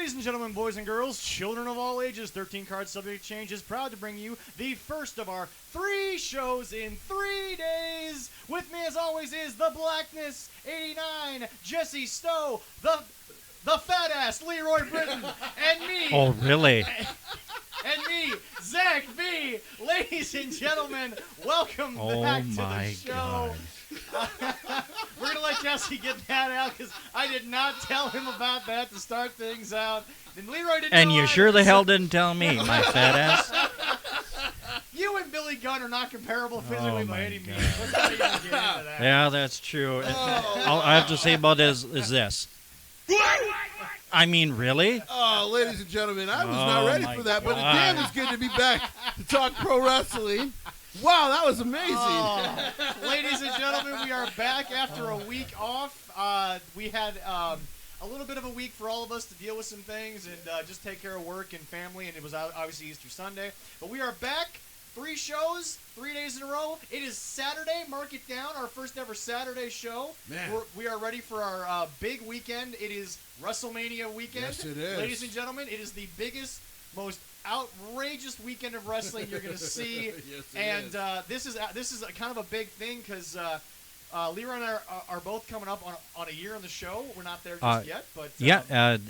Ladies and gentlemen, boys and girls, children of all ages, 13 Card Subject Change is proud to bring you the first of our 3 shows in 3 days. With me, as always, is the Blackness 89, Jesse Stowe, the fat ass Leroy Britton, and me. Oh, really? And me, Zach B. Ladies and gentlemen, welcome back to the show. God. We're going to let Jesse get that out because I did not tell him about that to start things out. And Leroy didn't And know you either, sure the so- hell didn't tell me, my fat ass. You and Billy Gunn are not comparable physically by my any means. God. Let's not even get into that. Yeah, that's true. All I have to say about it is this. I mean, really? Oh, ladies and gentlemen, I was not Oh, ready my for that, but God. again, it's good to be back to talk pro wrestling. Wow, that was amazing. Oh, ladies and gentlemen, we are back after a week off. We had a little bit of a week for all of us to deal with some things and just take care of work and family, and it was obviously Easter Sunday. But we are back. 3 shows, 3 days in a row. It is Saturday. Mark it down. Our first ever Saturday show. Man. We are ready for our big weekend. It is WrestleMania weekend. Yes, it is. Ladies and gentlemen, it is the biggest, most outrageous weekend of wrestling you're going to see. Yes, it And is. this is a kind of a big thing because Leroy and I are both coming up on a year on the show. We're not there just yet, but Yeah,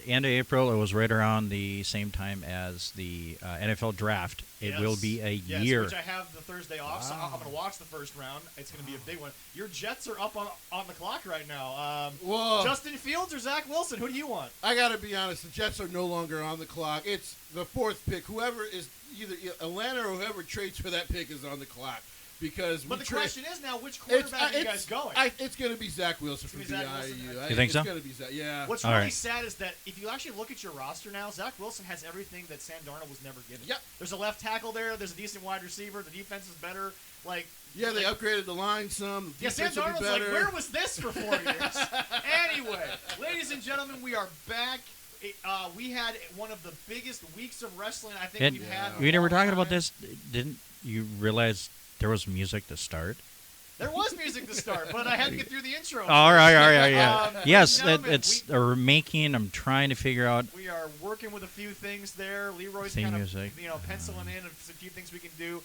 end of April. It was right around the same time as the NFL draft. It yes. will be a Yes, year. which I have the Thursday off, so I'm going to watch the first round. It's going to be a big one. Your Jets are up on the clock right now. Whoa. Justin Fields or Zach Wilson? Who do you want? I got to be honest, the Jets are no longer on the clock. It's the 4th pick. Whoever is either Atlanta or whoever trades for that pick is on the clock. Because But the question is now, which quarterback are you guys going? It's going to be Zach Wilson from It's gonna be Zach BYU. Wilson? You think so? It's going to be Zach, yeah. What's All really right. sad is that if you actually look at your roster now, Zach Wilson has everything that Sam Darnold was never given. Yep. There's a left tackle there. There's a decent wide receiver. The defense is better. Yeah, they upgraded the line some. The Yeah, Sam defense will be Darnold's like, better. where was this for 4 years? Anyway, ladies and gentlemen, we are back. We had one of the biggest weeks of wrestling I think we've had. in a We never long talking about time. this. Didn't you realize there was music to start? There was music to start, but I had to get through the intro. All right, yeah. ladies Yes, and gentlemen, it's making. I'm trying to figure out. we are working with a few things there. Leroy's Theme kind music. of penciling in a few things we can do.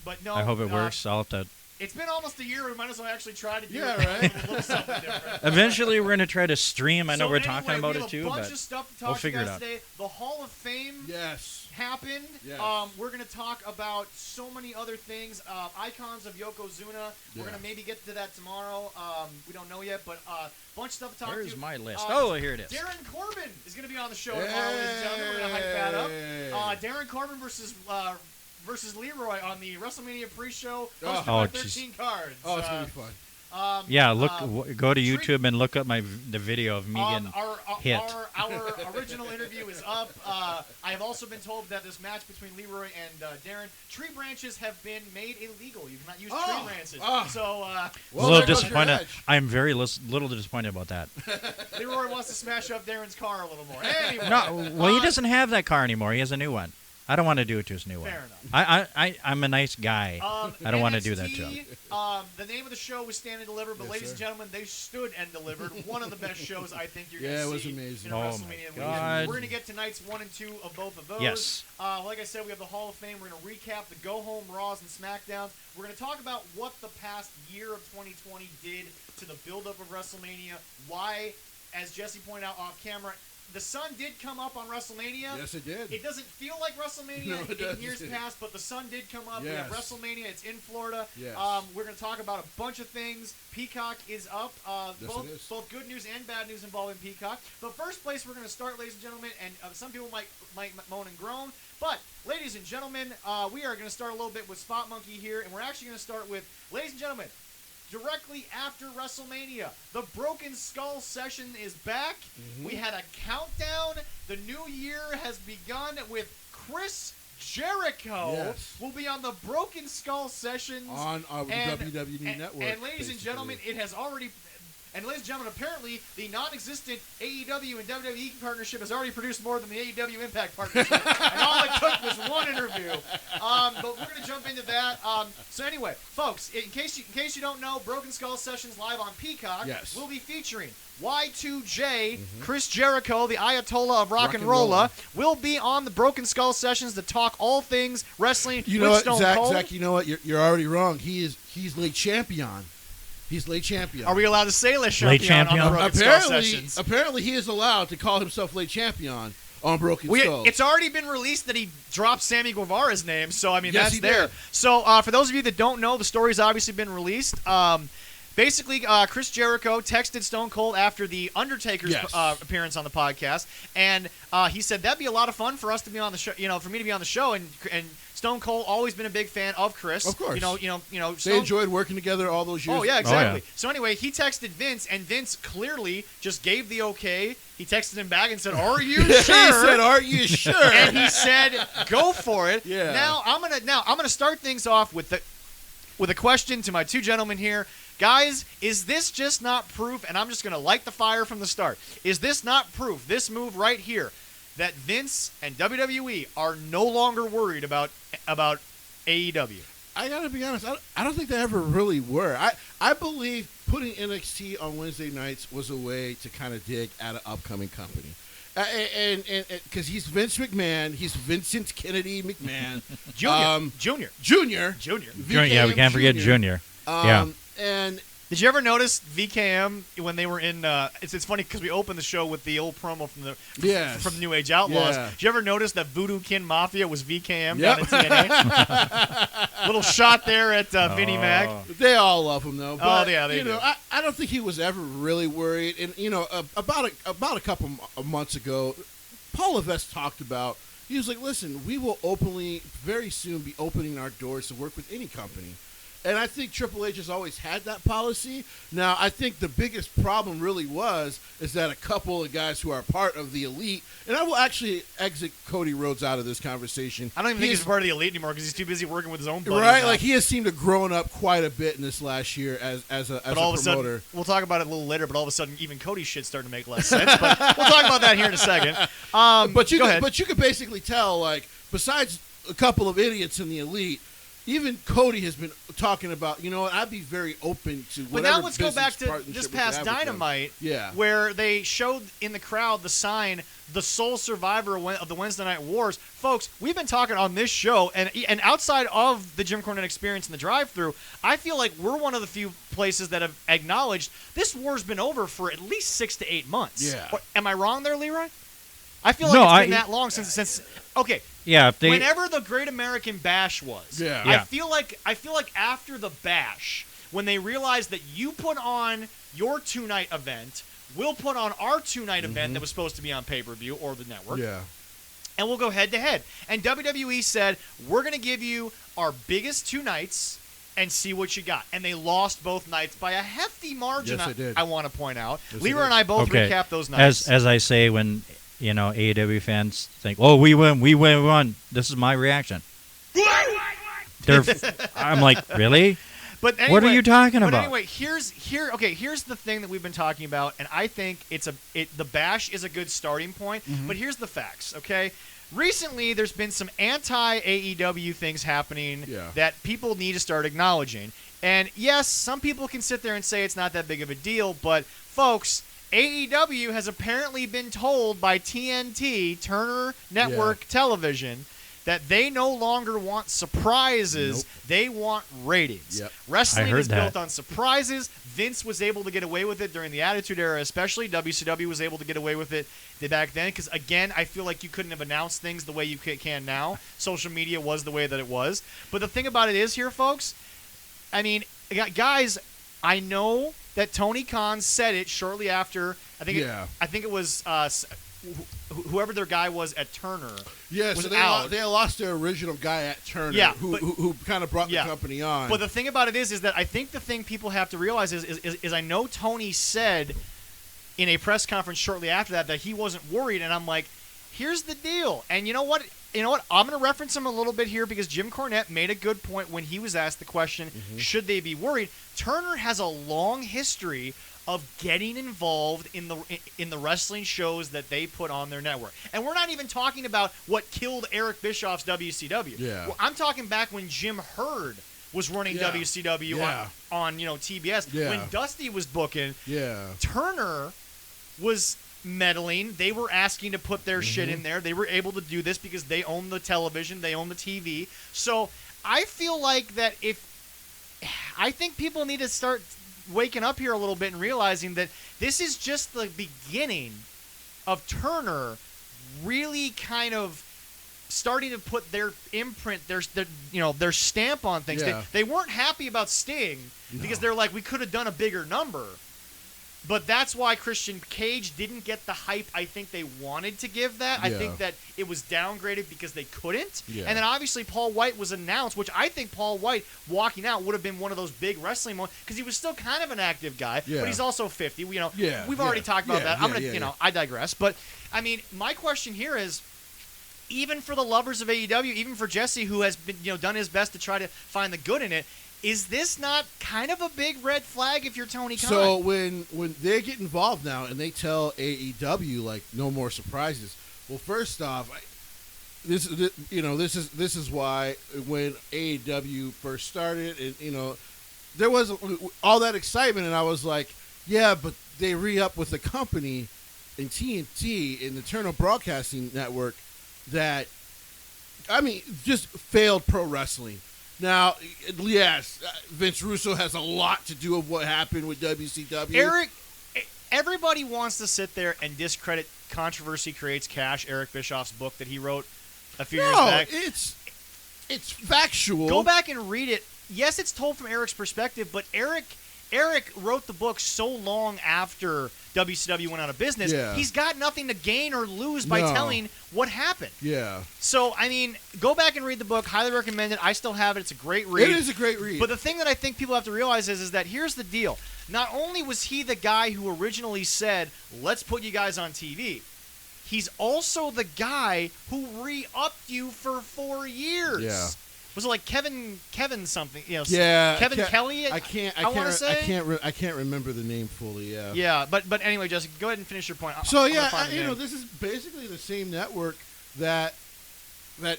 But no, I hope it works. I'll have to. It's been almost a year. We might as well actually try to do Yeah, it. right. A little something different. Eventually, we're going to try to stream. I know So we're talking anyway, about we it have too, a bunch but of stuff to we'll talk to you figure it guys out. today. The Hall of Fame Yes. happened. Yes. We're going to talk about so many other things. Icons of Yokozuna. We're Yeah. going to maybe get to that tomorrow. We don't know yet, but bunch of stuff to talk Where's to you. my list? Uh, Here it is. Darren Corbin is going to be on the show tomorrow, ladies and gentlemen. We're going to hype that up. Darren Corbin versus Leroy on the WrestleMania pre-show. Hosted by Oh, 13 Cards. Oh, it's going to be fun. Yeah, look. Go to treat- YouTube and look up the video of me getting hit. Our original interview is up. I have also been told that this match between Leroy and Darren, tree branches have been made illegal. You cannot use tree branches. So A Well, little there goes your disappointed. edge. I'm very little disappointed about that. Leroy wants to smash up Darren's car a little more. Anyway, No, well, he doesn't have that car anymore. He has a new one. I don't want to do it to his new one. Fair enough. I'm a nice guy. I don't want to do that to him. The name of the show was Stand and Deliver, but Yes, ladies sir. and gentlemen, they stood and delivered. One of the best shows I think you're going to Yeah, see it was amazing. in a Oh, my WrestleMania weekend. God. We're going to get tonight's 1 and 2 of both of those. Yes. Like I said, we have the Hall of Fame. We're going to recap the go-home Raws and SmackDowns. We're going to talk about what the past year of 2020 did to the build-up of WrestleMania, why, as Jesse pointed out off camera, the sun did come up on WrestleMania. Yes, it did. It doesn't feel like WrestleMania No, it in doesn't. years past, but the sun did come up. We have Yes. WrestleMania. It's in Florida. Yes. We're going to talk about a bunch of things. Peacock is up. Yes, it is. Both good news and bad news involving Peacock. The first place we're going to start, ladies and gentlemen, and some people might moan and groan, but ladies and gentlemen, we are going to start a little bit with Spot Monkey here, and we're actually going to start with, ladies and gentlemen, directly after WrestleMania, the Broken Skull session is back. We had a countdown. The new year has begun with Chris Jericho. Yes. Will be on the Broken Skull sessions On our WWE Network. And ladies and basically. gentlemen, it has already. And ladies and gentlemen, apparently the non-existent AEW and WWE partnership has already produced more than the AEW Impact partnership. And all it took was one interview. But we're gonna jump into that. So anyway, folks, in case you don't know, Broken Skull Sessions live on Peacock. Yes. We'll be featuring Y2J, Chris Jericho, the Ayatollah of rock and rolla, will be on the Broken Skull Sessions to talk all things wrestling. You know with what, Stone Cold. Zach? You know what? You're already wrong. He's late champion. He's late champion. Are we allowed to say late champion on the Broken Skull Sessions? Apparently, he is allowed to call himself late champion on Broken Skull. It's already been released that he dropped Sammy Guevara's name, so I mean Yes, that's he there. did. So for those of you that don't know, the story's obviously been released. Basically, Chris Jericho texted Stone Cold after the Undertaker's appearance on the podcast, and he said that'd be a lot of fun for us to be on the show. For me to be on the show, and Stone Cold always been a big fan of Chris. Of course, they enjoyed working together all those years. Oh yeah, exactly. Oh, yeah. So anyway, he texted Vince, and Vince clearly just gave the okay. He texted him back and said, "Are you sure?" He said, "Are you sure?" And he said, "Go for it." Yeah. Now I'm gonna start things off with a question to my two gentlemen here. Guys, is this just not proof, and I'm just going to light the fire from the start, is this not proof, this move right here, that Vince and WWE are no longer worried about AEW? I got to be honest, I don't think they ever really were. I believe putting NXT on Wednesday nights was a way to kind of dig at an upcoming company. And because he's Vince McMahon, he's Vincent Kennedy McMahon. Junior. Yeah, we can't forget Junior. And did you ever notice VKM when they were in? It's funny because we opened the show with the old promo from New Age Outlaws. Yeah. Did you ever notice that Voodoo Kin Mafia was VKM down in TNA? Little shot there at Vinnie Mac. They all love him though. But, they do. I don't think he was ever really worried. And about a couple of months ago, Paul Levesque talked about. He was like, "Listen, we will very soon be opening our doors to work with any company." And I think Triple H has always had that policy. Now, I think the biggest problem really is that a couple of guys who are part of the Elite, and I will actually exit Cody Rhodes out of this conversation. I don't even think he's part of the Elite anymore because he's too busy working with his own buddies. Right, now. like he has seemed to grown up quite a bit in this last year as a promoter. Sudden, we'll talk about it a little later, but all of a sudden, even Cody's shit's starting to make less sense. But we'll talk about that here in a second. But you could basically tell, like, besides a couple of idiots in the Elite, even Cody has been talking about, I'd be very open to whatever. But now let's go back to partnership this we could past have with them. Dynamite, Yeah. where they showed in the crowd the sign, the sole survivor of the Wednesday Night Wars. Folks, we've been talking on this show, and outside of the Jim Cornette experience in the drive-thru, I feel like we're one of the few places that have acknowledged this war's been over for at least 6 to 8 months. Yeah. Am I wrong there, Leroy? I feel like it's been that long since okay. Yeah, whenever the Great American Bash was, Yeah. I feel like after the Bash, when they realized that you put on your 2-night event, we'll put on our 2-night event that was supposed to be on pay-per-view or the network, and we'll go head-to-head. And WWE said, we're going to give you our biggest 2 nights and see what you got. And they lost both nights by a hefty margin, Yes, they did. I want to point out. Yes, Leroy they and I both recapped those nights. As I say when AEW fans think, "Oh, we won." This is my reaction. I'm like, really? But anyway, what are you talking about? But anyway, here's the thing that we've been talking about, and I think the Bash is a good starting point. But here's the facts, okay? Recently, there's been some anti-AEW things happening that people need to start acknowledging. And yes, some people can sit there and say it's not that big of a deal, but folks, AEW has apparently been told by TNT, Turner Network Television, that they no longer want surprises. They want ratings. Yep. Wrestling is built on surprises. Vince was able to get away with it during the Attitude Era, especially. WCW was able to get away with it back then because, again, I feel like you couldn't have announced things the way you can now. Social media was the way that it was. But the thing about it is here, folks, I mean, guys, I know that Tony Khan said it shortly after. I think it was whoever their guy was at Turner. Yeah, was so out. they lost their original guy at Turner, who kind of brought the company on. But the thing about it is that I think the thing people have to realize is I know Tony said in a press conference shortly after that he wasn't worried, and I'm like, here's the deal. And you know what? I'm going to reference him a little bit here because Jim Cornette made a good point when he was asked the question, should they be worried? Turner has a long history of getting involved in the wrestling shows that they put on their network. And we're not even talking about what killed Eric Bischoff's WCW. Yeah. Well, I'm talking back when Jim Herd was running WCW on TBS. Yeah. When Dusty was booking, Yeah. Turner was meddling. They were asking to put their shit in there. They were able to do this because they own the television, they own the TV. So I feel like that I think people need to start waking up here a little bit and realizing that this is just the beginning of Turner really kind of starting to put their imprint, their stamp on things. Yeah. They weren't happy about Sting because they're like, we could have done a bigger number. But that's why Christian Cage didn't get the hype I think they wanted to give that. I think that it was downgraded because they couldn't. Yeah. And then obviously Paul White was announced, which I think Paul White walking out would have been one of those big wrestling moments because he was still kind of an active guy, but he's also 50. We've already talked about that. I'm gonna, I digress. But I mean, my question here is, even for the lovers of AEW, even for Jesse, who has been, done his best to try to find the good in it, is this not kind of a big red flag if you're Tony Khan? So when they get involved now and they tell AEW like no more surprises, well, first off, this is why when AEW first started, and there was all that excitement, and I was like, yeah, but they re-up with a company in TNT in the Turner Broadcasting Network that, I mean, just failed pro wrestling. Now, yes, Vince Russo has a lot to do with what happened with WCW. Eric, everybody wants to sit there and discredit Controversy Creates Cash, Eric Bischoff's book that he wrote a few years back. It's factual. Go back and read it. Yes, it's told from Eric's perspective, but Eric wrote the book so long after WCW went out of business. Yeah. He's got nothing to gain or lose by telling what happened. Yeah. So, I mean, go back and read the book. Highly recommend it. I still have it. It's a great read. It is a great read. But the thing that I think people have to realize is that here's the deal. Not only was he the guy who originally said, let's put you guys on TV, he's also the guy who re-upped you for 4 years. Yeah. Was it like Kevin something? Kevin Kelly. I can't remember the name fully. Yeah. Yeah, but anyway, Jessica, go ahead and finish your point. This is basically the same network that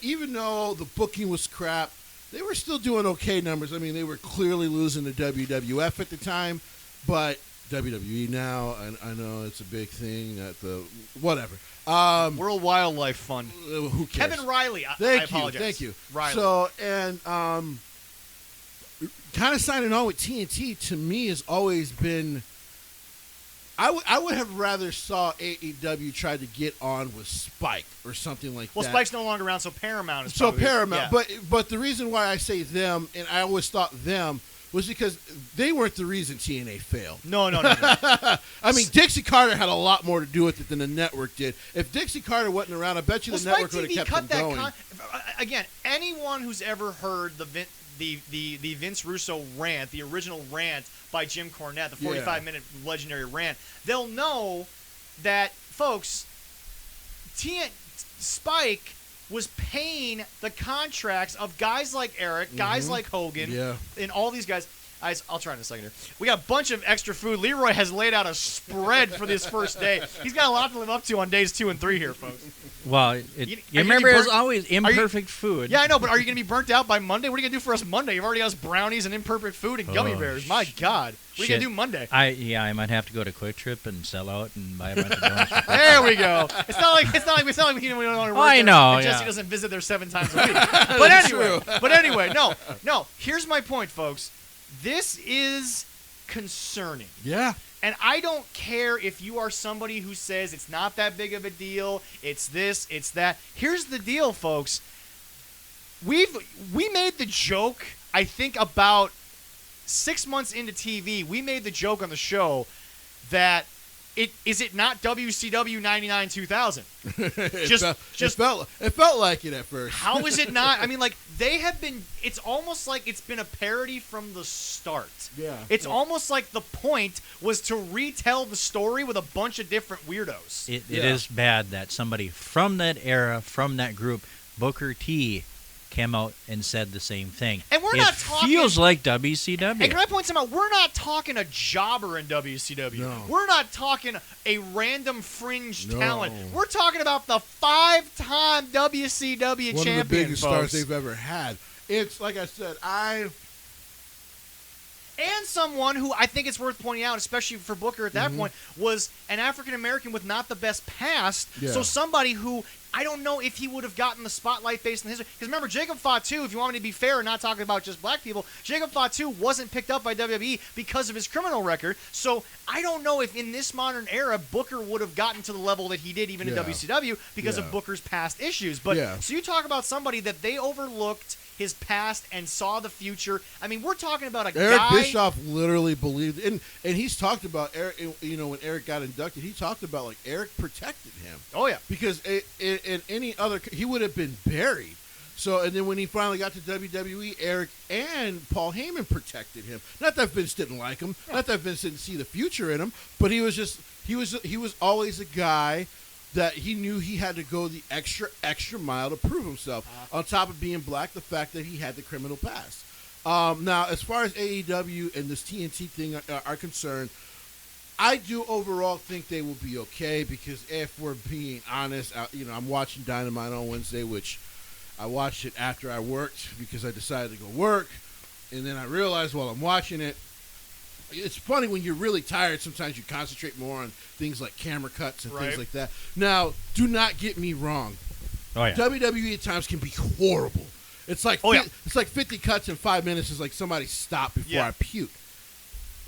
even though the booking was crap, they were still doing okay numbers. I mean, they were clearly losing to WWF at the time, but WWE now, I know it's a big thing. Whatever. World Wildlife Fund. Who cares? Kevin Riley. I apologize. Thank you. Riley. So, and kind of signing on with TNT to me has always been. I would have rather saw AEW try to get on with Spike or something like that. Well, Spike's no longer around, so Paramount is so probably, Paramount. yeah. But the reason why I say them, and I always thought them, was because they weren't the reason TNA failed. No. I mean, Dixie Carter had a lot more to do with it than the network did. If Dixie Carter wasn't around, I bet you the network would have kept them going. Again, anyone who's ever heard the Vince Russo rant, the original rant by Jim Cornette, the 45-minute legendary rant, they'll know that, folks, Spike was paying the contracts of guys like Eric, guys like Hogan, and all these guys. I'll try in a second here. We got a bunch of extra food. Leroy has laid out a spread for this first day. He's got a lot to live up to on days 2 and 3 here, folks. Well, you remember, there's always imperfect food. Yeah, I know, but are you going to be burnt out by Monday? What are you going to do for us Monday? You've already got us brownies and imperfect food and gummy bears. My God. What are you going to do Monday? I might have to go to Quick Trip and sell out and buy a bunch of donuts. There we go. It's not like we don't want to work there. I know. And Jesse doesn't visit there 7 times a week. But anyway, no. Here's my point, folks. This is concerning. Yeah. And I don't care if you are somebody who says it's not that big of a deal, it's this, it's that. Here's the deal, folks. We made the joke, I think about 6 months into TV, we made the joke on the show that is it not WCW 99-2000? It felt like it at first. How is it not? I mean, like, they have been, it's almost like it's been a parody from the start. Yeah. It's almost like the point was to retell the story with a bunch of different weirdos. It is bad that somebody from that era, from that group, Booker T, came out and said the same thing. And we're not talking. Feels like WCW. And can I point something out? We're not talking a jobber in WCW. No. We're not talking a random fringe No. talent. We're talking about the 5-time WCW One champion, of the biggest folks. stars they've ever had. It's like I said, And someone who I think it's worth pointing out, especially for Booker at that point, was an African-American with not the best past. Yeah. So somebody who I don't know if he would have gotten the spotlight based on his... Because remember, Jacob Fatu, if you want me to be fair and not talking about just black people, Jacob Fatu wasn't picked up by WWE because of his criminal record. So I don't know if in this modern era, Booker would have gotten to the level that he did even in WCW because of Booker's past issues. But so you talk about somebody that they overlooked his past and saw the future. I mean, we're talking about Eric guy... Bischoff literally believed, and he's talked about Eric. You know, when Eric got inducted, he talked about like Eric protected him. Oh yeah, because in any other, he would have been buried. So, and then when he finally got to WWE, Eric and Paul Heyman protected him. Not that Vince didn't like him, not that Vince didn't see the future in him, but he was always a guy that he knew he had to go the extra mile to prove himself. On top of being black, the fact that he had the criminal past. Now, as far as AEW and this TNT thing are concerned, I do overall think they will be okay because if we're being honest, I'm watching Dynamite on Wednesday, which I watched it after I worked because I decided to go work, and then I realized while I'm watching it, it's funny when you're really tired, sometimes you concentrate more on things like camera cuts and things like that. Now, do not get me wrong. Oh, yeah. WWE at times can be horrible. It's like it's like 50 cuts in 5 minutes is like somebody stopped before I puke.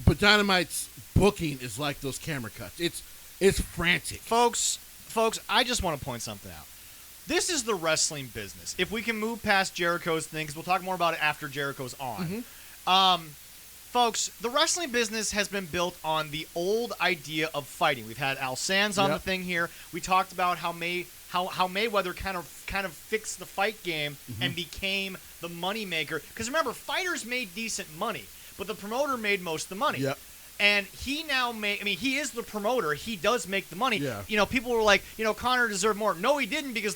But Dynamite's booking is like those camera cuts. It's frantic. Folks, I just want to point something out. This is the wrestling business. If we can move past Jericho's thing, because we'll talk more about it after Jericho's on. Folks, the wrestling business has been built on the old idea of fighting. We've had Al Sands on the thing here. We talked about how Mayweather kind of fixed the fight game and became the moneymaker. Because remember, fighters made decent money, but the promoter made most of the money. Yep. And he now he is the promoter. He does make the money. Yeah. You know, people were like, Conor deserved more. No, he didn't, because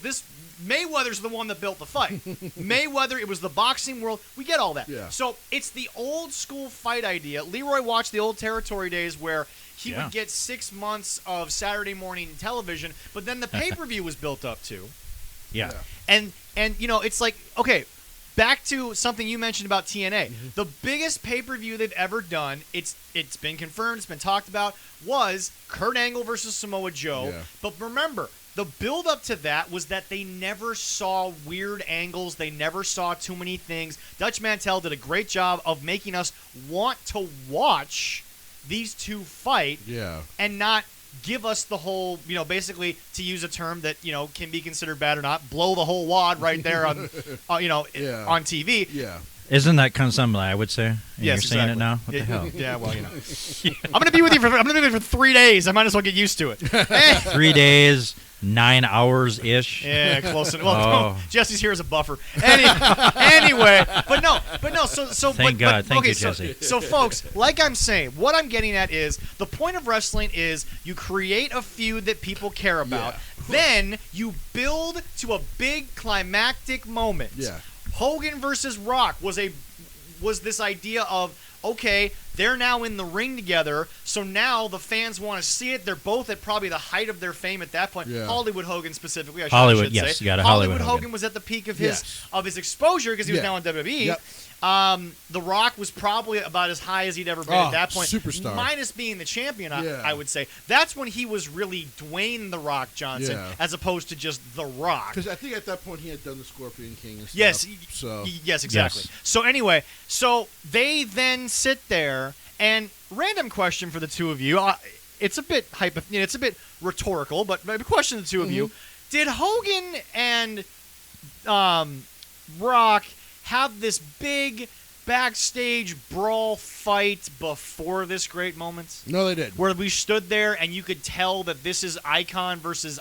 Mayweather's the one that built the fight. Mayweather, it was the boxing world. We get all that. Yeah. So it's the old school fight idea. Leroy watched the old territory days where he would get 6 months of Saturday morning television, but then the pay-per-view was built up too. Yeah. And it's like, okay, back to something you mentioned about TNA. The biggest pay-per-view they've ever done, it's been confirmed, it's been talked about, was Kurt Angle versus Samoa Joe. Yeah. But remember, the build-up to that was that they never saw weird angles. They never saw too many things. Dutch Mantell did a great job of making us want to watch these two fight and not give us the whole, basically, to use a term that, can be considered bad or not, blow the whole wad right there on, on TV. Yeah. Isn't that kind of something I would say? And Yes, you're saying exactly. it now? What the hell? Yeah, well, I'm going to be with you for 3 days. I might as well get used to it. 3 days, 9 hours-ish. Yeah, close enough. Well, Jesse's here as a buffer. Anyway, but no. So Thank God. Thank you, Jesse. So, folks, like I'm saying, what I'm getting at is the point of wrestling is you create a feud that people care about. Yeah. Then you build to a big climactic moment. Yeah. Hogan versus Rock was this idea of, okay, they're now in the ring together, so now the fans want to see it. They're both at probably the height of their fame at that point. Yeah. Hollywood Hogan specifically, I Hollywood, should yes, say. you got a Hollywood Hogan Hogan was at the peak of his exposure because he was now on WWE. Yep. The Rock was probably about as high as he'd ever been at that point. Superstar. Minus being the champion, I would say. That's when he was really Dwayne The Rock Johnson, as opposed to just The Rock. Because I think at that point he had done the Scorpion King and stuff. Yes, exactly. Yes. So anyway, they then sit there, and random question for the two of you. It's a bit it's a bit rhetorical, but my question to the two of you: did Hogan and Rock have this big backstage brawl fight before this great moment? No, they did. Where we stood there and you could tell that this is icon versus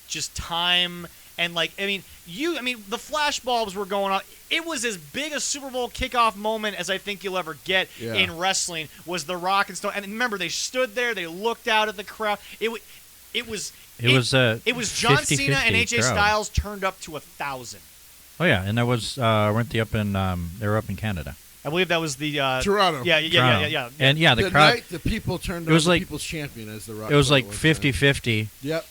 just time. And the flash bulbs were going on. It was as big a Super Bowl kickoff moment as I think you'll ever get in wrestling. Was The Rock and Stone. And remember, they stood there, they looked out at the crowd. It was John Cena and AJ Styles turned up to 1,000. Oh yeah, and that was weren't they up in they were up in Canada. I believe that was the Toronto. Yeah. And yeah, the crowd. Night the people turned It was on the like- people's champion as the Rock. It was like one time. 50-50 Yep.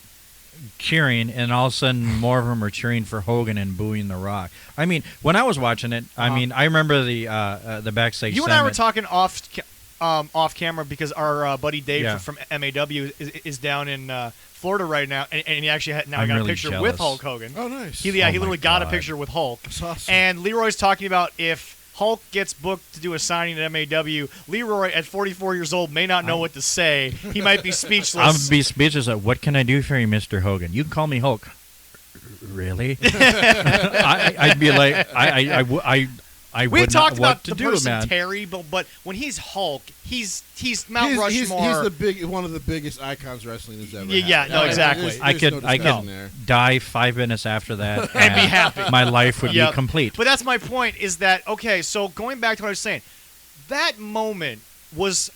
cheering, and all of a sudden more of them were cheering for Hogan and booing The Rock. I mean, when I was watching it, I mean, I remember the backstage. You and I were segment. talking off camera because our buddy Dave Yeah. from MAW is down in Florida right now, and he actually got I'm a really picture jealous. with Hulk Hogan. Oh, nice. He Oh, literally my got a God. picture with Hulk. That's awesome. And Leroy's talking about if Hulk gets booked to do a signing at MAW, Leroy at 44 years old may not know what to say. He might be speechless. I'm gonna be speechless. Like, what can I do for you, Mr. Hogan? You can call me Hulk. Really? I'd be like, I We've would talked not what about to the do, person man. Terry, but when he's Hulk, he's Mount He's Rushmore. one of the biggest icons wrestling has ever Yeah, had. no, exactly. There's I no could discussion there. die 5 minutes after that And be happy. My life would Yep. be complete. But that's my point. Is that okay? So going back to what I was saying, that moment was.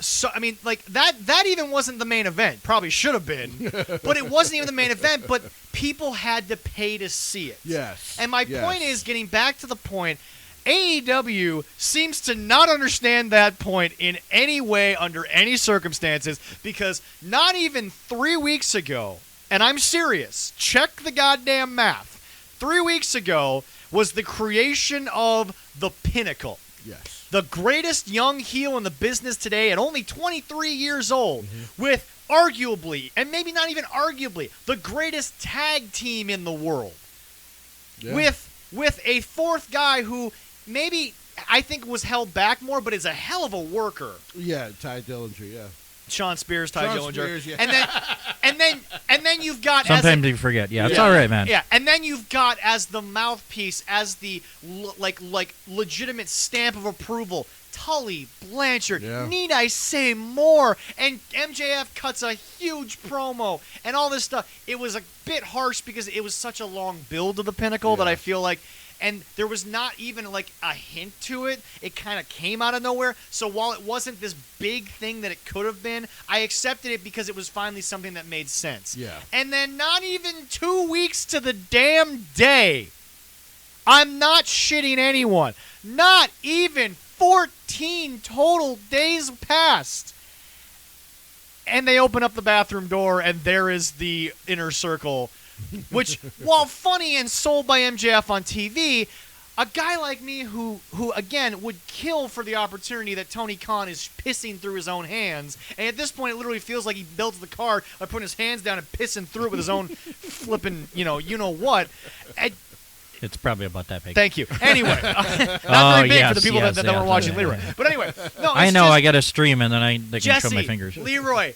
So I mean, like that even wasn't the main event. Probably should have been, but it wasn't even the main event. But people had to pay to see it. Yes. And my Yes. point is, getting back to the point, AEW seems to not understand that point in any way under any circumstances, because not even 3 weeks ago, and I'm serious, check the goddamn math. 3 weeks ago was the creation of the Pinnacle. Yes. The greatest young heel in the business today at only 23 years old, with arguably, and maybe not even arguably, the greatest tag team in the world. Yeah. With a fourth guy who maybe I think was held back more, but is a hell of a worker. Yeah, Ty Dillinger, yeah. Sean Spears, Ty Sean Dillinger. Spears, yeah. And then you've got Sometimes you forget. Yeah, it's Yeah. all right, man. Yeah, and then you've got as the mouthpiece, as the like legitimate stamp of approval, Tully Blanchard. Yeah. Need I say more? And MJF cuts a huge promo and all this stuff. It was a bit harsh because it was such a long build to the Pinnacle that Yeah. I feel like, and there was not even like a hint to it. It kind of came out of nowhere. So while it wasn't this big thing that it could have been, I accepted it because it was finally something that made sense. Yeah. And then not even 2 weeks to the damn day, I'm not shitting anyone, not even 14 total days passed, and they open up the bathroom door and there is the Inner Circle, which, while funny and sold by MJF on TV, a guy like me who again would kill for the opportunity that Tony Khan is pissing through his own hands, and at this point it literally feels like he builds the card by putting his hands down and pissing through it with his own flipping, you know what. It's probably about that big. Thank you. Anyway, not Oh, very big yes, for the people yes, that yeah, were watching yeah, Leroy. yeah. But anyway, no, I it's know. just- I got to stream, and then they can Jesse, show my fingers. Leroy,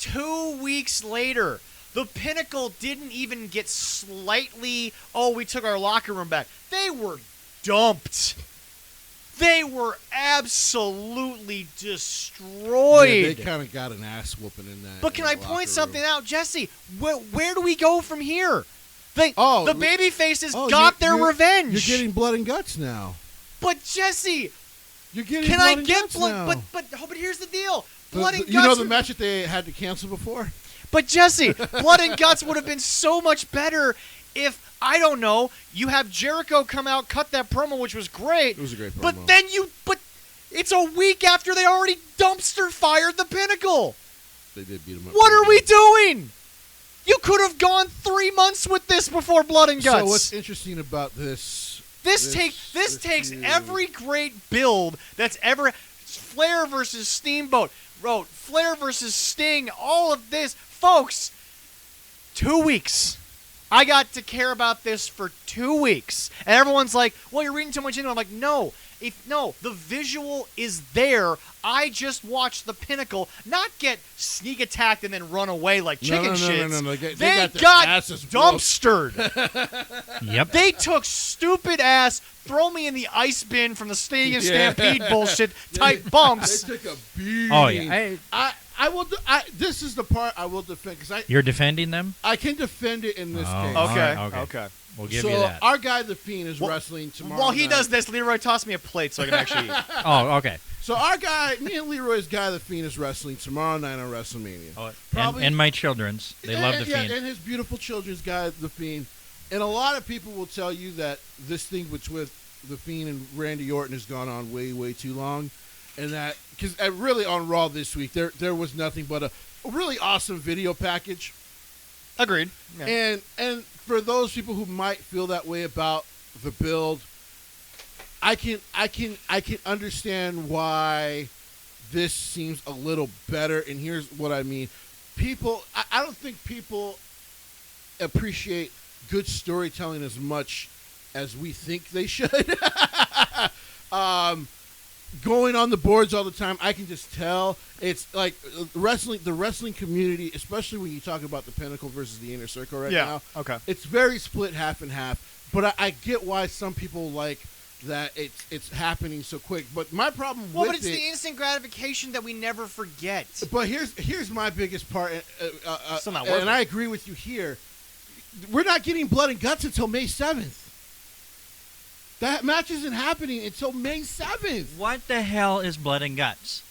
2 weeks later, the Pinnacle didn't even get slightly, we took our locker room back. They were dumped. They were absolutely destroyed. Yeah, they kind of got an ass whooping in that. But can in I that point locker something room. out, Jesse? Where do we go from here? The baby faces Oh, got their you're- revenge. You're getting blood and guts now. But Jesse, You're getting can blood I and get guts blood? now. But here's the deal. The- Blood the- and you know guts. the match that they had to cancel before? But Jesse, blood and guts would have been so much better if, I don't know, you have Jericho come out, cut that promo, which was great. It was a great promo. But then but it's a week after they already dumpster fired the Pinnacle. They did beat him up. What pretty are we good. doing? You could have gone 3 months with this before blood and guts. So what's interesting about this? This takes feud- every great build that's ever Flair versus Steamboat, Flair versus Sting, all of this, folks. 2 weeks. I got to care about this for 2 weeks, and everyone's like, "Well, you're reading too much into it." I'm like, "No, the visual is there. I just watched the Pinnacle not get sneak attacked and then run away like chicken shits. No. They They their got asses whooped. dumpstered. Yep. They took stupid ass, throw me in the ice bin from the Stadium Yeah. Stampede bullshit type bumps. They took a beating. Oh yeah. I will. This is the part I will defend because You're defending them. I can defend it in this Oh, case. all Okay, right, okay. We'll give so you that. our guy, the Fiend, is Well- wrestling tomorrow. While he night. does this, Leroy toss me a plate so I can actually eat. Oh, okay. So our guy, me and Leroy's guy, the Fiend, is wrestling tomorrow night on WrestleMania. Oh, Probably- and my children's, they love the Yeah, Fiend. and his beautiful children's guy, the Fiend. And a lot of people will tell you that this thing with The Fiend and Randy Orton has gone on way, way too long. And that, because really on Raw this week, there was nothing but a really awesome video package. Agreed. Yeah. And for those people who might feel that way about the build, I can understand why this seems a little better. And here's what I mean. I don't think people appreciate good storytelling as much as we think they should. Going on the boards all the time, I can just tell it's like the wrestling community, especially when you talk about the Pinnacle versus the Inner Circle right now. Okay. It's very split half and half, but I get why some people like that it's happening so quick. But my problem with but it's the instant gratification that we never forget. But here's my biggest part, Still not worth and it. I agree with you here. We're not getting blood and guts until May 7th. That match isn't happening until May 7th. What the hell is Blood and Guts?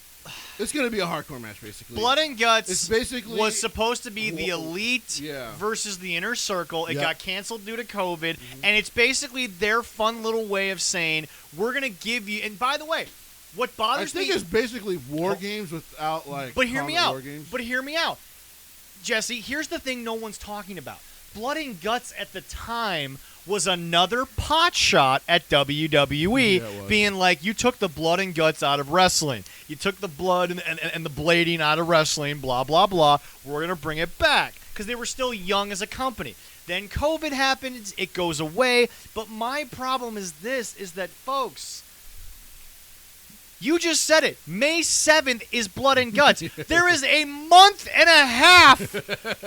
It's going to be a hardcore match, basically. Blood and Guts It's basically was supposed to be the Elite Yeah. versus the Inner Circle. It Yep. got canceled due to COVID, and it's basically their fun little way of saying, we're going to give you... And by the way, what I bothers think me... it's basically War Games without, like, But hear me common out. War Games. But hear me out. Jesse, here's the thing no one's talking about. Blood and Guts at the time was another pot shot at WWE, Yeah, it was. being like, you took the blood and guts out of wrestling. You took the blood and the blading out of wrestling, blah, blah, blah. We're going to bring it back. Because they were still young as a company. Then COVID happens, it goes away. But my problem is this, is that, folks... You just said it. May 7th is Blood and Guts. There is a month and a half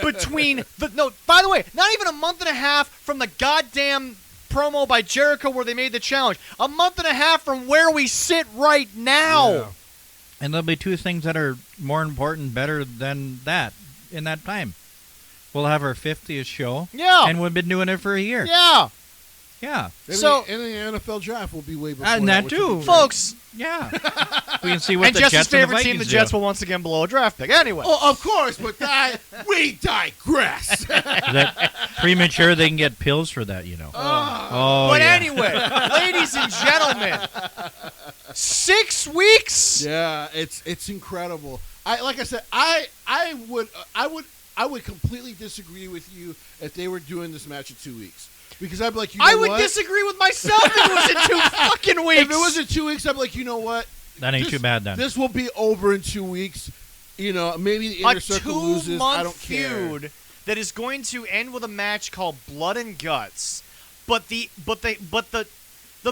between by the way, not even a month and a half from the goddamn promo by Jericho where they made the challenge. A month and a half from where we sit right now. Yeah. And there'll be two things that are more important, better than that in that time. We'll have our 50th show. Yeah. And we've been doing it for a year. Yeah. Yeah. And So- the NFL draft will be way before And that which too. would be great. Folks, Yeah. We can see what and the Jesse's Jets and the favorite team, the Vikings Jets, do. will once again blow a draft pick. Anyway. Oh, of course, but we digress. Is that premature? They can get pills for that, you know. Oh, But yeah. anyway, ladies and gentlemen, 6 weeks? Yeah, it's incredible. Like I said, I would completely disagree with you if they were doing this match in 2 weeks. Because I'd be like, you know I would what? disagree with myself if it was in 2 fucking weeks. If it was in 2 weeks, I'd be like, you know what? That ain't too bad then. This will be over in 2 weeks. You know, maybe the Inner Circle loses. I don't care. feud that is going to end with a match called Blood and Guts, but the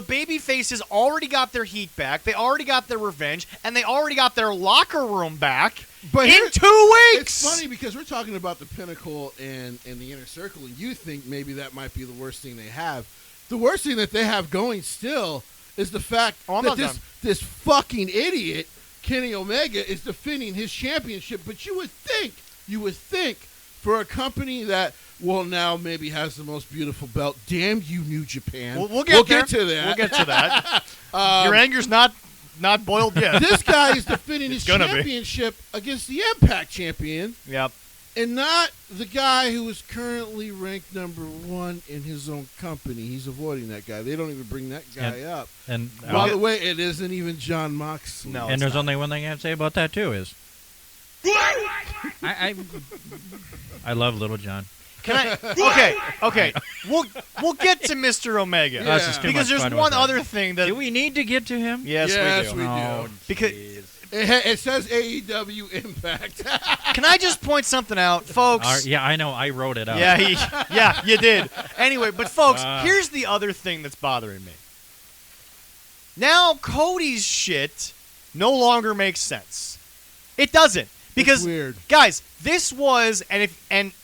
baby faces already got their heat back. They already got their revenge, and they already got their locker room back But in here- 2 weeks. It's funny because we're talking about the Pinnacle and the Inner Circle, and you think maybe that might be the worst thing they have. The worst thing that they have going still is the fact I'm that not done. this fucking idiot, Kenny Omega, is defending his championship. But you would think for a company that, well, now maybe has the most beautiful belt, damn you, New Japan. We'll get there. to that. We'll get to that. Your anger's not boiled yet. This guy is defending his gonna be. championship against the Impact champion. Yep. And not the guy who is currently ranked number 1 in his own company. He's avoiding that guy. They don't even bring that guy up. And By the way, it isn't even John Moxley. No. and there's not. only one thing I have to say about that too is I love Little John. Can I? Okay. We'll get to Mr. Omega. Yeah. That's just too Because much there's fun with one that. other thing that. Do we need to get to him? Yes, Yes, we do. we Oh, do. Because It says AEW Impact. can I just point something out, folks? Yeah, I know. I wrote it out. Yeah, you did. Anyway, but folks, Ah. here's the other thing that's bothering me. Now Cody's shit no longer makes sense. It doesn't. Because weird. guys, this was and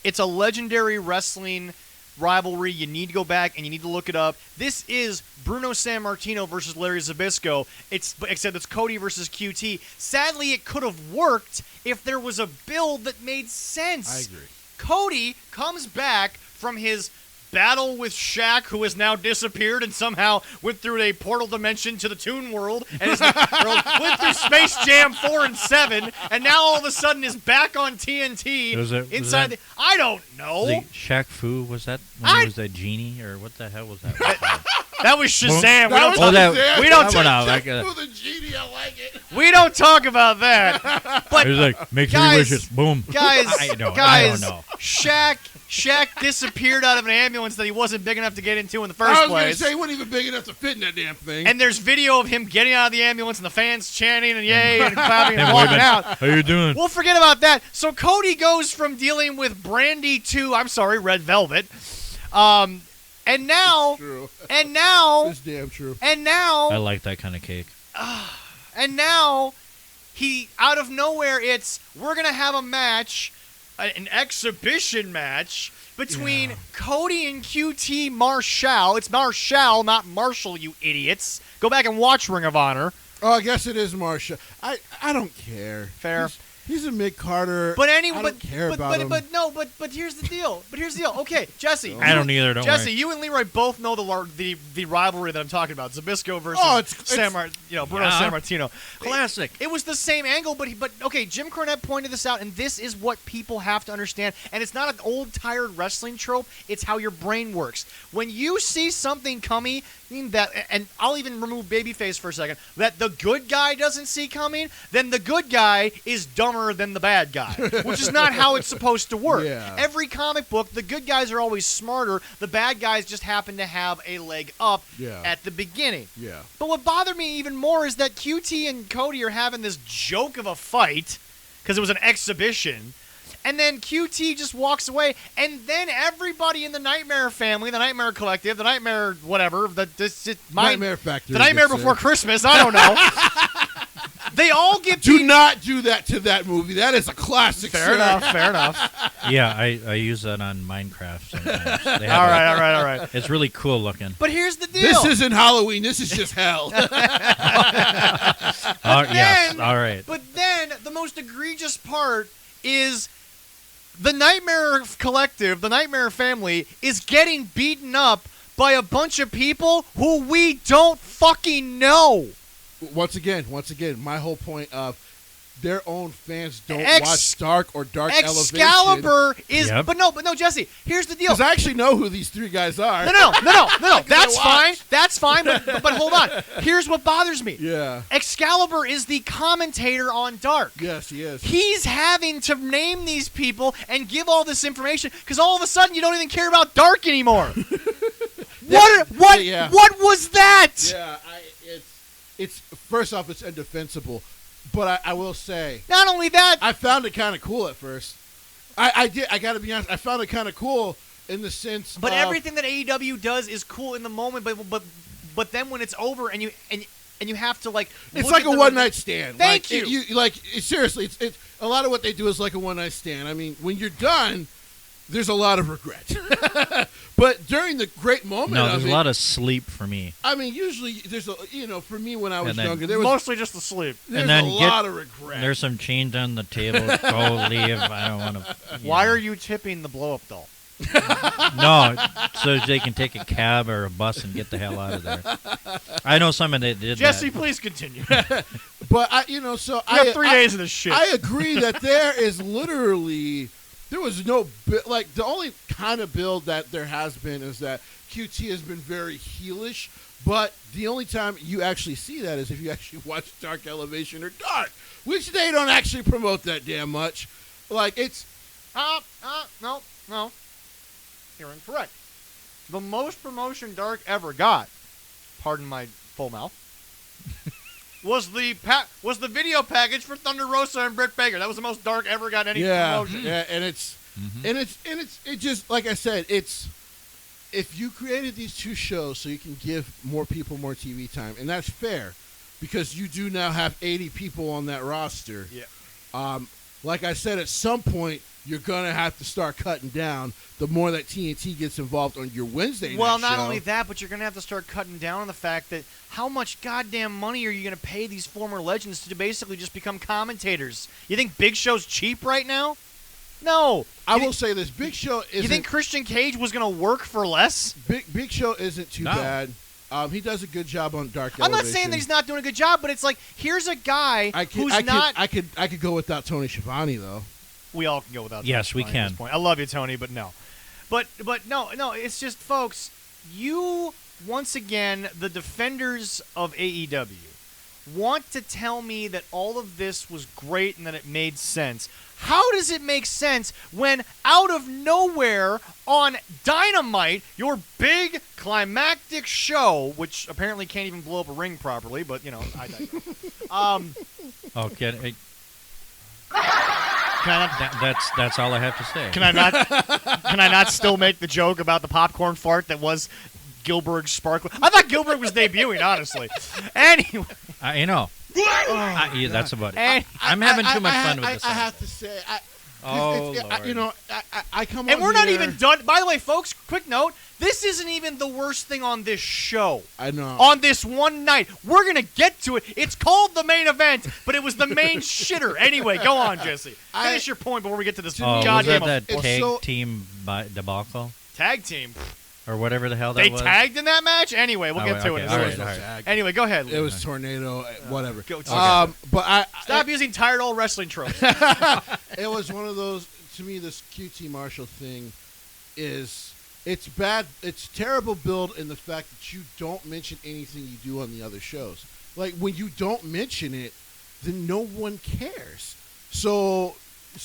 it's a legendary wrestling rivalry. You need to go back and you need to look it up. This is Bruno Sammartino versus Larry Zbyszko. Except it's Cody versus QT. Sadly, it could have worked if there was a build that made sense. I agree. Cody comes back from his battle with Shaq, who has now disappeared and somehow went through a portal dimension to the Toon World and went through Space Jam 4 and 7, and now all of a sudden is back on TNT inside. I don't know. The Shaq Fu, was that when he was a genie, or what the hell was that? That was Shazam. We don't talk about that. But it was like, make three wishes. Boom. Guys, I don't know. Shaq disappeared out of an ambulance that he wasn't big enough to get into in the first I was place. going to say he wasn't even big enough to fit in that damn thing. And there's video of him getting out of the ambulance and the fans chanting and yay and clapping and walking out. How you doing? We'll forget about that. So Cody goes from dealing with Brandy to, Red Velvet. And now, it's damn true. And now, I like that kind of cake. And now, he out of nowhere, we're gonna have a match, an exhibition match between Cody and QT Marshall. It's Marshall, not Marshall, you idiots. Go back and watch Ring of Honor. Oh, I guess it is Marshall. I don't care. Fair. He's a mid-Carter. But anyway, I don't care about him. But here's the deal. Okay, Jesse. I don't either. Don't Jesse, worry. you and Leroy both know the rivalry that I'm talking about. Zbyszko versus Bruno Sammartino. Classic. It was the same angle, but okay. Jim Cornette pointed this out, and this is what people have to understand. And it's not an old tired wrestling trope. It's how your brain works. When you see something coming that, and I'll even remove babyface for a second, that the good guy doesn't see coming, then the good guy is dumber than the bad guy, which is not how it's supposed to work. Yeah. Every comic book, the good guys are always smarter. The bad guys just happen to have a leg up at the beginning. Yeah. But what bothered me even more is that QT and Cody are having this joke of a fight because it was an exhibition. And then QT just walks away, and then everybody in the Nightmare family, the Nightmare Collective, the Nightmare whatever, Nightmare Factory, the Nightmare Before Christmas, I don't know. They all get Do not do that to that movie. That is a classic. Fair enough. Yeah, I use that on Minecraft sometimes. All right. It's really cool looking. But here's the deal. This isn't Halloween. This is just hell. Yes, all right. But then the most egregious part is the Nightmare Collective, the Nightmare family, is getting beaten up by a bunch of people who we don't fucking know. Once again, my whole point of their own fans don't watch Dark or Dark Elevation. Excalibur is, but no, Jesse. Here's the deal. Because I actually know who these three guys are. No. That's fine. But hold on. Here's what bothers me. Yeah. Excalibur is the commentator on Dark. Yes, he is. He's having to name these people and give all this information because all of a sudden you don't even care about Dark anymore. What was that? Yeah, it's first off, it's indefensible. But I will say, not only that, I found it kind of cool at first. I got to be honest. I found it kind of cool in the sense. But everything that AEW does is cool in the moment. But then when it's over and you have to like, it's like a one night stand. Thank you. Seriously, it's a lot of what they do is like a one night stand. I mean, when you're done, there's a lot of regret. But during the great moment, there's a lot of sleep for me. I mean, usually there's for me when I was younger, there was mostly just the sleep. There's a lot of regret. There's some change on the table. Go leave. I don't want to. Why are you tipping the blow up doll? No, so they can take a cab or a bus and get the hell out of there. I know someone that did Jesse, that. please continue. But I have 3 days of this shit. I agree that there is literally. There was no the only kind of build that there has been is that QT has been very heelish, but the only time you actually see that is if you actually watch Dark Elevation or Dark, which they don't actually promote that damn much. Like it's no. You're incorrect. The most promotion Dark ever got, pardon my full mouth, was the video package for Thunder Rosa and Britt Baker. That was the most Dark ever got any promotion. Yeah, and it's just like I said, it's if you created these two shows so you can give more people more TV time, and that's fair because you do now have 80 people on that roster. Yeah. Like I said, at some point you're gonna have to start cutting down the more that TNT gets involved on your Wednesday night not show. only that, but you're gonna have to start cutting down on the fact that how much goddamn money are you gonna pay these former legends to basically just become commentators? You think Big Show's cheap right now? No. I will say this: Big Show isn't. You think Christian Cage was going to work for less? Big Show isn't too bad. He does a good job on Dark Elevation. I'm not saying that he's not doing a good job, but it's like here's a guy who's not. I could go without Tony Schiavone though. We all can go without. Yes, Tony we Schiavone at can. this point. I love you, Tony, but no. But no. It's just, folks. You once again, the defenders of AEW, want to tell me that all of this was great and that it made sense. How does it make sense when out of nowhere on Dynamite, your big climactic show, which apparently can't even blow up a ring properly, but, I digress. Okay. Can I not, That's all I have to say. can I not still make the joke about the popcorn fart that was Gilbert's sparkle? I thought Gilbert was debuting, honestly. Anyway. Yeah, that's about it. I'm having too much fun with this. I have to say, Lord. I come on And we're not here- even done. By the way, folks, quick note. This isn't even the worst thing on this show. I know. On this one night. We're going to get to it. It's called the main event, but it was the main shitter. Anyway, go on, Jesse. Finish your point before we get to this Was goddamn that It's tag so- team debacle? tag team. Or whatever the hell that They was? tagged in that match? Anyway, we'll get to it. Okay, all There right, was no all right. tag. Anyway, go ahead. It was tornado, whatever. Go- But Stop using tired old wrestling tropes. it was one of those. To me, this QT Marshall thing it's bad. It's terrible build in the fact that you don't mention anything you do on the other shows. Like when you don't mention it, then no one cares. So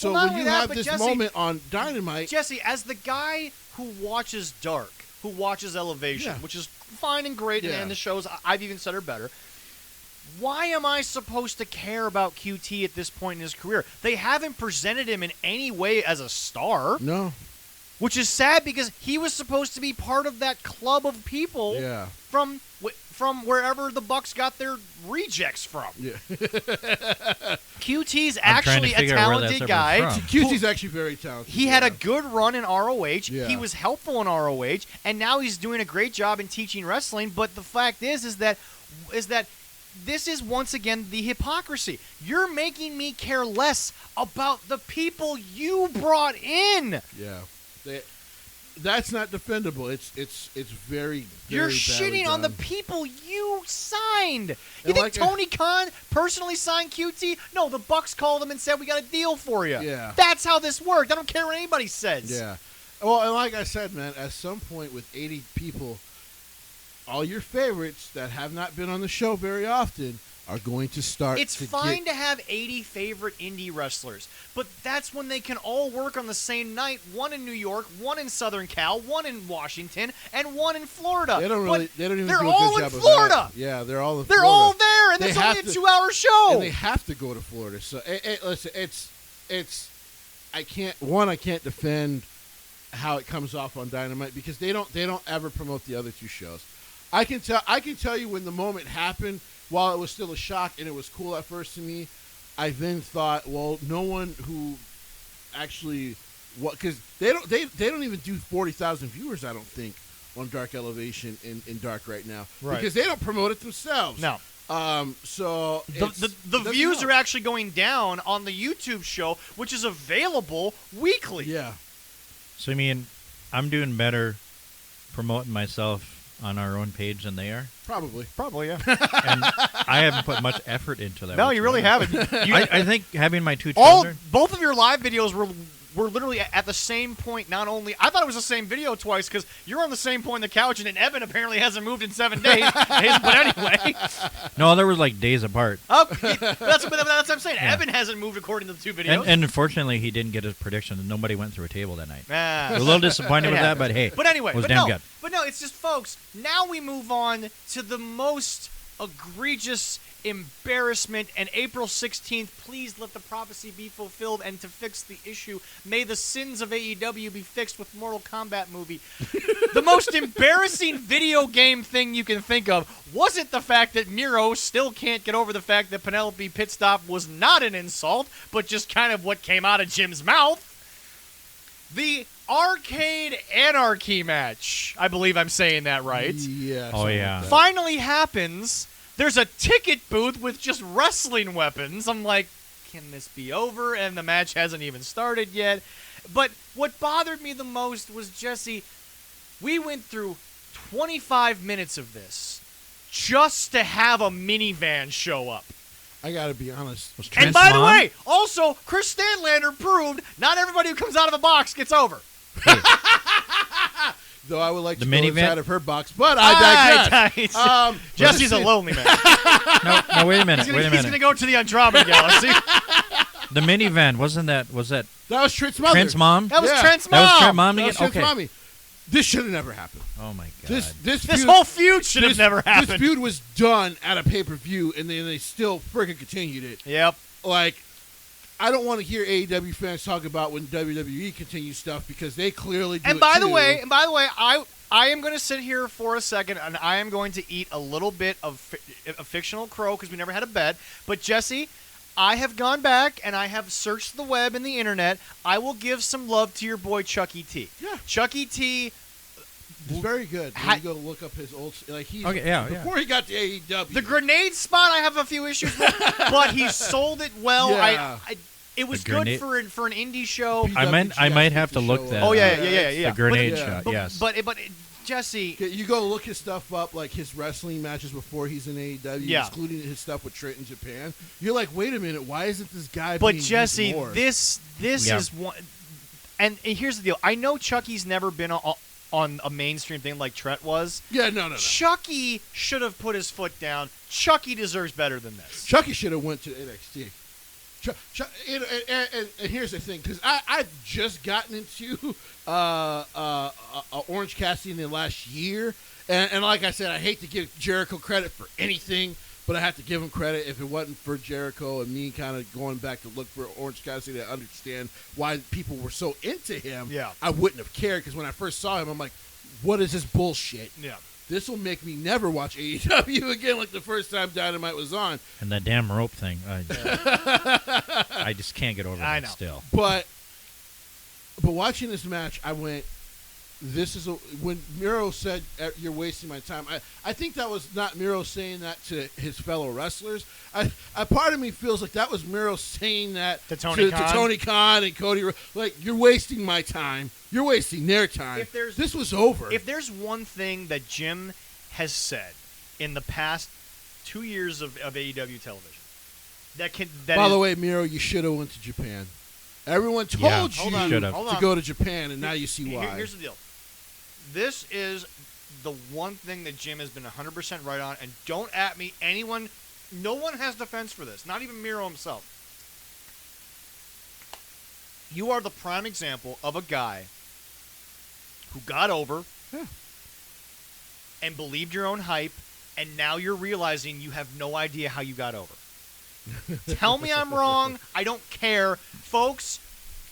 Well, not when only you that, have but this Jesse- moment on Dynamite, Jesse, as the guy who watches Dark, who watches Elevation, Yeah. which is fine and great, Yeah. and the shows I've even said are better, why am I supposed to care about QT at this point in his career? They haven't presented him in any way as a star, no, which is sad because he was supposed to be part of that club of people yeah, from wherever the Bucks got their rejects from. yeah. QT's I'm trying to actually a figure out where that's talented ever guy. from. QT's actually very talented. He had a good run in ROH. Yeah. He was helpful in ROH, and now he's doing a great job in teaching wrestling. But the fact is that this is once again the hypocrisy. You're making me care less about the people you brought in. Yeah, that's not defendable. It's very, very You're badly shitting on the done. people you signed. You And think like Tony Khan personally signed QT? No, the Bucks called him and said, we got a deal for you. Yeah. That's how this worked. I don't care what anybody says. Yeah. Well, and like I said, man, at some point with 80 people, all your favorites that have not been on the show very often are going to start. It's fine to have 80 favorite indie wrestlers, but that's when they can all work on the same night. One in New York, one in Southern Cal, one in Washington, and one in Florida. They don't really. They don't even they're do a all good in job of Florida. that. Yeah, they're all in They're Florida. all there, and They it's only a have to- 2-hour show. And they have to go to Florida. So listen, it's. I can't defend how it comes off on Dynamite because they don't ever promote the other two shows. I can tell you when the moment happened. While it was still a shock and it was cool at first to me, I then thought, well, no one who actually because they don't even do 40,000 viewers, I don't think, on Dark Elevation in Dark right now, Right. because they don't promote it themselves. No. So The views are actually going down on the YouTube show, which is available weekly. Yeah. So, I mean, I'm doing better promoting myself on our own page than they are. Probably. Probably, yeah. And I haven't put much effort into that. No, you really haven't. I think having my two All children. both of your live videos were literally at the same point. Not only I thought it was the same video twice because you're on the same point on the couch, and then Evan apparently hasn't moved in 7 days. But anyway, No, there was like days apart. that's what I'm saying. Yeah. Evan hasn't moved according to the two videos. And unfortunately, he didn't get his prediction, and nobody went through a table that night. Ah. We're a little disappointed It with that, happens. but hey, But anyway, it was but damn no, good. But no, it's just, folks, now we move on to the most egregious embarrassment, and April 16th, please let the prophecy be fulfilled, and to fix the issue, may the sins of AEW be fixed with Mortal Kombat movie. The most embarrassing video game thing you can think of wasn't the fact that Miro still can't get over the fact that Penelope Pitstop was not an insult, but just kind of what came out of Jim's mouth. The Arcade Anarchy match, I believe I'm saying that right, Yeah. Oh, something yeah. like that. finally happens. There's a ticket booth with just wrestling weapons. I'm like, can this be over? And the match hasn't even started yet. But what bothered me the most was, Jesse, we went through 25 minutes of this just to have a minivan show up. I gotta be honest. And by the way, also, Chris Stanlander proved not everybody who comes out of a box gets over. Hey. Though I would like to The go minivan? inside of her box, but I digress. Jesse's a lonely man. No, wait a minute. He's going to go to the Andromeda Galaxy. The minivan, was that That was Trent's mother. Trent's mom? That was Yeah. Trent's mom. That was Trent's mom That again? was Trent's Okay. mommy. This should have never happened. Oh, my God. This Whole feud should have never happened. This feud was done at a pay-per-view, and then they still freaking continued it. Yep. Like, I don't want to hear AEW fans talk about when WWE continues stuff because they clearly do And it by too. the way, I am going to sit here for a second, and I am going to eat a little bit of a fictional crow because we never had a bet. But Jesse, I have gone back and I have searched the web and the internet. I will give some love to your boy Chucky T. Yeah. Chucky T. He's very good. When you go to look up his old, like he's before he got to AEW. The grenade spot I have a few issues with, but he sold it well. Yeah. It was The good grenade- for an indie show. I might have to look that. Oh up. yeah. The grenade But- shot. But, Yes. but Jesse, You go look his stuff up, like his wrestling matches before he's in AEW, Yeah. including his stuff with Trent in Japan. You're like, wait a minute, why isn't this guy? but being Jesse, used more? this Yeah. is one. And here's the deal. I know Chucky's never been on a mainstream thing like Trent was. Yeah, no. Chucky should have put his foot down. Chucky deserves better than this. Chucky should have went to NXT. And here's the thing, because I've just gotten into Orange Cassidy in the last year, and like I said, I hate to give Jericho credit for anything, but I have to give him credit. If it wasn't for Jericho and me kind of going back to look for Orange Cassidy to understand why people were so into him, Yeah. I wouldn't have cared, because when I first saw him, I'm like, what is this bullshit? Yeah. This will make me never watch AEW again like the first time Dynamite was on. And that damn rope thing. I just can't get over I that know. still. But watching this match, I went, when Miro said, you're wasting my time, I think that was not Miro saying that to his fellow wrestlers. A part of me feels like that was Miro saying that To Tony Khan? to Tony Khan and Cody. Like, you're wasting my time. You're wasting their time. This was over. If there's one thing that Jim has said in the past 2 years of AEW television, By the way, Miro, you should have went to Japan. Everyone told Yeah, you hold on, to go to Japan, and now you see why. Here's the deal. This is the one thing that Jim has been 100% right on, and don't at me. No one has defense for this, not even Miro himself. You are the prime example of a guy who got over and believed your own hype, and now you're realizing you have no idea how you got over. Tell me I'm wrong. I don't care. Folks,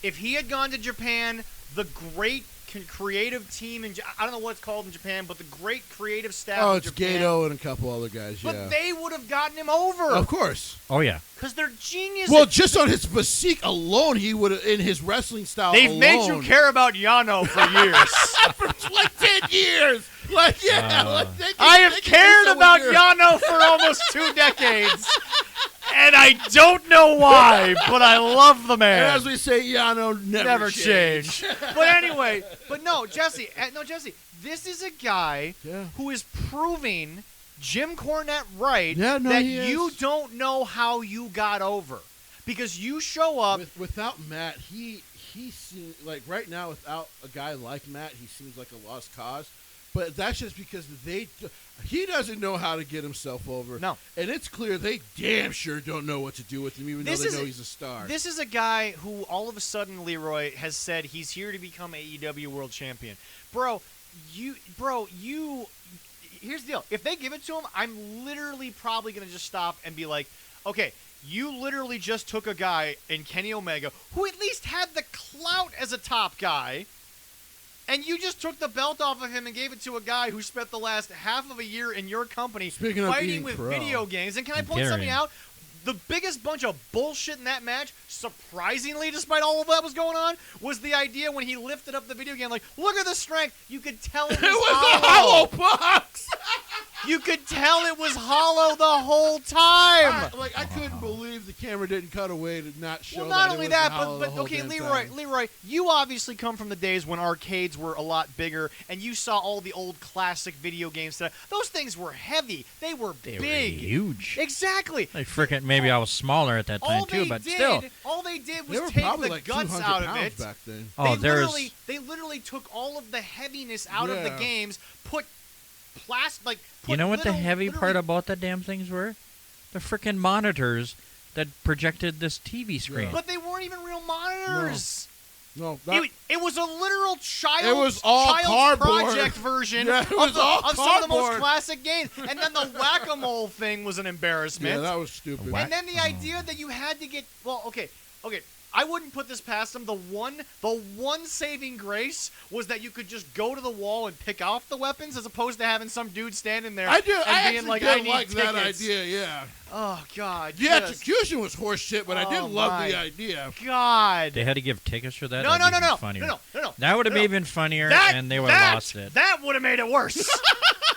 if he had gone to Japan, the great creative team, I don't know what it's called in Japan, but the great creative staff Oh, in it's Japan, Gato and a couple other guys, yeah. but they would have gotten him over. Of course. Oh, yeah. Because they're geniuses. Well, just on his physique alone, he would have, in his wrestling style They've alone. made you care about Yano for years. for like 10 years. Like, yeah. I have cared about Yano for almost 2 decades. And I don't know why, but I love the man. And as we say, Yano never change. But anyway, Jesse, this is a guy who is proving Jim Cornette right that you don't know how you got over. Because you show up. Without Matt, he seems like right now, without a guy like Matt, he seems like a lost cause. But that's just because he doesn't know how to get himself over. No. And it's clear they damn sure don't know what to do with him, even though they know he's a star. This is a guy who all of a sudden, Leroy, has said he's here to become AEW World Champion. Bro, here's the deal. If they give it to him, I'm literally probably going to just stop and be like, okay, you literally just took a guy in Kenny Omega who at least had the clout as a top guy, and you just took the belt off of him and gave it to a guy who spent the last half of a year in your company fighting with video games. And can I point something out? The biggest bunch of bullshit in that match, surprisingly, despite all of that was going on, was the idea when he lifted up the video game, like, look at the strength. You could tell it was a hollow box. You could tell it was hollow the whole time. I couldn't believe the camera didn't cut away to not show. Well, not that only it was that, hollow the but whole okay, damn Leroy, time. you obviously come from the days when arcades were a lot bigger, and you saw all the old classic video games. Those things were heavy. They were They big. were huge. Exactly. Like freaking, maybe I was smaller at that time too, but still. All they did They was were take probably the like guts 200 out of pounds it. back then. Oh, They literally took all of the heaviness out of the Yeah. games, put plastic, You know what the heavy part about the damn things were? The freaking monitors that projected this TV screen. But they weren't even real monitors. No, It was a literal It was all child's cardboard. project version Yeah, it was all of some of the most cardboard. classic games. And then the whack-a-mole thing was an embarrassment. yeah, that was stupid. Whack- And then the idea that you had to get okay. I wouldn't put this past them. The one saving grace was that you could just go to the wall and pick off the weapons, as opposed to having some dude standing there I do. and I being actually like, did "I need like that tickets." idea. Yeah, Oh God! the just- execution was horse shit, but I did Oh, love my the idea. God! They had to give tickets for that? No, That'd no, be no, no, funnier. no. That would have No. been even funnier, That, and they would have lost it. That would have made it worse.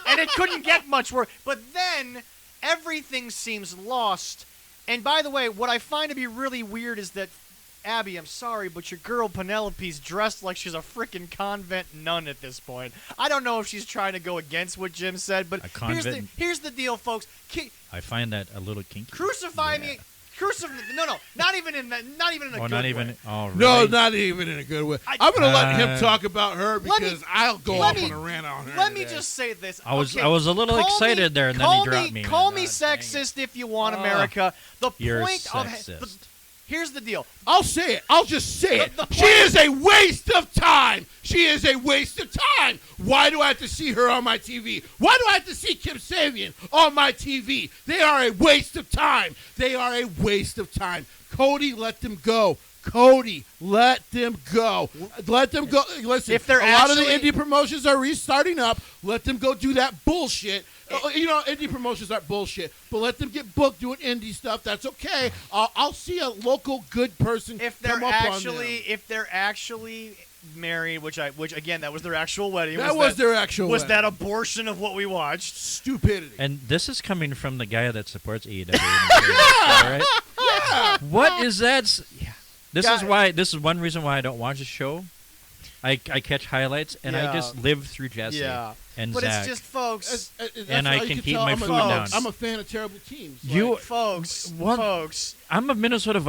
And it couldn't get much worse. But then everything seems lost. And by the way, what I find to be really weird is that, Abby, I'm sorry, but your girl Penelope's dressed like she's a freaking convent nun at this point. I don't know if she's trying to go against what Jim said, but A convent- here's the deal, folks. I find that a little kinky. Crucify Yeah. me. No, not even in a Oh, good not way. even. Oh, really? No, not even in a good way. I'm gonna let him talk about her let me- because I'll go let off me- on a rant on her. Let me today. just say this. I was Okay, I was a little call excited me- there, and then call he dropped me. Call me God dang it. sexist if you want, Oh, America. The You're point sexist. of here's the deal. I'll say it. I'll just say it. The She point- is a waste of time. She is a waste of time. Why do I have to see her on my TV? Why do I have to see Kim Sabian on my TV? They are a waste of time. They are a waste of time. Cody, let them go. Cody, let them go. Let them go. Listen, If they're a lot of the actually- indie promotions are restarting up. Let them go do that bullshit. Indie promotions aren't bullshit, but let them get booked doing indie stuff. That's okay. I'll see a local good person If they're come up on them. actually married, which again, that was their actual wedding. That was their actual Was wedding. that abortion of what we watched? Stupidity. And this is coming from the guy that supports AEW. All right? Yeah. What is that? Yeah. This is Guy- why. This is one reason why I don't watch the show. I catch highlights and I Yeah. just live through Jesse Yeah. and But Zach. it's just, folks. And I can keep my food down. I'm a fan of terrible teams. You- Folks, What? folks. I'm a Minnesota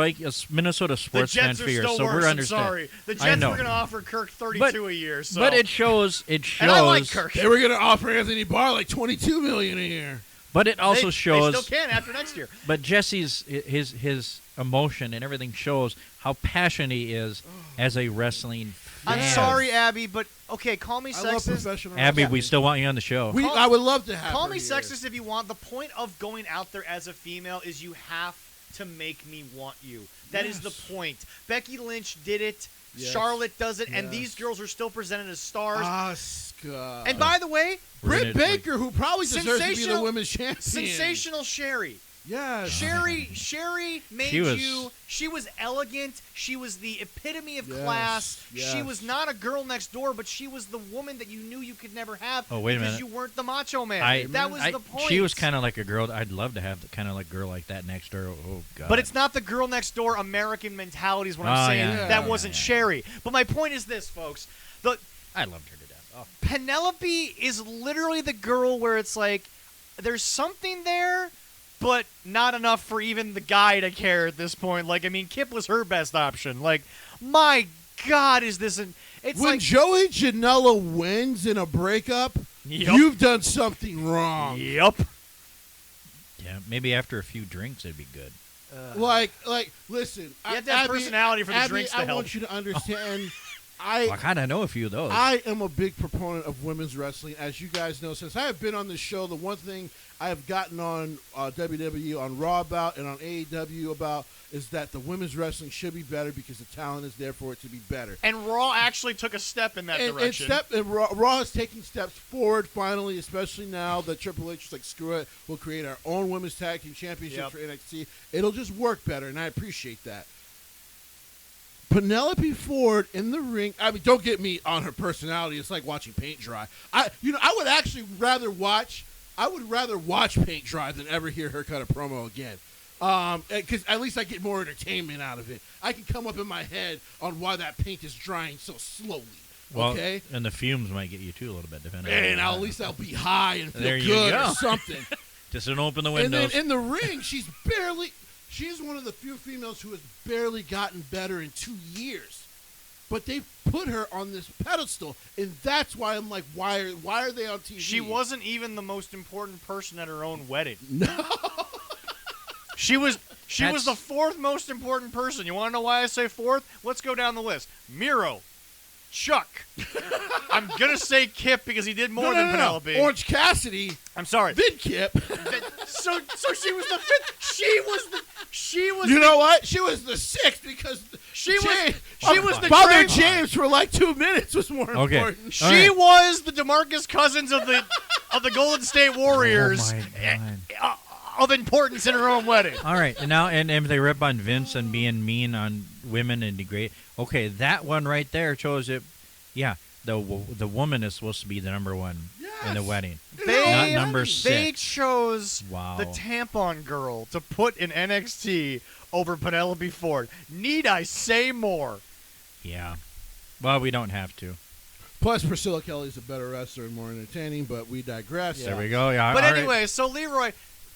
Minnesota The sports fan Jets are for years, still so worse. we're I'm understanding. sorry. The I Jets know. were going to offer Kirk 32 a year. So. But it shows. It shows. and I like Kirk. They were going to offer Anthony Barr like $22 million a year. But it also they shows. still can after next year. But Jesse's his emotion and everything shows how passionate he is as a wrestling fan. I'm sorry, Abby, but okay, call me I love sexist. professional Abby. wrestling. We still want you on the show. I would love to have Call her me here. sexist if you want. The point of going out there as a female is you have to make me want you. That is the Yes. point. Becky Lynch did it. Yes. Charlotte does it, and Yes. these girls are still presented as stars. Asuka. And by the way, Britt Baker, who probably deserves to be the Sensational- women's champion. sensational Sherry. Yes. Sherry made She was- you. She was elegant. She was the epitome of Yes, class. She yes. was not a girl next door, but she was the woman that you knew you could never have. Oh, wait a because minute. you weren't the macho man. That was the point. She was kind of like a girl. I'd love to have the kind of like girl like that next door. Oh God. But it's not the girl next door American mentality is what Oh, I'm saying. yeah, That yeah, wasn't yeah. Sherry. But my point is this, folks. The I loved her to death. Oh. Penelope is literally the girl where it's like there's something there, but not enough for even the guy to care at this point. Like, I mean, Kip was her best option. Like, my God, is this an... It's when like... Joey Janela wins in a breakup, Yup. you've done something wrong. Yup. Yeah, maybe after a few drinks it'd be good. Like, listen. You have to have Abby- personality for the Abby, drinks to I help. want you to understand. Well, I kind of know a few of those. I am a big proponent of women's wrestling. As you guys know, since I have been on this show, the one thing I have gotten on WWE, on Raw about, and on AEW about is that the women's wrestling should be better because the talent is there for it to be better. And Raw actually took a step in that direction. And Raw is taking steps forward finally, especially now that Triple H is like, screw it, we'll create our own women's tag team championship Yep. for NXT. It'll just work better, and I appreciate that. Penelope Ford in the ring. I mean, don't get me on her personality. It's like watching paint dry. I would actually rather watch I would rather watch paint dry than ever hear her cut a promo again. Because at least I get more entertainment out of it. I can come up in my head on why that paint is drying so slowly. Well, okay? And the fumes might get you, too, a little bit, depending And on at least I'll be high and feel There you good go. or something. Just don't open the And windows. then in the ring, she's one of the few females who has barely gotten better in 2 years. But they put her on this pedestal, and that's why I'm like, why are they on TV? She wasn't even the most important person at her own wedding. No. She was That's- the fourth most important person. You want to know why I say fourth? Let's go down the list. Miro, Chuck. I'm gonna say Kip because he did more than Penelope. Orange Cassidy, I'm sorry. then Kip. So she was the fifth. She was. You know what? She was the sixth because She was the Father Trey- James for like 2 minutes was more Okay. important. She All right. was the DeMarcus Cousins of the Golden State Warriors Oh, my God. of importance in her own wedding. All right, and now and if they rip on Vince and being mean on women and degrade, okay, that one right there shows it. Yeah, the woman is supposed to be the number one in the Yes. wedding. They, Not number they 6. chose Wow. the tampon girl to put in NXT over Penelope Ford. Need I say more? Yeah. Well, we don't have to. Plus, Priscilla Kelly's a better wrestler and more entertaining, but we digress. Yeah. There we go. Yeah. But all right. anyway, so Leroy,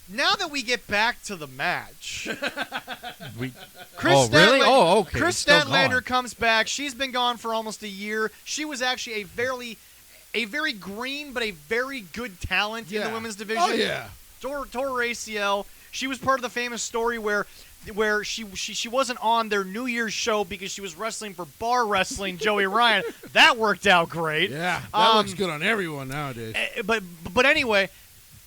now that we get back to the match, Chris Oh, really? Statlander, Oh, okay. Chris It's still Statlander going. comes back. She's been gone for almost a year. She was actually a very green but a very good talent in the women's division. Oh, yeah. Tore her ACL. She was part of the famous story where she wasn't on their New Year's show because she was wrestling for Bar Wrestling Joey Ryan. That worked out great. Yeah, that looks good on everyone nowadays. But anyway,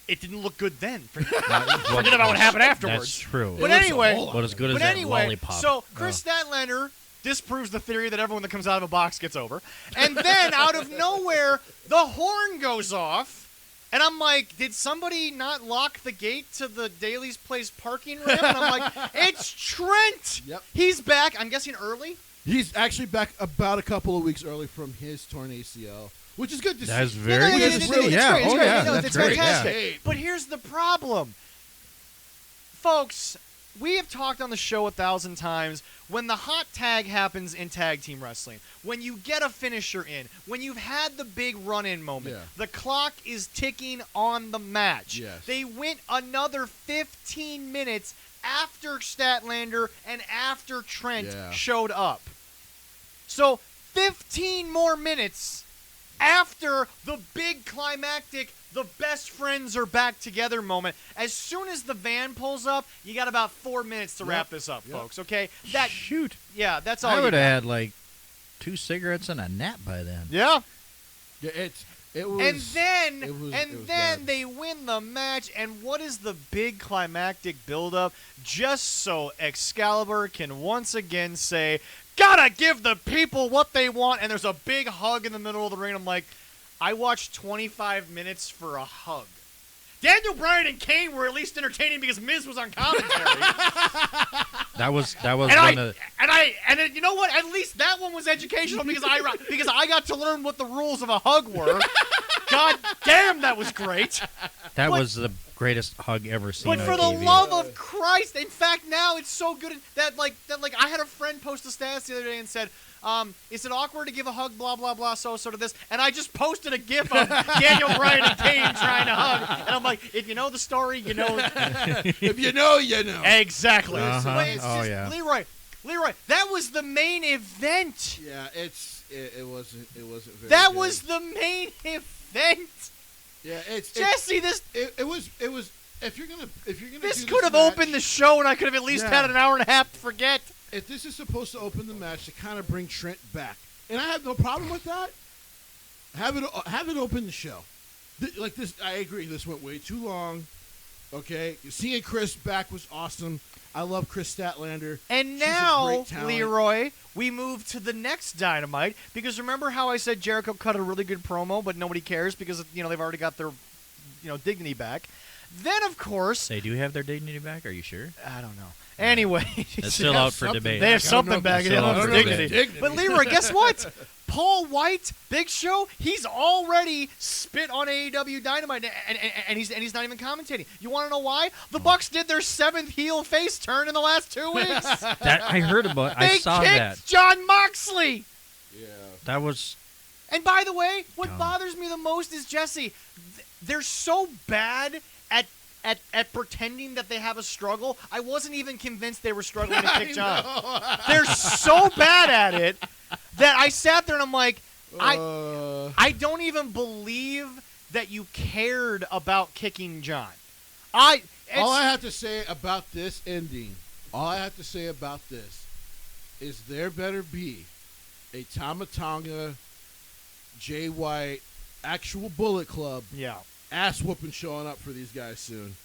it didn't look good then. Forget Well, about what happened afterwards. That's true. But It looks a anyway, whole lot But as good as but that anyway, lollipop. so Chris Statlander disproves the theory that everyone that comes out of a box gets over. And then out of nowhere, the horn goes off. And I'm like, did somebody not lock the gate to the Daly's Place parking ramp? And I'm like, it's Trent. Yep. He's back. I'm guessing early. He's actually back about a couple of weeks early from his torn ACL, which is good to That's see. very No, good. it's really- great. yeah. It's Oh, great. yeah. No, That's it's great. fantastic. Yeah. But here's the problem. Folks, we have talked on the show 1,000 times when the hot tag happens in tag team wrestling, when you get a finisher in, when you've had the big run-in moment, Yeah. the clock is ticking on the match. Yes. They went another 15 minutes after Statlander and after Trent Yeah. showed up. So 15 more minutes after the big climactic, the best friends are back together moment. As soon as the van pulls up, you got about 4 minutes to wrap this up, folks. Okay, Shoot. yeah, that's all. I you would have got. had like 2 cigarettes and a nap by then. Yeah, Yeah, it was. and then it was then bad. they win the match. And what is the big climactic buildup? Just so Excalibur can once again say, "Gotta give the people what they want." And there's a big hug in the middle of the ring. I'm like, I watched 25 minutes for a hug. Daniel Bryan and Kane were at least entertaining because Miz was on commentary. That was and one of you know what? At least that one was educational because I got to learn what the rules of a hug were. God damn, that was great. that but- was the greatest hug ever seen But on for the TV. love of Christ, in fact, now it's so good that I had a friend post a status the other day and said, is it awkward to give a hug, blah, blah, blah, sort of this? And I just posted a gif of Daniel Bryan and Kane trying to hug. And I'm like, if you know the story, you know. If you know, you know. Exactly. Uh-huh. But it's Oh, just, yeah. Leroy, that was the main event. Yeah, it wasn't very. That good. was the main event. Yeah, Jesse, this it was. If you're gonna this do could have match, opened the show, and I could have at least Yeah. had an hour and a half to forget. If this is supposed to open the match to kind of bring Trent back, and I have no problem with that. Have it open the show. Like this, I agree. This went way too long. Okay, seeing Chris back was awesome. I love Chris Statlander. And She's a now, great talent. Leroy, we move to the next Dynamite because remember how I said Jericho cut a really good promo, but nobody cares because they've already got their dignity back. Then of course, They do have their dignity back. Are you sure? I don't know. Anyway, It's still out for debate. They have I don't know something if back. it's They still don't out have for dignity. dignity. But Leroy, guess what? Paul White, Big Show, he's already spit on AEW Dynamite, and he's not even commentating. You want to know why? The Bucks did their 7th heel face turn in the last 2 weeks. That I heard about. I saw They that. kicked Jon Moxley. Yeah. That was. And by the way, what Dumb. bothers me the most is Jesse. They're so bad at pretending that they have a struggle. I wasn't even convinced they were struggling to kick John. They're so bad at it that I sat there and I'm like, I don't even believe that you cared about kicking John. All I have to say about this ending, is there better be a Tama Tonga, Jay White, actual Bullet Club ass whooping showing up for these guys soon.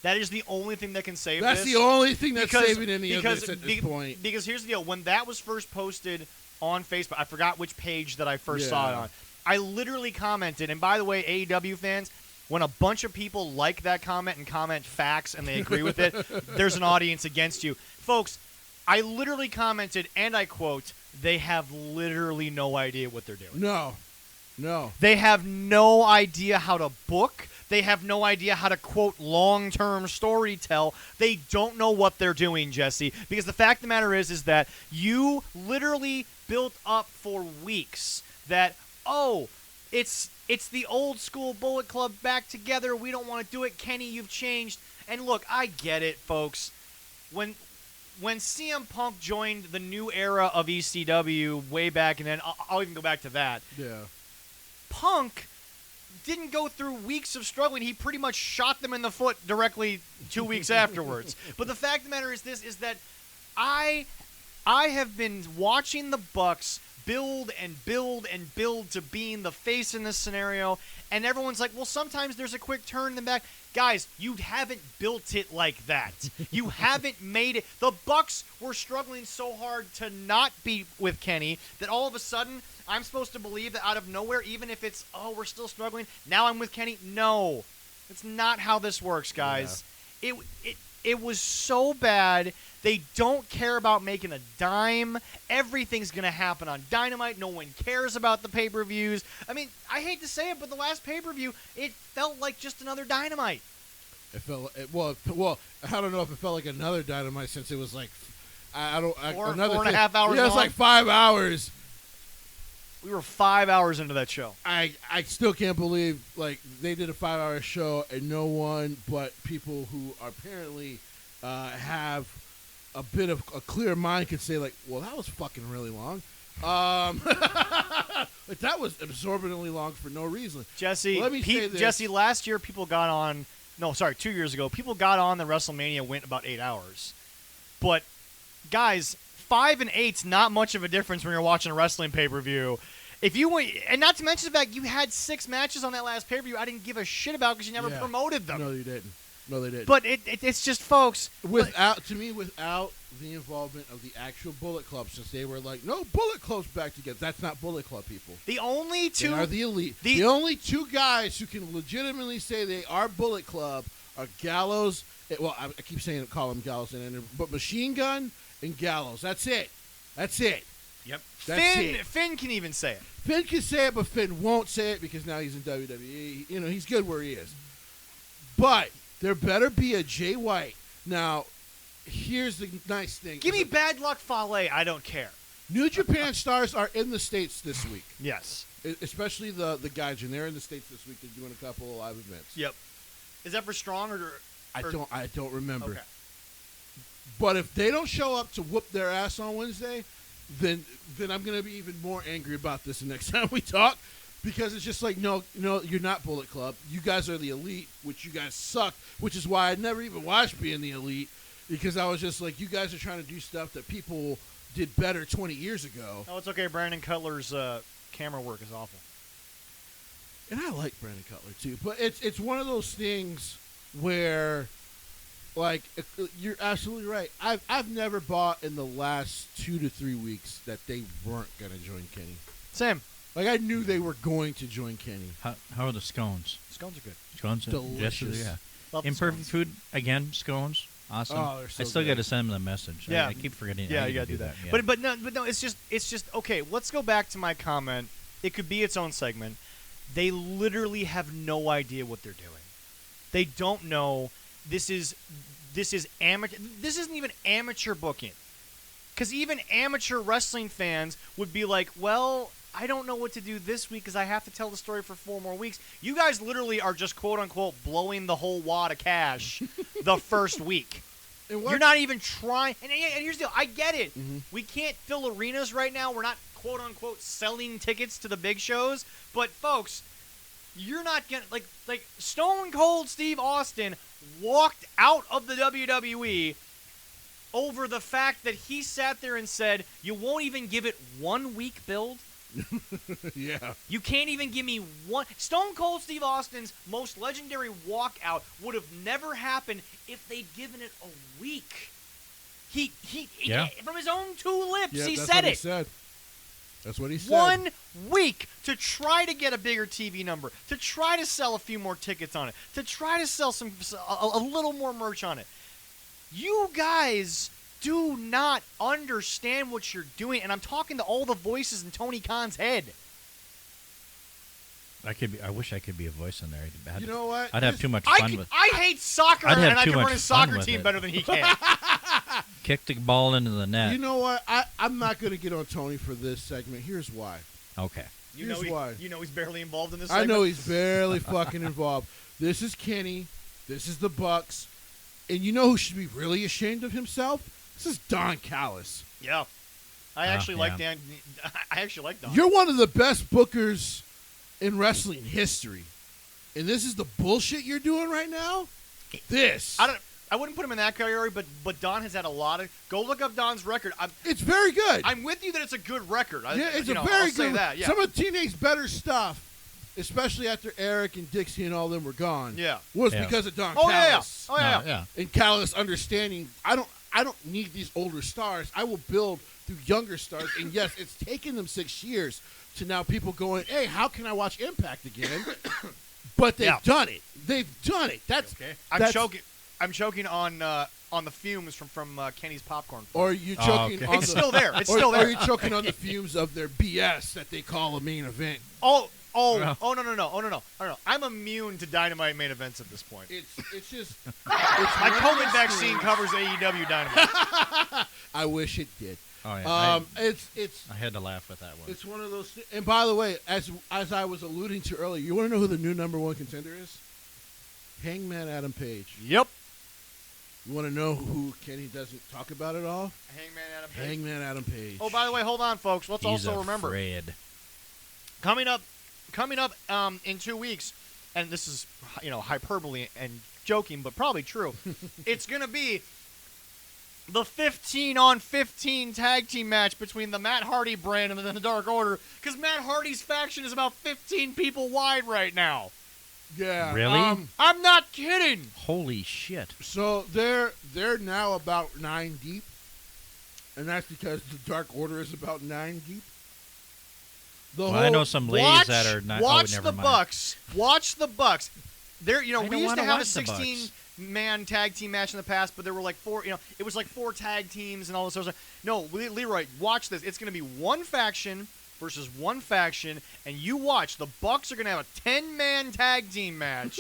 That is the only thing that can save That's this. the only thing that's saving any of this at this point. Because here's the deal. When that was first posted on Facebook, I forgot which page that I first saw it on. I literally commented, and by the way, AEW fans, when a bunch of people like that comment and comment facts and they agree with it, there's an audience against you. Folks, I literally commented, and I quote, they have literally no idea what they're doing. No. They have no idea how to book. They have no idea how to, quote, long-term story tell. They don't know what they're doing, Jesse. Because the fact of the matter is that you literally built up for weeks that, it's the old school Bullet Club back together. We don't want to do it. Kenny, you've changed. And look, I get it, folks. When CM Punk joined the new era of ECW way back, and then I'll even go back to that. Yeah. Punk didn't go through weeks of struggling. He pretty much shot them in the foot directly 2 weeks afterwards. But the fact of the matter is that I have been watching the Bucks build and build and build to being the face in this scenario, and everyone's like, well, sometimes there's a quick turn in the back. Guys, you haven't built it like that. You haven't made it. The Bucks were struggling so hard to not be with Kenny that all of a sudden I'm supposed to believe that out of nowhere, even if it's, we're still struggling, now I'm with Kenny. No. That's not how this works, guys. Yeah. It was so bad. They don't care about making a dime. Everything's going to happen on Dynamite. No one cares about the pay-per-views. I mean, I hate to say it, but the last pay-per-view, it felt like just another Dynamite. Well, I don't know if it felt like another Dynamite since it was like, four and a half hours Yeah, it was like 5 hours. We were 5 hours into that show. I still can't believe, like, they did a 5-hour show and no one but people who apparently have a bit of a clear mind could say, like, well, that was fucking really long. Like, that was absorbently long for no reason. Jesse, let me say this. Jesse, last year people got on, 2 years ago, people got on the WrestleMania went about 8 hours. But, guys, 5 and 8's not much of a difference when you're watching a wrestling pay-per-view. If you went, and not to mention the fact you had 6 matches on that last pay-per-view I didn't give a shit about because you never promoted them. No, you didn't. No, they didn't. But it's just, folks. Without the involvement of the actual Bullet Club, since they were like, no, Bullet Club's back together. That's not Bullet Club people. The only two. They are the elite. The only 2 guys who can legitimately say they are Bullet Club are Gallows. Well, I keep saying call them Gallows, but Machine Gun and Gallows. That's it. Yep. Finn can even say it. Finn can say it, but Finn won't say it because now he's in WWE. You know, he's good where he is. But there better be a Jay White. Now, here's the nice thing. Give me Bad Luck Fale. I don't care. New Japan stars are in the States this week. Yes. Especially the Gaijin. They're in the States this week. They're doing a couple of live events. Yep. Is that for Strong or? I don't remember. Okay. But if they don't show up to whoop their ass on Wednesday, then I'm going to be even more angry about this the next time we talk, because it's just like, no, you're not Bullet Club. You guys are the elite, which you guys suck, which is why I never even watched Being the Elite, because I was just like, you guys are trying to do stuff that people did better 20 years ago. Oh, it's okay. Brandon Cutler's camera work is awful. And I like Brandon Cutler, too. But it's one of those things where, like, you're absolutely right. I've never bought in the last 2 to 3 weeks that they weren't going to join Kenny. Same. Like, I knew they were going to join Kenny. How are the scones? Scones are good. Scones? Delicious. Yeah. Love Imperfect scones. Food, again, scones. Awesome. Oh, they're so I still good. got to send them the message. Yeah. I keep forgetting. Yeah, I you need gotta to do that. Yeah. But no, it's just okay. Let's go back to my comment. It could be its own segment. They literally have no idea what they're doing. They don't know. This is amateur. This isn't even amateur booking, because even amateur wrestling fans would be like, well, I don't know what to do this week because I have to tell the story for 4 more weeks. You guys literally are just quote unquote blowing the whole wad of cash the first week. You're not even trying. And here's the deal. I get it. Mm-hmm. We can't fill arenas right now. We're not quote unquote selling tickets to the big shows. But folks, you're not gonna like Stone Cold Steve Austin walked out of the WWE over the fact that he sat there and said, "You won't even give it 1 week build." Yeah. You can't even give me one. Stone Cold Steve Austin's most legendary walkout would have never happened if they'd given it a week. He from his own two lips, Yeah, he that's said what it. He said. That's what he said. 1 week to try to get a bigger TV number, to try to sell a few more tickets on it, to try to sell a little more merch on it. You guys do not understand what you're doing, and I'm talking to all the voices in Tony Khan's head. I wish I could be a voice in there. You know what? I'd have too much fun with. I hate soccer, I'd have and I too can much run his fun soccer with team it. better than he can. Kick the ball into the net. You know what? I'm not going to get on Tony for this segment. Here's why. Okay. Here's why. You know he's barely involved in this I segment? know he's barely fucking involved. This is Kenny. This is the Bucks. And you know who should be really ashamed of himself? This is Don Callis. Yeah. I actually like yeah. Dan. I actually like Don. You're one of the best bookers in wrestling history. And this is the bullshit you're doing right now? This. I wouldn't put him in that category, but Don has had a lot of. Go look up Don's record. It's very good. I'm with you that it's a good record. Yeah, it's a I'll very say good. that. Yeah. Some of TNA's better stuff, especially after Eric and Dixie and all them were gone, Yeah. was Yeah. because of Don Oh yeah. Callis. Oh yeah. Yeah. And Callis understanding, I don't need these older stars. I will build through younger stars. And yes, it's taken them 6 years to now people going, hey, how can I watch Impact again? But they've done it. They've done it. That's Okay. that's- I'm choking on the fumes from Kenny's popcorn. Or you Oh, choking okay. on It's the, still there. It's or, still or there. you're choking on the fumes of their BS that they call a main event. No. No. I'm immune to Dynamite main events at this point. It's just My COVID vaccine covers AEW Dynamite. I wish it did. Oh yeah. It's I had to laugh with that one. it's one of those. And by the way, as I was alluding to earlier, you want to know who the new number one contender is? Hangman Adam Page. Yep. You want to know who Kenny doesn't talk about at all? Hangman Adam Page. Hangman Adam Page. Oh, by the way, hold on, folks. Let's He's also remember afraid. coming up in 2 weeks, and this is hyperbole and joking, but probably true. It's gonna be the 15-on-15 tag team match between the Matt Hardy brand and the Dark Order, because Matt Hardy's faction is about 15 people wide right now. Yeah. Really? I'm not kidding. Holy shit. So they're now about 9 deep, and that's because the Dark Order is about 9 deep. I know some ladies that are not. Watch never the mind. Bucks. Watch the Bucks. There, I we don't used wanna to have a watch the Bucks. 16-man tag team match in the past, but there were like 4. It was like 4 tag teams and all this other stuff. No, Leroy, watch this. It's going to be one faction versus one faction, and you watch. The Bucks are going to have a 10-man tag team match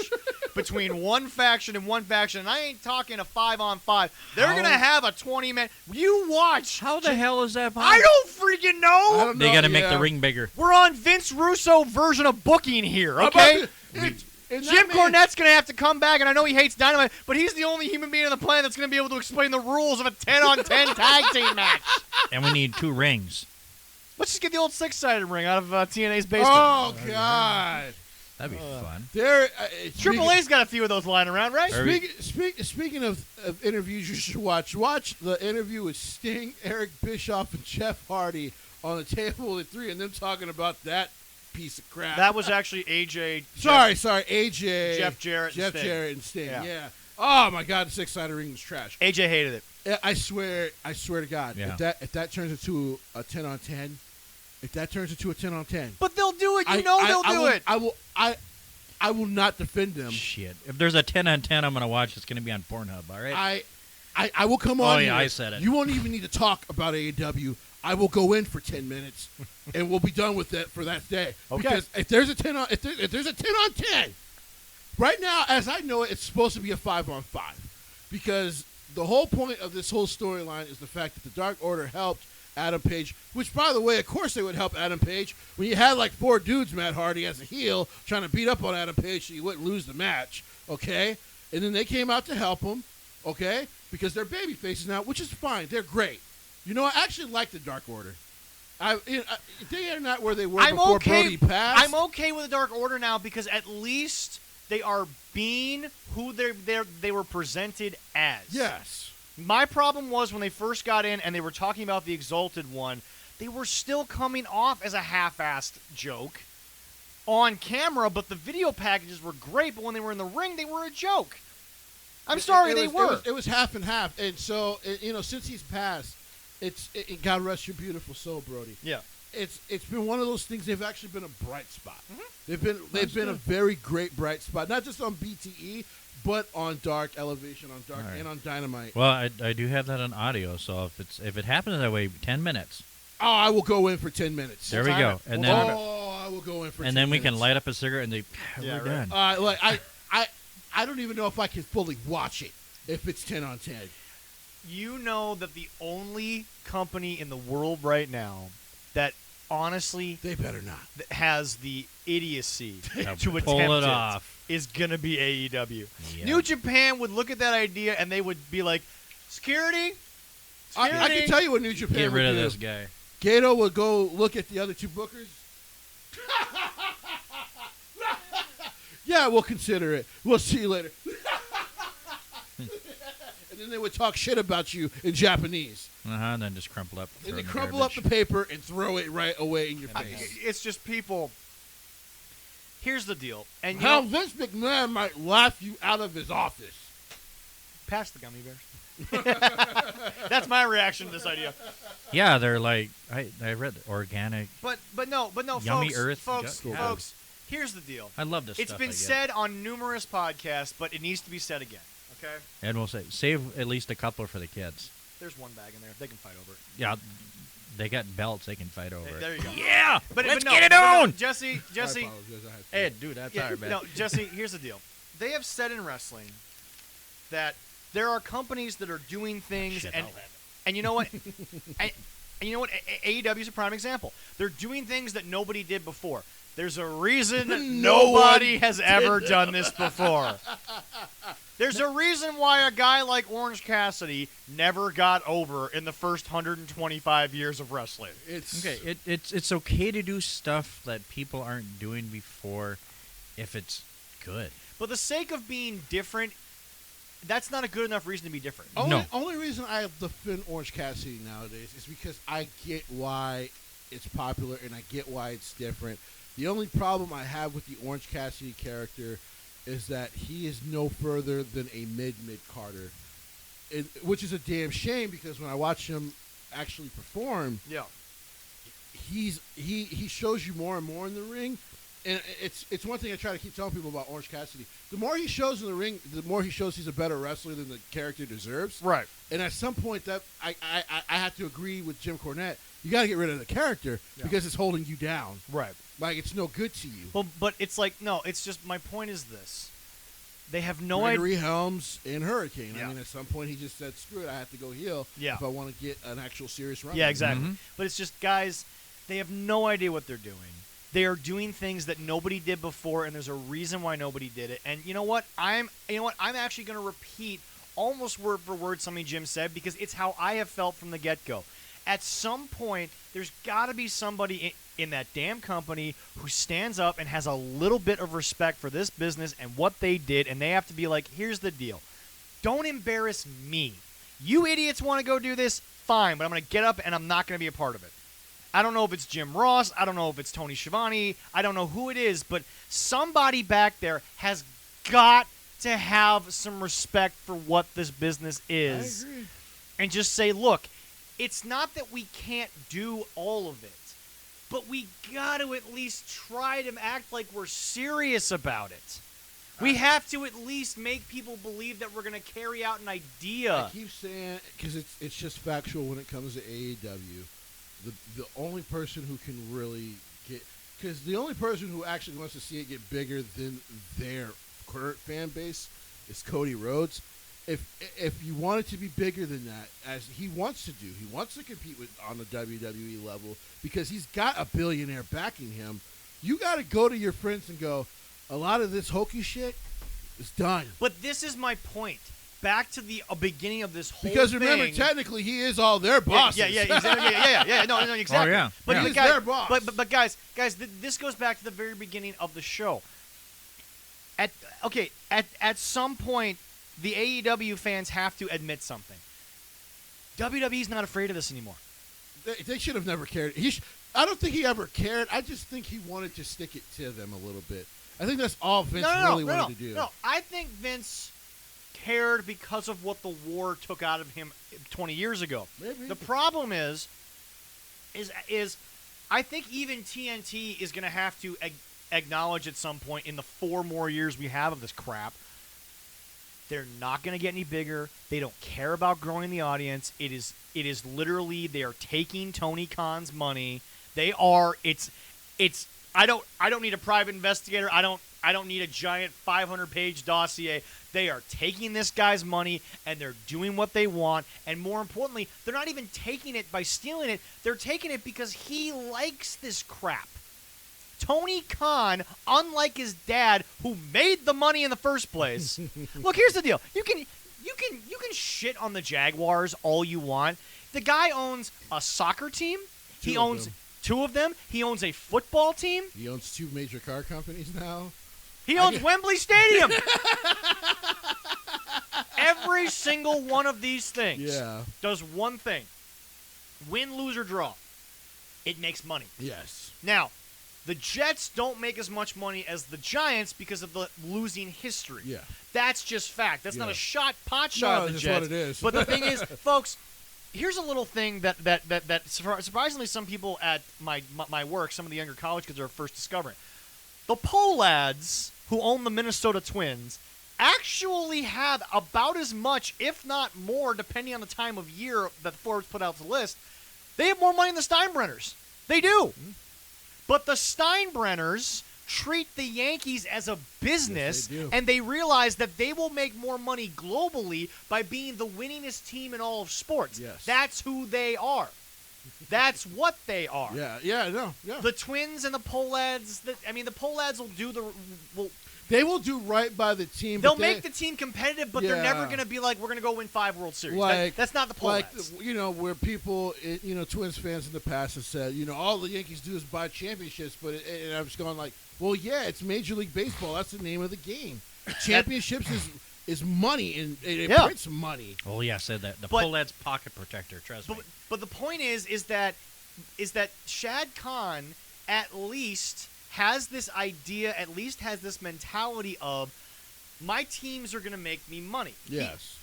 between one faction and one faction, and I ain't talking a 5-on-5. They're How- going to have a 20-man. You watch. How the hell is that possible? I don't freaking know. I don't They know, got to make yeah. the ring bigger. We're on Vince Russo version of booking here, How about okay? it- and that Jim man- Cornette's going to have to come back, and I know he hates Dynamite, but he's the only human being on the planet that's going to be able to explain the rules of a 10-on-10 tag team match. And we need 2 rings. Let's just get the old 6-sided ring out of TNA's basement. Oh God! That'd be fun. There. Triple A's got a few of those lying around, right? Speaking of interviews you should watch the interview with Sting, Eric Bischoff, and Jeff Hardy on the table at 3, and them talking about that piece of crap. That was actually AJ. sorry, AJ, Jeff Jarrett and Sting. Jarrett, and Sting. Yeah. Yeah. Oh my God, the 6-sided ring was trash. AJ hated it. I swear to God, Yeah. if that turns into a 10-on-10, if that turns into a 10-on-10, But they'll do it. They'll do it. I will not defend them. Shit. If there's a 10-on-10 I'm going to watch, it's going to be on Pornhub, all right? I will come on. Oh, yeah, here. I said it. You won't even need to talk about AEW. I will go in for 10 minutes, and we'll be done with it for that day. Okay. Because if there's a 10 on, if there's a 10 on 10, right now, as I know it, it's supposed to be a 5-on-5, because the whole point of this whole storyline is the fact that the Dark Order helped Adam Page, which, by the way, of course they would help Adam Page when you had like 4 dudes, Matt Hardy, as a heel, trying to beat up on Adam Page so you wouldn't lose the match, okay? And then they came out to help him, okay? Because they're baby faces now, which is fine. They're great. You know, I actually like the Dark Order. They are not where they were before Brody passed. I'm okay with the Dark Order now because at least they are being who they were presented as. Yes. My problem was when they first got in and they were talking about the Exalted One, they were still coming off as a half-assed joke on camera, but the video packages were great, but when they were in the ring, they were a joke. I'm sorry, they were. It was half and half. And so, since he's passed, God rest your beautiful soul, Brody. Yeah. It's been one of those things. They've actually been a bright spot. Mm-hmm. They've been a very great bright spot, not just on BTE, but on Dark Elevation, on Dark, Right. and on Dynamite. Well, I do have that on audio, so if it happens that way, 10 minutes. Oh, I will go in for 10 minutes. There we time go. it. And We'll then time I will go in for. 10 and then we minutes. can light up a cigarette and Yeah, we're right. done. Look, I don't even know if I can fully watch it if it's 10 on 10. You know that the only company in the world right now that honestly They better not. has the idiocy Now to pull attempt it off. is going to be AEW. Yeah. New Japan would look at that idea and they would be like, security? I can tell you what New Japan Get would rid of do. this guy. Gato would go look at the other 2 bookers. Yeah, we'll consider it. We'll see you later. And then they would talk shit about you in Japanese. And then just crumple up. And throw they in the crumple up garbage. the paper and throw it right away in your face. It's just people. Here's the deal. And you How know, Vince McMahon might laugh you out of his office. pass the gummy bears. That's my reaction to this idea. Yeah, they're like I read organic. But no, Yummy folks, Earth. folks, Yeah. folks. Here's the deal. I love this It's stuff. been I get. said on numerous podcasts, but it needs to be said again. Okay. And we'll say save at least a couple for the kids. There's one bag in there. They can fight over it. Yeah, they got belts. They can fight over Hey, it. there you go. Yeah, But get it on. Jesse. I apologize, I had to. Hey, dude, that's Yeah, all right, man. no, Jesse. Here's the deal. They have said in wrestling that there are companies that are doing things, Shit, and I'll have it. and you know what? and you know what? AEW is a prime example. They're doing things that nobody did before. There's a reason nobody has ever done this before. There's a reason why a guy like Orange Cassidy never got over in the first 125 years of wrestling. It's Okay, it's okay to do stuff that people aren't doing before, if it's good. But the sake of being different, that's not a good enough reason to be different. Only reason I defend Orange Cassidy nowadays is because I get why it's popular and I get why it's different. The only problem I have with the Orange Cassidy character is that he is no further than a mid Carter, which is a damn shame because when I watch him actually perform, Yeah. he shows you more and more in the ring. And it's one thing I try to keep telling people about Orange Cassidy. The more he shows in the ring, the more he shows he's a better wrestler than the character deserves. Right. And at some point, that I have to agree with Jim Cornette. You got to get rid of the character because it's holding you down. Right. Like it's no good to you. Well, but it's like, no, it's just, my point is this. They have no Gregory idea. Helms and Hurricane. Yeah. I mean, at some point, he just said, "Screw it, I have to go heel Yeah. if I want to get an actual serious run." Yeah, exactly. Mhm. But it's just, guys, they have no idea what they're doing. They are doing things that nobody did before, and there's a reason why nobody did it. And you know what? I'm actually going to repeat almost word for word something Jim said because it's how I have felt from the get-go. At some point, there's got to be somebody in that damn company who stands up and has a little bit of respect for this business and what they did, and they have to be like, here's the deal. Don't embarrass me. You idiots want to go do this? Fine, but I'm going to get up and I'm not going to be a part of it. I don't know if it's Jim Ross. I don't know if it's Tony Schiavone. I don't know who it is, but somebody back there has got to have some respect for what this business is. I agree. And just say, look, it's not that we can't do all of it, but we got to at least try to act like we're serious about it. We have to at least make people believe that we're going to carry out an idea. I keep saying, because it's just factual when it comes to AEW. The only person who can really get, because the only person who actually wants to see it get bigger than their current fan base is Cody Rhodes. If you want it to be bigger than that, as he wants to do, he wants to compete on the WWE level because he's got a billionaire backing him. You got to go to your friends and go, a lot of this hokey shit is done. But this is my point. Back to the beginning of this whole because thing. remember, technically, he is all their bosses. Yeah, exactly. Yeah, no, exactly. Oh, yeah. But He's guys, their boss. But guys, this goes back to the very beginning of the show. At some point, the AEW fans have to admit something. WWE's not afraid of this anymore. They should have never cared. I don't think he ever cared. I just think he wanted to stick it to them a little bit. I think that's all Vince really wanted to do. No, I think Vince cared because of what the war took out of him 20 years ago. Maybe. The problem is I think even TNT is going to have to acknowledge at some point in the 4 more years we have of this crap, they're not going to get any bigger. They don't care about growing the audience. It is literally they are taking Tony Khan's money. They are. It's. I don't need a private investigator. I don't need a giant 500-page dossier. They are taking this guy's money and they're doing what they want. And more importantly, they're not even taking it by stealing it. They're taking it because he likes this crap. Tony Khan, unlike his dad, who made the money in the first place. Look, here's the deal. You can shit on the Jaguars all you want. The guy owns a soccer team. He owns 2 of them. He owns a football team. He owns 2 major car companies now. He owns Wembley Stadium. Every single one of these things does one thing. Win, lose, or draw. It makes money. Yes. Now, the Jets don't make as much money as the Giants because of the losing history. Yeah. That's just fact. That's not a pot shot No, of the that's Jets. what it is. But the thing is, folks, here's a little thing that surprisingly some people at my work, some of the younger college kids are first discovering. The Polads, who own the Minnesota Twins, actually have about as much, if not more, depending on the time of year that Forbes put out the list, they have more money than the Steinbrenners. They do. Mm-hmm. But the Steinbrenners treat the Yankees as a business, and they realize that they will make more money globally by being the winningest team in all of sports. Yes. That's who they are. That's what they are. Yeah. The Twins and the Polads, the Polads will do they will do right by the team. They'll make the team competitive, but they're never going to be like, we're going to go win 5 World Series. That's not the Polads. Like, where people, Twins fans in the past have said, all the Yankees do is buy championships, and I'm just going like, well, yeah, it's Major League Baseball. That's the name of the game. Championships is money, and it prints money. Oh, yeah, I said that. The Polad's pocket protector, trust me. But the point is that Shad Khan at least has this idea, at least has this mentality of, my teams are going to make me money. Yes.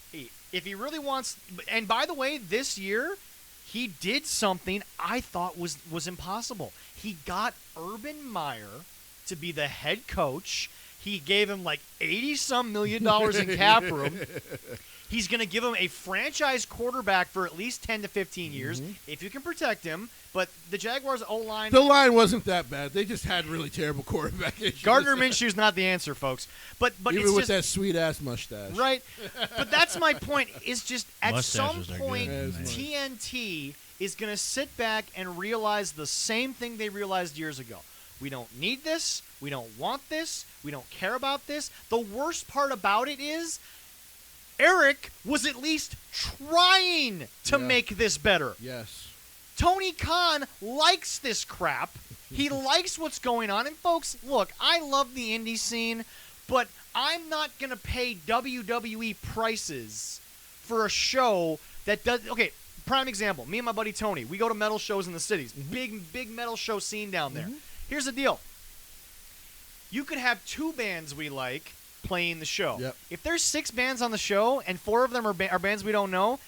If he really wants, and by the way, this year, he did something I thought was impossible. He got Urban Meyer to be the head coach. He gave him like $80-some million in cap room. He's going to give him a franchise quarterback for at least 10 to 15 years, if you can protect him. But the Jaguars' O-line... The line wasn't that bad. They just had really terrible quarterback issues. Gardner Minshew's not the answer, folks. But even it's with just, that sweet-ass mustache. Right. But that's my point, is just at Mustaches some are point, good, TNT is going to sit back and realize the same thing they realized years ago. We don't need this. We don't want this. We don't care about this. The worst part about it is Eric was at least trying to make this better. Yes. Tony Khan likes this crap. He likes what's going on. And, folks, look, I love the indie scene, but I'm not going to pay WWE prices for a show that does... Okay, prime example. Me and my buddy Tony, we go to metal shows in the cities. Big metal show scene down there. Here's the deal. You could have 2 bands we like playing the show. Yep. If there's 6 bands on the show and 4 of them are bands we don't know,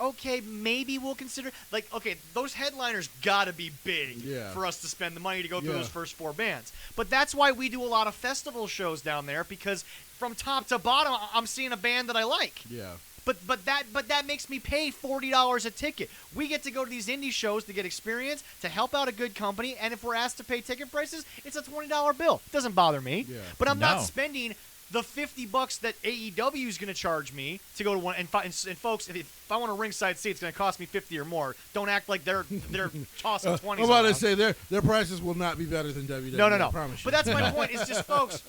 okay, maybe we'll consider. Like, okay, those headliners gotta be big Yeah. for us to spend the money to go through Yeah. those first 4 bands. But that's why we do a lot of festival shows down there, because from top to bottom, I'm seeing a band that I like. Yeah. But that makes me pay $40 a ticket. We get to go to these indie shows to get experience, to help out a good company, and if we're asked to pay ticket prices, it's a $20 bill. It doesn't bother me. Yeah. But I'm not No. spending the $50 that AEW is going to charge me to go to one. And folks, if I want a ringside seat, it's going to cost me $50 or more. Don't act like they're tossing 20s. I'm about to around. say their prices will not be better than WWE. No. I promise you. But that's my point. It's just, folks,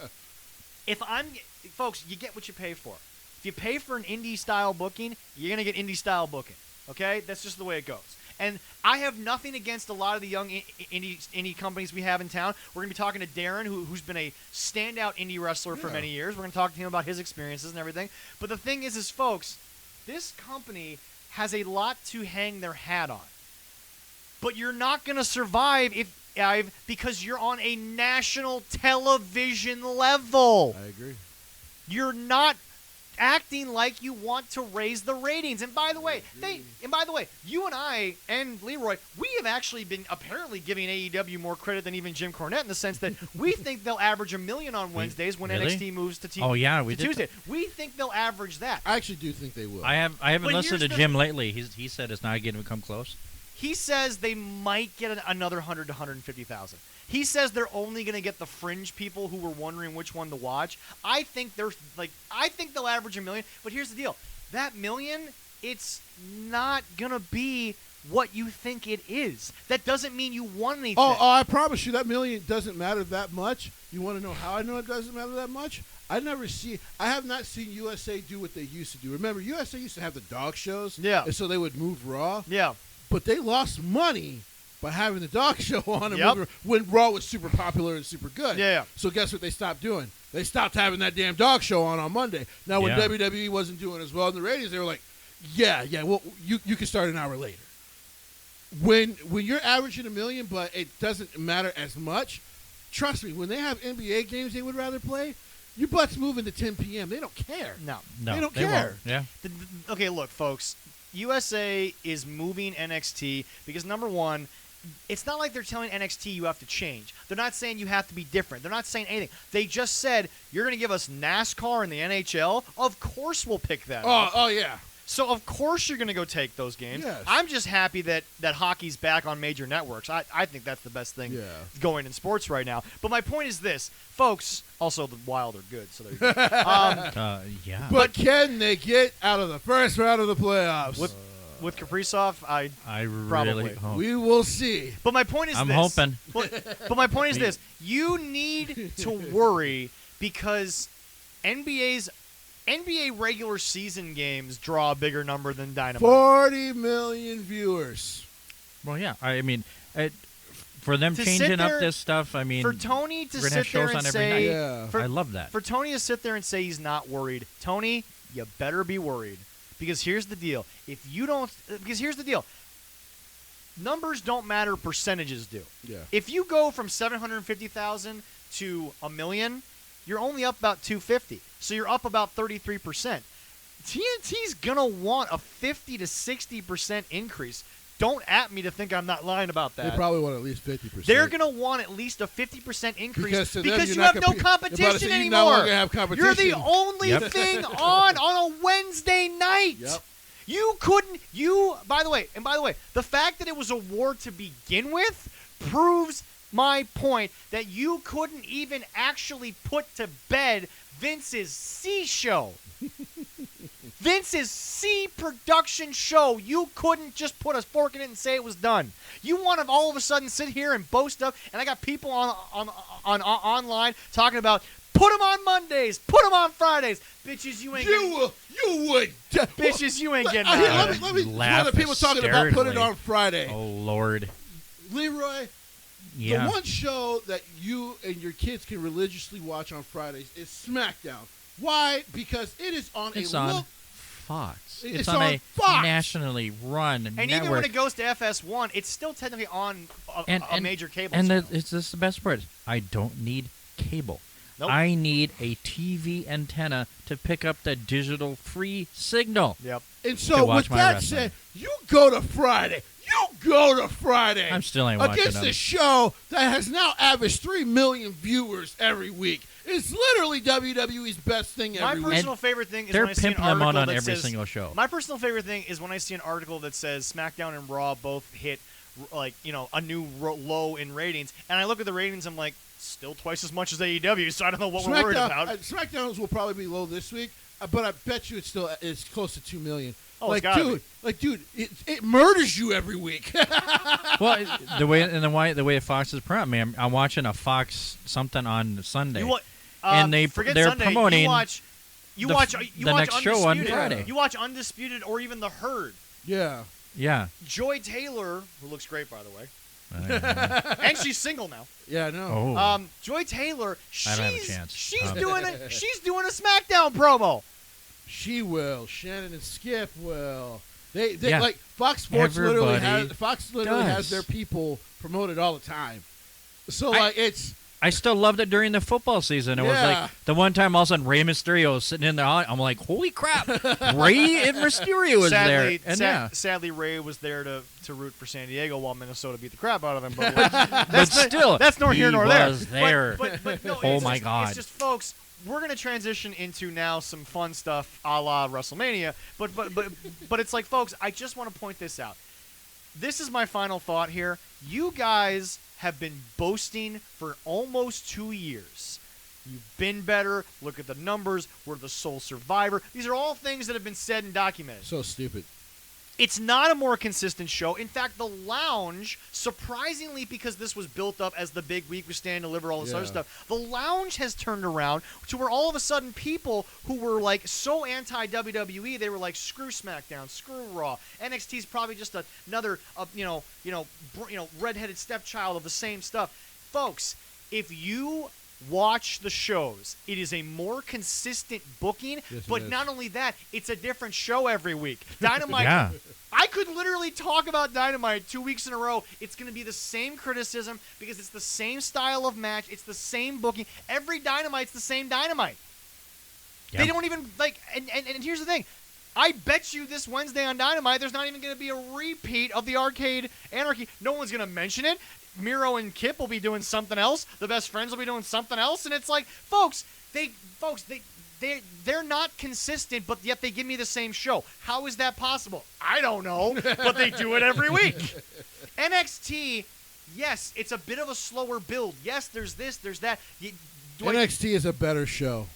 folks, you get what you pay for. If you pay for an indie style booking, you're gonna get indie style booking. Okay, that's just the way it goes. And I have nothing against a lot of the young indie companies we have in town. We're gonna be talking to Darren, who's been a standout indie wrestler for many years. We're gonna talk to him about his experiences and everything. But the thing is, folks, this company has a lot to hang their hat on. But you're not gonna survive because you're on a national television level. I agree. You're not acting like you want to raise the ratings. And by the way, you and I and Leroy, we have actually been apparently giving AEW more credit than even Jim Cornette, in the sense that we think they'll average 1 million on Wednesdays when Really? NXT moves to Oh, yeah, we did Tuesday. We think they'll average that. I actually do think they will. I haven't But listened to here's the- Jim lately. He said it's not going to come close. He says they might get another 100 to 150,000. He says they're only going to get the fringe people who were wondering which one to watch. I think they'll average 1 million. But here's the deal: that 1 million, it's not going to be what you think it is. That doesn't mean you won anything. Oh, I promise you that 1 million doesn't matter that much. You want to know how I know it doesn't matter that much? I have not seen USA do what they used to do. Remember, USA used to have the dog shows. Yeah. And so they would move Raw. Yeah. But they lost money by having the dog show on Yep. when Raw was super popular and super good. Yeah. So guess what they stopped doing? They stopped having that damn dog show on Monday. Now when Yeah. WWE wasn't doing as well in the ratings, they were like, yeah, well, you can start an hour later. When you're averaging 1 million, but it doesn't matter as much, trust me, when they have NBA games they would rather play, your butt's moving to 10 p.m. They don't care. No. No, They don't won't. care. Yeah. Okay, look, folks. USA is moving NXT because, number one, it's not like they're telling NXT you have to change. They're not saying you have to be different. They're not saying anything. They just said, you're going to give us NASCAR and the NHL? Of course we'll pick that up. Oh yeah. So, of course you're going to go take those games. Yes. I'm just happy that hockey's back on major networks. I think that's the best thing going in sports right now. But my point is this, folks, also the Wild are good, so there you go. Yeah. But can they get out of the first round of the playoffs? With Kaprizov, I probably. really hope. We will see. But my point is I'm this. hoping. But my point is this. You need to worry because NBA regular season games draw a bigger number than Dynamite. 40 million viewers. Well, yeah. I mean, for them To changing sit there- up this stuff, I mean, For Tony to we're gonna have sit there shows and on every say, night. Yeah. for, I love that. for Tony to sit there and say he's not worried, Tony, you better be worried. Because here's the deal. Here's the deal. Numbers don't matter, percentages do. Yeah. If you go from 750,000 to 1 million, you're only up about 250. So you're up about 33%. TNT's going to want a 50 to 60% increase. Don't at me to think I'm not lying about that. They probably want at least 50%. They're going to want at least a 50% increase Because to them, because you're you not have no compe- about to say competition you anymore. no longer have competition. You're the only Yep. thing on a Wednesday night. Yep. You couldn't. By the way, the fact that it was a war to begin with proves my point that you couldn't even actually put to bed Vince's C show. Vince's C production show. You couldn't just put a fork in it and say it was done. You want to all of a sudden sit here and boast up, and I got people on online talking about put them on Mondays, put them on Fridays. Bitches, you ain't getting, You would. bitches, you ain't getting Here, that. let me Laugh one of the people talking about put it hysterically. on Friday. Oh, Lord. Leroy, Yeah. the one show that you and your kids can religiously watch on Fridays is SmackDown. Why? Because it is on It's a on look. Fox. It's It's on on a Fox. nationally run And network. even when it goes to FS1, it's still technically on a major cable And channel. this is the best part. I don't need cable. Nope. I need a TV antenna to pick up the digital free signal. Yep. And to so, watch with my that wrestling. said, you go to Friday. I'm still ain't watching against them. a show that has now averaged 3 million viewers every week. It's literally WWE's best thing My every week. personal favorite thing is They're when I see an pimping them article on that every says, single show. My personal favorite thing is when I see an article that says SmackDown and Raw both hit a new low in ratings, and I look at the ratings, I'm like, still twice as much as AEW, so I don't know what we're worried about. SmackDown's will probably be low this week, but I bet you it's close to 2 million. Oh, it's gotta dude, it murders you every week. Well, the way Fox is promoting, I'm watching a Fox something on Sunday, and forget they're Sunday. promoting You the watch next show on Undisputed. Friday. You watch Undisputed or even The Herd. Yeah. Yeah. Joy Taylor, who looks great by the way, and she's single now. Yeah, I know. Oh. Joy Taylor, I don't have a chance. she's doing a SmackDown promo. She will. Shannon and Skip will. They Yeah. like Fox Sports literally Everybody has does. their people promoted all the time. So I- it's I still loved it during the football season. It was Yeah. like the one time all of a sudden Rey Mysterio was sitting in the I'm like, holy crap, Rey and Mysterio was there. And Sadly, Ray was there to root for San Diego while Minnesota beat the crap out of them. But but still, that's nor here he nor there. was there. But no, Oh it's my just, God. It's just, folks, we're going to transition into now some fun stuff a la WrestleMania. But it's like, folks, I just want to point this out. This is my final thought here. You guys have been boasting for almost 2 years. You've been better. Look at the numbers. We're the sole survivor. These are all things that have been said and documented. so stupid. It's not a more consistent show. In fact, the Lounge, surprisingly, because this was built up as the big week with Stand Deliver, all this other Yeah. stuff, the Lounge has turned around to where all of a sudden people who were like so anti-WWE, they were like, screw SmackDown, screw Raw. NXT's probably just another, redheaded stepchild of the same stuff. Folks, if you watch the shows, it is a more consistent booking, Yes, it but is. not only that, it's a different show every week. Dynamite, Yeah. I could literally talk about Dynamite 2 weeks in a row. It's going to be the same criticism because it's the same style of match. It's the same booking. Every Dynamite's the same Dynamite. Yep. They don't even, and here's the thing. I bet you this Wednesday on Dynamite, there's not even going to be a repeat of the Arcade Anarchy. No one's going to mention it. Miro and Kip will be doing something else. The Best Friends will be doing something else. And it's like, they're not consistent, but yet they give me the same show. How is that possible? I don't know, but they do it every week. NXT, yes, it's a bit of a slower build. Yes, there's this, there's that. NXT is a better show.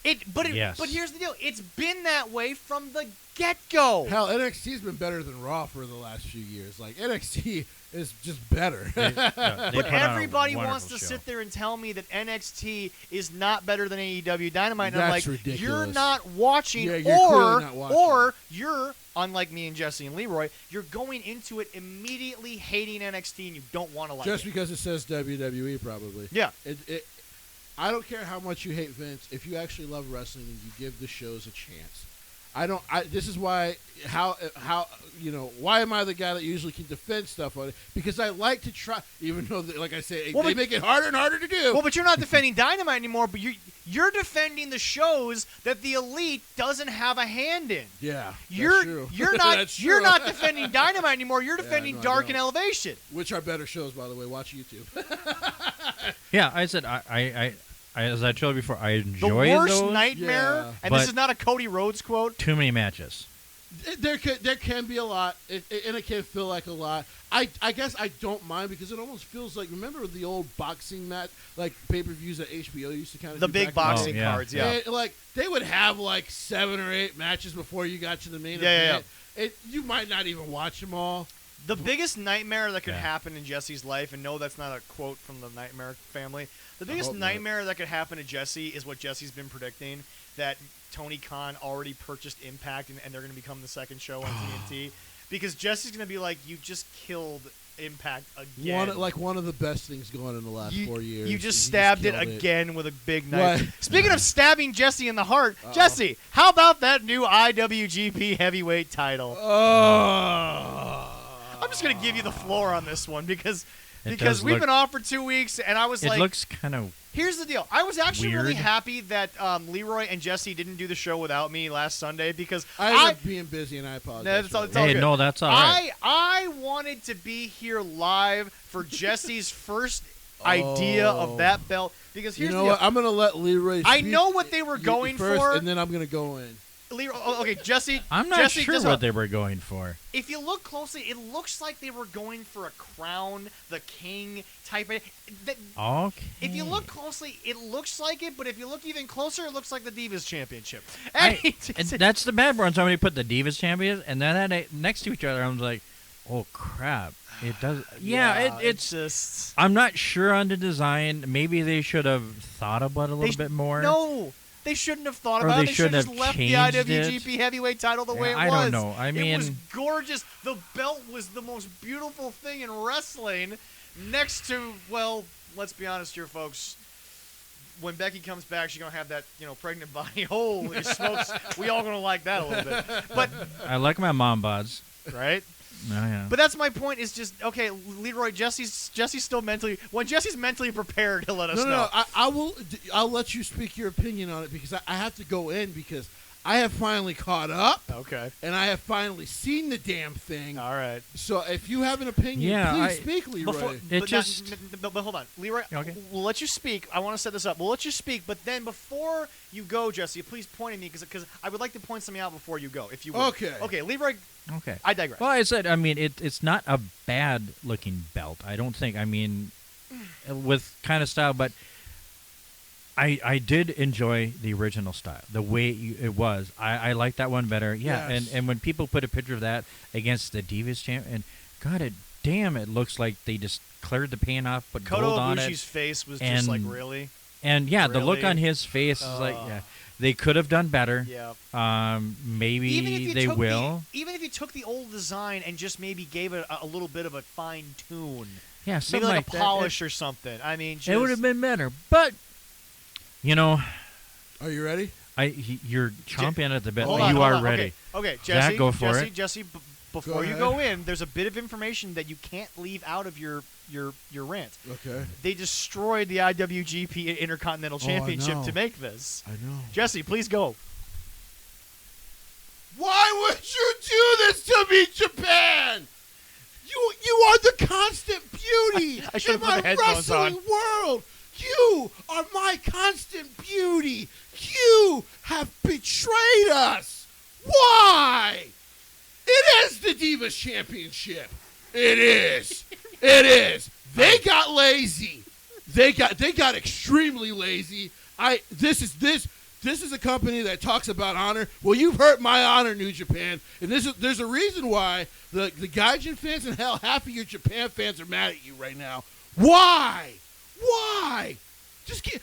Yes. But here's the deal. It's been that way from the get-go. Hell, NXT's been better than Raw for the last few years. Like NXT is just better. They But put on a everybody wants wonderful to show. sit there and tell me that NXT is not better than AEW Dynamite. And I'm That's like, ridiculous. you're not watching, Yeah, you're clearly not watching. or you're, unlike me and Jesse and Leroy, you're going into it immediately hating NXT and you don't want to like Just it. because it says WWE, probably. Yeah. I don't care how much you hate Vince. If you actually love wrestling and you give the shows a chance, this is why. Why am I the guy that usually can defend stuff on it? Because I like to try, even though, like I say, they make it harder and harder to do. Well, but you're not defending Dynamite anymore, but you're defending the shows that the Elite doesn't have a hand in. Yeah, You're that's true. not That's you're true. not defending Dynamite anymore. You're defending no, I Dark don't. and Elevation. Which are better shows, by the way. Watch YouTube. Yeah, I said I as I told you before, I The enjoy worst those. nightmare, Yeah. and But- this is not a Cody Rhodes quote. Too many matches. There can be a lot, and it can feel like a lot. I guess I don't mind because it almost feels like, remember the old boxing match, like pay-per-views that HBO used to kind of The do big back in boxing the Oh, yeah. cards, yeah. And, like, they would have like 7 or 8 matches before you got to the main Yeah, event. You might not even watch them all. The biggest nightmare that could Yeah. happen in Jesse's life, and no, that's not a quote from the Nightmare family. The biggest hope not. nightmare that could happen to Jesse is what Jesse's been predicting, that Tony Khan already purchased Impact, and they're going to become the second show on TNT. Because Jesse's going to be like, you just killed Impact again. One of the best things going in the last 4 years. You just He stabbed it killed again with a big knife. Right. Speaking of stabbing Jesse in the heart, Jesse, how about that new IWGP Heavyweight title? Oh. I'm just going to give you the floor on this one because It does we've look- been off for 2 weeks, and I was It like, looks kind of Here's the deal. I was actually really Weird. happy that Leroy and Jesse didn't do the show without me last Sunday because I ended up being busy, and I apologize. No, it's all- for it's that. all Hey, good. no, that's all right. I wanted to be here live for Jesse's first idea of that belt because You here's know the what? deal. I'm going to let Leroy I speak know what they were going first, for. and then I'm going to go in. Leroy, okay, Jesse. I'm not Jesse, sure just what they were going for. If you look closely, it looks like they were going for a crown, the king type of. Okay. If you look closely, it looks like it, but if you look even closer, it looks like the Divas Championship. And that's the bad part. Somebody put the Divas Champions, and then had it next to each other. I was like, oh crap! It does. Yeah, it's just. I'm not sure on the design. Maybe they should have thought about it a little bit more. No, they shouldn't have thought Or about they it. They should shouldn't have have just left the changed IWGP Heavyweight title the way it was. I don't know. I it was mean- gorgeous. The belt was the most beautiful thing in wrestling. Next to, well, let's be honest here, folks. When Becky comes back, she's gonna have that, pregnant body. Holy smokes, we all gonna like that a little bit. But I like my mom bods. right. Oh, yeah. But that's my point. Is just okay, Leroy. Jesse's still mentally. When Jesse's mentally prepared, he'll let us know. No. I will. I'll let you speak your opinion on it because I have to go in because I have finally caught up Okay. and I have finally seen the damn thing. All right. So if you have an opinion, Yeah, please speak, Leroy. But hold on, Leroy. Okay. We'll let you speak. I want to set this up. We'll let you speak, but then before you go, Jesse, please point at me because I would like to point something out before you go, if you will. Okay. Okay, Leroy. Okay. I digress. Well, I said, I mean, it's not a bad looking belt. I don't think. I mean, with kind of style, but I did enjoy the original style, the way it was. I like that one better. Yeah, Yes. and when people put a picture of that against the Divas champ, and God, it looks like they just cleared the paint off, put Kota gold on Ibushi's it. face was just like, and- really? And yeah, the look Really? on his face is like, yeah, they could have done better. Yeah. Maybe they will. Even if you took the old design and just maybe gave it a little bit of a fine tune, Yeah, maybe something like like a that. polish or something. I mean, It would have been better, but Are you ready? you're chomping at the bit. Hold You on, hold are on. ready. Okay, Zach, Jesse. go for Jesse, it. Jesse, before you ahead. go in, there's a bit of information that you can't leave out of your rant. Okay. They destroyed the IWGP Intercontinental Oh, I Championship know. to make this. I know. Jesse, please go. Why would you do this to me, Japan? You are the constant beauty I should've in put my the headphones wrestling on. world. You are my constant beauty. You have betrayed us. Why? It is the Divas Championship. It is. It is. They got lazy. They got extremely lazy. This is a company that talks about honor. Well, you've hurt my honor, New Japan, and there's a reason why the Gaijin fans and hell, half of your Japan fans are mad at you right now. Why? Why?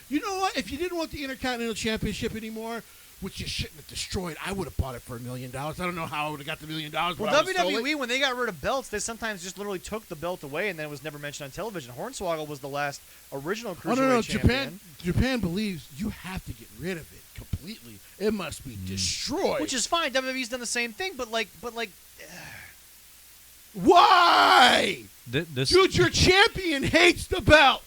You know what? If you didn't want the Intercontinental Championship anymore, which you shouldn't have destroyed, I would have bought it for $1 million. I don't know how I would have got the $1 million. Well, but I would've stole it. WWE, when they got rid of belts, they sometimes just literally took the belt away, and then it was never mentioned on television. Hornswoggle was the last original cruiserweight no. champion. Japan believes you have to get rid of it completely. It must be destroyed. Which is fine. WWE's done the same thing, but why? This Dude, your champion hates the belt.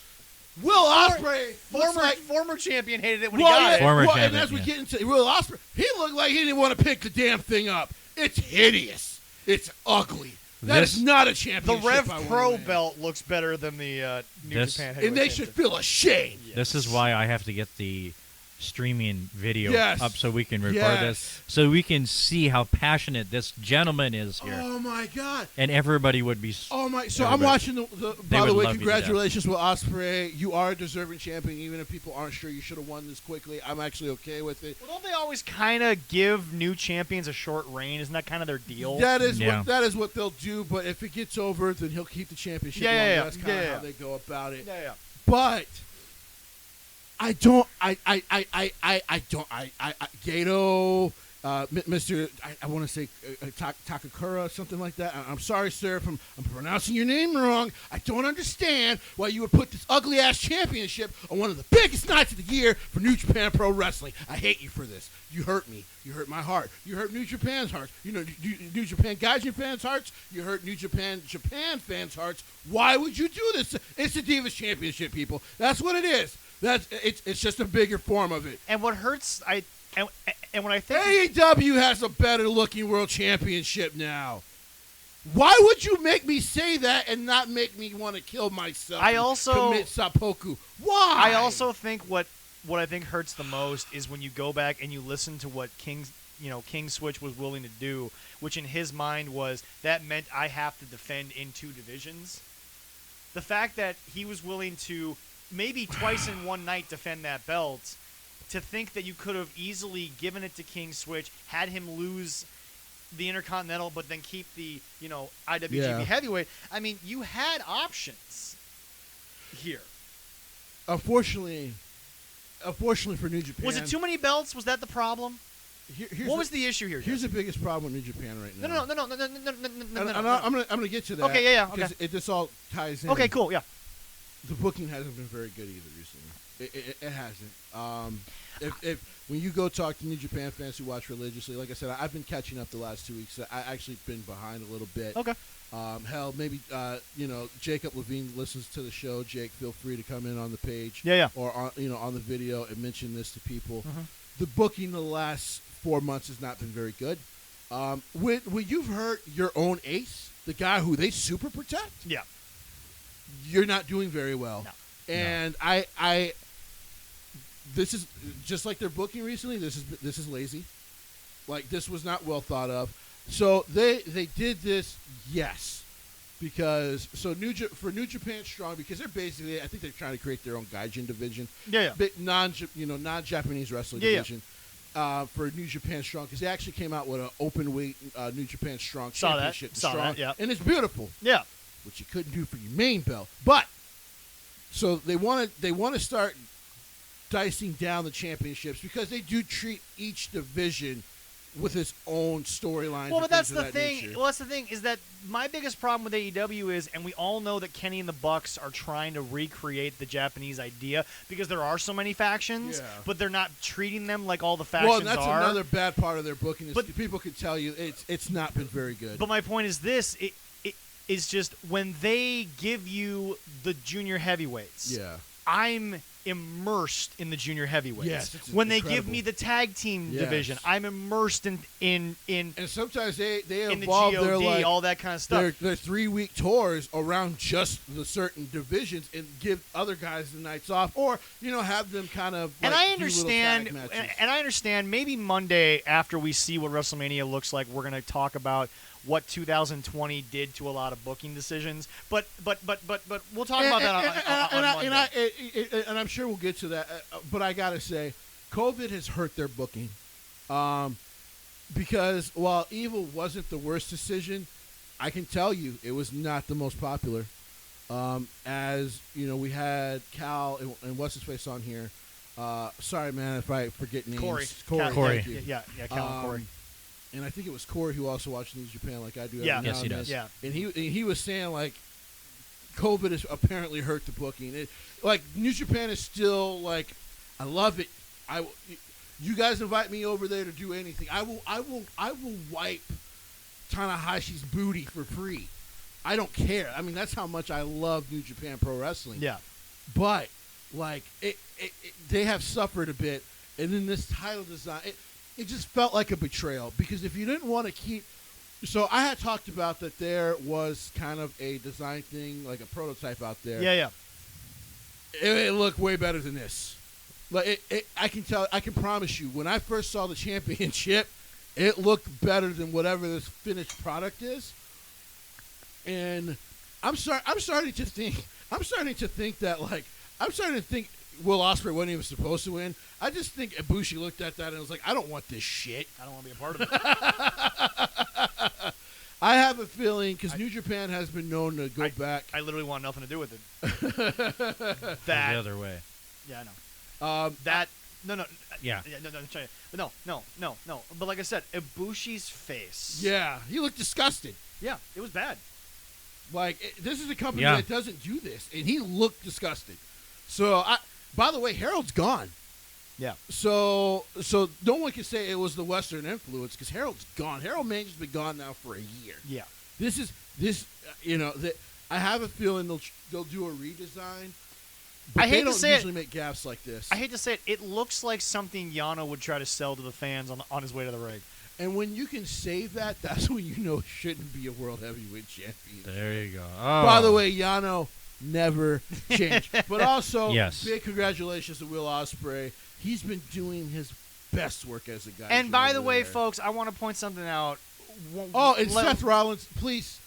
Will Ospreay, former champion hated it when well, he got yeah, it. Former well, champion, and as we yeah. get into Will Ospreay, he looked like he didn't want to pick the damn thing up. It's hideous. It's ugly. That is not a The championship. Rev I wanna Pro win. belt looks better than the New This- Japan and Heavyweight they should Championship. feel ashamed. This is why I have to get the streaming video Yes. up so we can record Yes. this, so we can see how passionate this gentleman is here, Oh my God. and everybody would be. Oh my! So I'm Everybody. watching by would the way, love you to congratulations, Will Ospreay. You are a deserving champion, even if people aren't sure you should have won this quickly. I'm actually okay with it. Well, don't they always kind of give new champions a short reign? Isn't that kind of their deal? That is Yeah. what they'll do. But if it gets over, then he'll keep the championship. Yeah, longer. yeah. That's kind of Yeah, how they go about it. yeah. But I don't. Gato, Mr. I want to say Takakura, something like that. I'm sorry, sir, if I'm pronouncing your name wrong. I don't understand why you would put this ugly ass championship on one of the biggest nights of the year for New Japan Pro Wrestling. I hate you for this. You hurt me. You hurt my heart. You hurt New Japan's hearts. You know, New Japan Gaijin fans' hearts. You hurt New Japan fans' hearts. Why would you do this? It's the Divas Championship, people. That's what it is. It's just a bigger form of it. And what hurts, and when I think AEW has a better looking world championship now. Why would you make me say that and not make me want to kill myself? I also commit seppuku. Why? I also think what I think hurts the most is when you go back and you listen to what King Switch was willing to do, which in his mind was that meant I have to defend in 2 divisions. The fact that he was willing to maybe twice in one night defend that belt, to think that you could have easily given it to King Switch, had him lose the Intercontinental, but then keep the IWGP Heavyweight. I mean, you had options here. Unfortunately for New Japan, Was it too many belts? Was that the problem? What was the issue here? Here's the biggest problem with New Japan right now. No. I'm gonna get to that. Okay, yeah, okay. Because this all ties in. Okay, cool, yeah. The booking hasn't been very good either recently. It hasn't. When you go talk to New Japan fans who watch religiously, like I said, I've been catching up the last 2 weeks. I actually been behind a little bit. Okay. Hell, maybe Jacob Levine listens to the show. Jake, feel free to come in on the page. Yeah. Or on the video and mention this to people. Mm-hmm. The booking the last 4 months has not been very good. When you've hurt your own ace, the guy who they super protect, yeah, you're not doing very well. No. And I this is just like their booking recently. This is lazy. Like, this was not well thought of. So they did this, yes, because for New Japan Strong, because they're basically, I think they're trying to create their own Gaijin division, bit non-Japanese wrestling division. For New Japan Strong, because they actually came out with an open weight New Japan Strong championship. Saw that, yeah. And it's beautiful. Yeah. Which you couldn't do for your main belt. But so they want to start dicing down the championships, because they do treat each division with its own storylines. Well, but that's the thing. thing. Well, that's the thing, is that my biggest problem with AEW is, and we all know that Kenny and the Bucks are trying to recreate the Japanese idea, because there are so many factions, but they're not treating them like all the factions are. Well, that's another bad part of their booking. But people could tell you it's not been very good. But my point is this: it is just when they give you the junior heavyweights. Yeah. I'm immersed in the junior heavyweights. Yes, when incredible. they give me the tag team division, I'm immersed in and sometimes they in evolve the GOD, their all that kind of stuff. Their 3-week tours around just the certain divisions, and give other guys the nights off, or have them kind of. And like, I understand. do little tag matches. And I understand. Maybe Monday, after we see what WrestleMania looks like, we're going to talk about what 2020 did to a lot of booking decisions. But we'll talk about that on Monday. And I'm sure we'll get to that. But I gotta say, COVID has hurt their booking, because while Evil wasn't the worst decision, I can tell you it was not the most popular. As we had Cal and what's his face on here. Sorry, man, if I forget names. Corey. Thank you. Yeah, Cal and Corey. And I think it was Corey who also watched New Japan like I do. Yeah, every now yes, he and does. then. Yeah. And he was saying, like, COVID has apparently hurt the booking. Like, New Japan is still like, I love it. You guys invite me over there to do anything. I will wipe Tanahashi's booty for free. I don't care. I mean, that's how much I love New Japan Pro Wrestling. Yeah. But like they have suffered a bit, and then this title design, it just felt like a betrayal, because if you didn't want to keep. So I had talked about that there was kind of a design thing, like a prototype out there. Yeah. It looked way better than this. Like I can promise you, when I first saw the championship, it looked better than whatever this finished product is. And I'm starting to think that, like, I'm starting to think Will Ospreay wasn't even supposed to win. I just think Ibushi looked at that and was like, I don't want this shit. I don't want to be a part of it. I have a feeling, because New Japan has been known to go back. I literally want nothing to do with it. The other way. Yeah, I know. No. Yeah. No. But like I said, Ibushi's face. Yeah, he looked disgusted. Yeah, it was bad. Like, this is a company that doesn't do this, and he looked disgusted. So, by the way, Harold's gone. Yeah. So no one can say it was the Western influence, because Harold's gone. Harold Mange's been gone now for a year. Yeah. I have a feeling they'll do a redesign, But I hate they to don't say it. usually make gaffes like this. I hate to say it. It looks like something Yano would try to sell to the fans on his way to the ring. And when you can say that, that's when you know it shouldn't be a world heavyweight champion. There you go. Oh. By the way, Yano never changed. But also, Yes. big congratulations to Will Ospreay. He's been doing his best work as a guy. And by the way, folks, I want to point something out. Oh, and Seth Rollins, please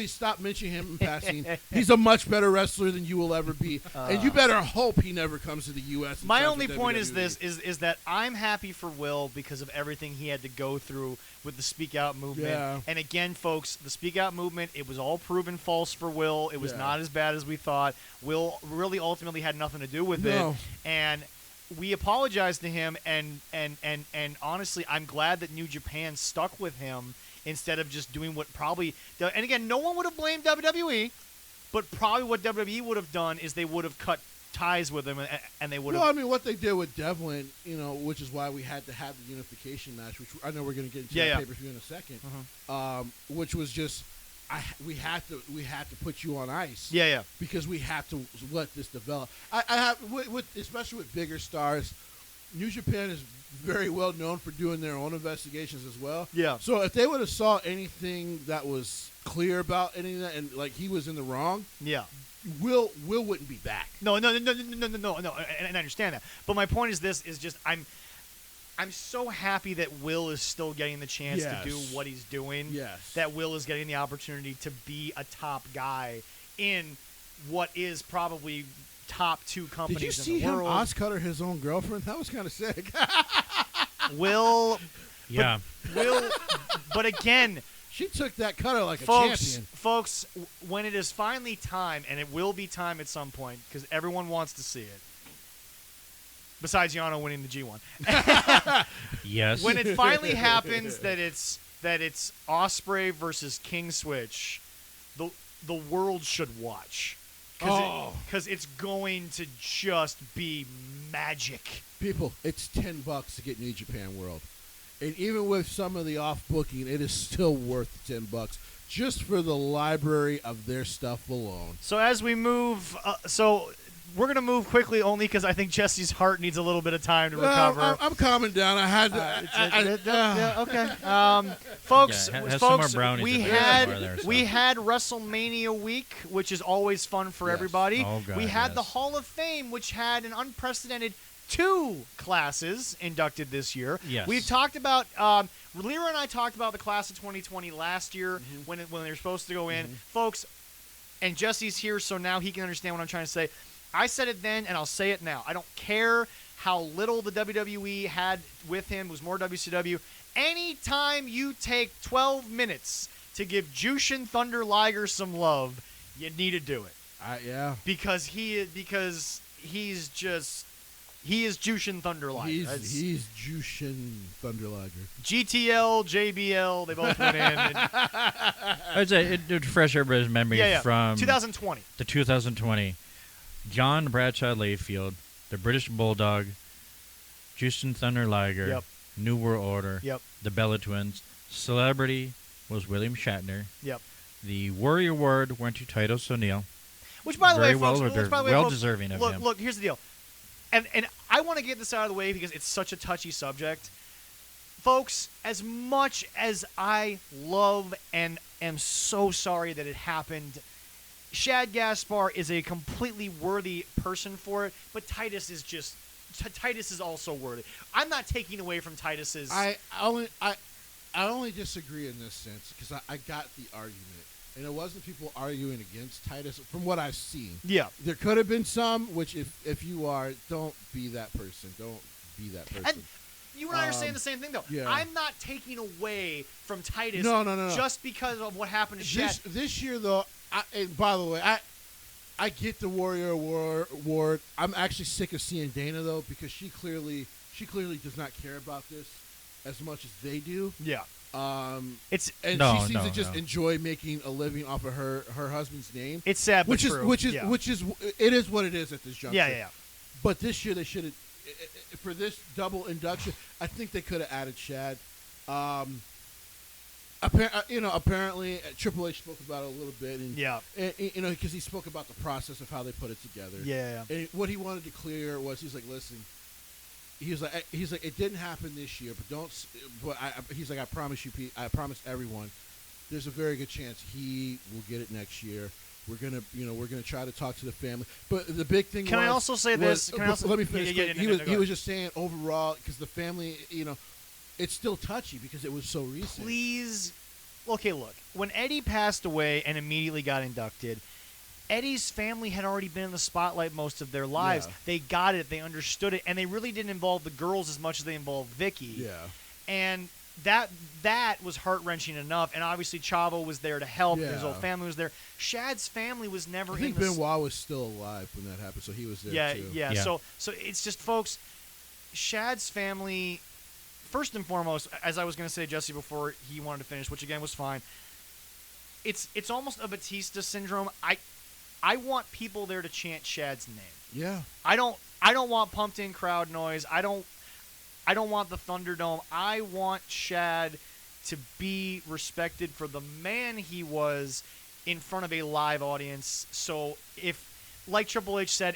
stop mentioning him in passing. He's a much better wrestler than you will ever be. And you better hope he never comes to the U.S. My only point is this, is that I'm happy for Will because of everything he had to go through with the Speak Out movement. Yeah. And again, folks, the Speak Out movement, it was all proven false for Will. It was Yeah. not as bad as we thought. Will really ultimately had nothing to do with No. it. And we apologized to him, and honestly, I'm glad that New Japan stuck with him instead of just doing what probably – and again, no one would have blamed WWE, but probably what WWE would have done is they would have cut ties with him, and they would have – Well, I mean, what they did with Devlin, which is why we had to have the unification match, which I know we're going to get into that pay-per-view in a second, which was just we had to put you on ice. Yeah. Because we have to let this develop. I have with especially with bigger stars, New Japan is very well known for doing their own investigations as well. Yeah. So if they would have saw anything that was clear about any of that, and like he was in the wrong, Yeah. Will wouldn't be back. No, and I understand that. But my point is this: is just I'm so happy that Will is still getting the chance to do what he's doing. Yes. That Will is getting the opportunity to be a top guy in what is probably top two companies Did you see in the him world. Oscutter his own girlfriend? That was kind of sick. Yeah. But again, She took that cutter like a folks, champion. when it is finally time, and it will be time at some point because everyone wants to see it. Besides Yano winning the G1. Yes. When it finally happens that it's Ospreay versus King Switch, the world should watch. Because it's going to just be magic. People, it's $10 to get New Japan World. And even with some of the off booking, it is still worth $10 just for the library of their stuff alone. So as we move, we're going to move quickly only because I think Jesse's heart needs a little bit of time to recover. I'm calming down. I had to. Okay. Folks, Yeah, have some more folks, brownies we in there had somewhere there, we had WrestleMania week, which is always fun for Yes. everybody. Oh, God, we had the yes. Hall of Fame, which had an unprecedented 2 classes inducted this year. Yes. We've talked about Leroy and I talked about the class of 2020 last year when they were supposed to go in, folks. And Jesse's here, so now he can understand what I'm trying to say. I said it then, and I'll say it now. I don't care how little the WWE had with him. It was more WCW. Anytime you take 12 minutes to give Jushin Thunder Liger some love, you need to do it. Yeah. Because he's Jushin Thunder Liger. He's Jushin Thunder Liger. GTL, JBL, they both went in. And, I'd say it would refresh everybody's memory from 2020. the 2020. John Bradshaw Layfield, the British Bulldog, Justin Thunder Liger, Yep. New World Order, Yep. the Bella Twins. Celebrity was William Shatner. Yep. The Warrior Award went to Titus O'Neil. Which, by the Very way, folks, well deserving of him. Look, here's the deal. And I want to get this out of the way because it's such a touchy subject. Folks, as much as I love and am so sorry that it happened, Shad Gaspar is a completely worthy person for it, but Titus is also worthy. I'm not taking away from Titus's. I only disagree in this sense because I got the argument, and it wasn't people arguing against Titus from what I've seen. Yeah. There could have been some, which if you are, don't be that person. Don't be that person. And you and I are saying the same thing, though. yeah. I'm not taking away from Titus No. just because of what happened to Shad. This year, though, and by the way, I get the Warrior Award. I'm actually sick of seeing Dana, though, because she clearly does not care about this as much as they do. Yeah. She seems to just no. enjoy making a living off of her husband's name. It's sad, but true. Which is it is what it is at this juncture. Yeah. But this year they should have, for this double induction, I think they could have added Shad. Apparently Triple H spoke about it a little bit, and Yeah. because he spoke about the process of how they put it together. Yeah. And what he wanted to clear was, he's like, listen, he's like, it didn't happen this year, but he's like, I promise you, Pete, I promise everyone, there's a very good chance he will get it next year. We're gonna try to talk to the family, but the big thing. Can I also say this? Let me finish. Yeah, He was just saying overall, because the family, it's still touchy because it was so recent. Please, okay, look. When Eddie passed away and immediately got inducted, Eddie's family had already been in the spotlight most of their lives. Yeah. They got it, they understood it, and they really didn't involve the girls as much as they involved Vicky. Yeah. And that was heart-wrenching enough, and obviously Chavo was there to help, and his Yeah. whole family was there. Shad's family was never I think in the Benoit was still alive when that happened, so he was there too. Yeah. Yeah. So it's just, folks, Shad's family, first and foremost, as I was going to say, Jesse, before he wanted to finish, which again was fine, it's almost a Batista syndrome. I want people there to chant Shad's name. Yeah. I don't want pumped in crowd noise. I don't want the Thunderdome. I want Shad to be respected for the man he was in front of a live audience. So if, like Triple H said,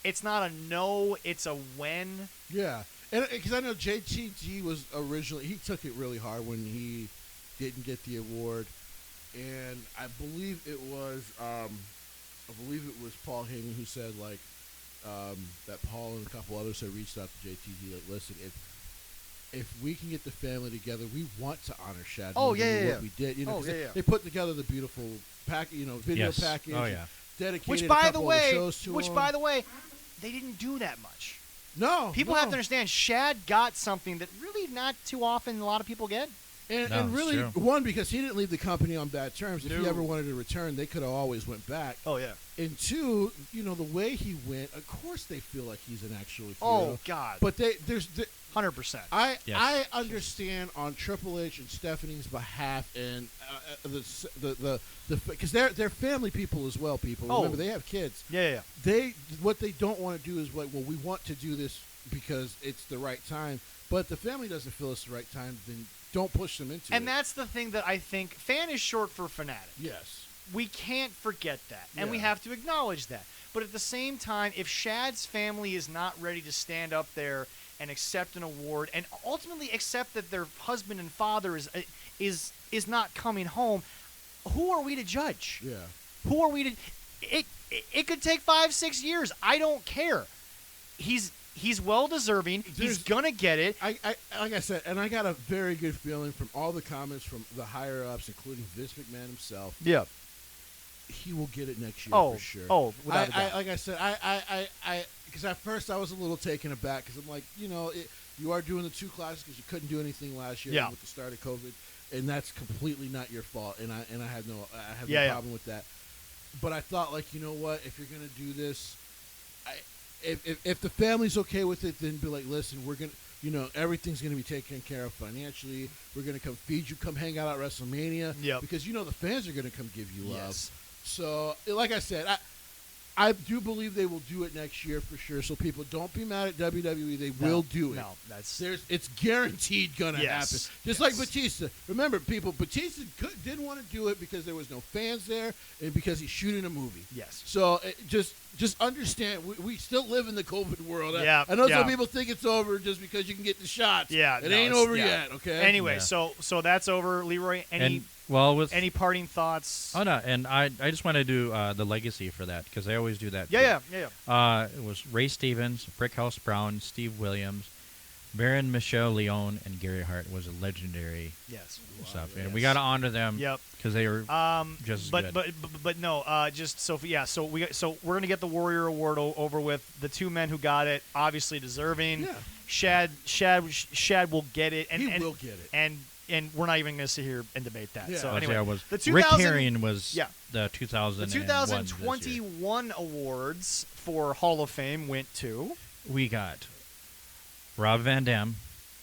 it's not a no, it's a when. Yeah. And because I know JTG was originally, he took it really hard when he didn't get the award, and I believe it was Paul Heyman who said that Paul and a couple others had reached out to JTG, like, listen, if we can get the family together, we want to honor Shad. Oh, more yeah, than yeah, what we did. 'Cause yeah. they put together the beautiful video Yes. package. Oh, yeah. Dedicated Which, a by the couple of way, shows to him. they didn't do that much. No, People no. have to understand, Shad got something that really not too often a lot of people get. And, No, and it's really, true. one, because he didn't leave the company on bad terms. If he No. ever wanted to return, they could have always went back. Oh, yeah. And two, the way he went, of course they feel like he's an actual hero. Oh, God. But 100%. I Yes. understand on Triple H and Stephanie's behalf, and because they're family people as well. People Oh. remember, they have kids. Yeah. What they don't want to do is like, well, we want to do this because it's the right time. But if the family doesn't feel it's the right time, then don't push them into it. And that's the thing that I think, fan is short for fanatic. Yes. We can't forget that, and we Yeah. have to acknowledge that. But at the same time, if Shad's family is not ready to stand up there and accept an award, and ultimately accept that their husband and father is not coming home, who are we to judge? Yeah. Who are we to? It could take 5-6 years. I don't care. He's well deserving. He's gonna get it. I like I said, and I got a very good feeling from all the comments from the higher ups, including Vince McMahon himself. Yeah. He will get it next year for sure. Oh, without a doubt. like I said, because at first I was a little taken aback because I'm like, you are doing the two classes because you couldn't do anything last year with the start of COVID, and that's completely not your fault. And I have no problem with that. But I thought, like, you know what, if you're gonna do this, if the family's okay with it, then be like, listen, we're gonna, everything's gonna be taken care of financially. We're gonna come feed you, come hang out at WrestleMania, because the fans are gonna come give you love. Yes. So, like I said, I do believe they will do it next year for sure. So people, don't be mad at WWE. They will do it. No, It's guaranteed gonna happen. Just like Yes. Batista. Remember, people, Batista didn't want to do it because there was no fans there and because he's shooting a movie. Yes. So just understand, we still live in the COVID world. Yeah, I know yeah. some people think it's over just because you can get the shots. Yeah, it no, ain't it's- over yeah. yet. Okay. Anyway, Yeah. so that's over. Leroy, any parting thoughts? Oh no, and I just want to do the legacy for that because I always do that. Yeah. It was Ray Stevens, Brickhouse Brown, Steve Williams, Baron Michelle Leone, and Gary Hart was a legendary Yes. stuff, and we got to honor them. Yep. Because they were just but good. but no, just so we're gonna get the Warrior Award over with. The two men who got it, obviously deserving. Yeah. Shad will get it, and He will get it. and we're not even gonna sit here and debate that. Yeah. So But anyway, yeah, it was the Rick 2000 Herring was the 2001 the this year. 2021 awards for Hall of Fame went to. We got Rob Van Dam,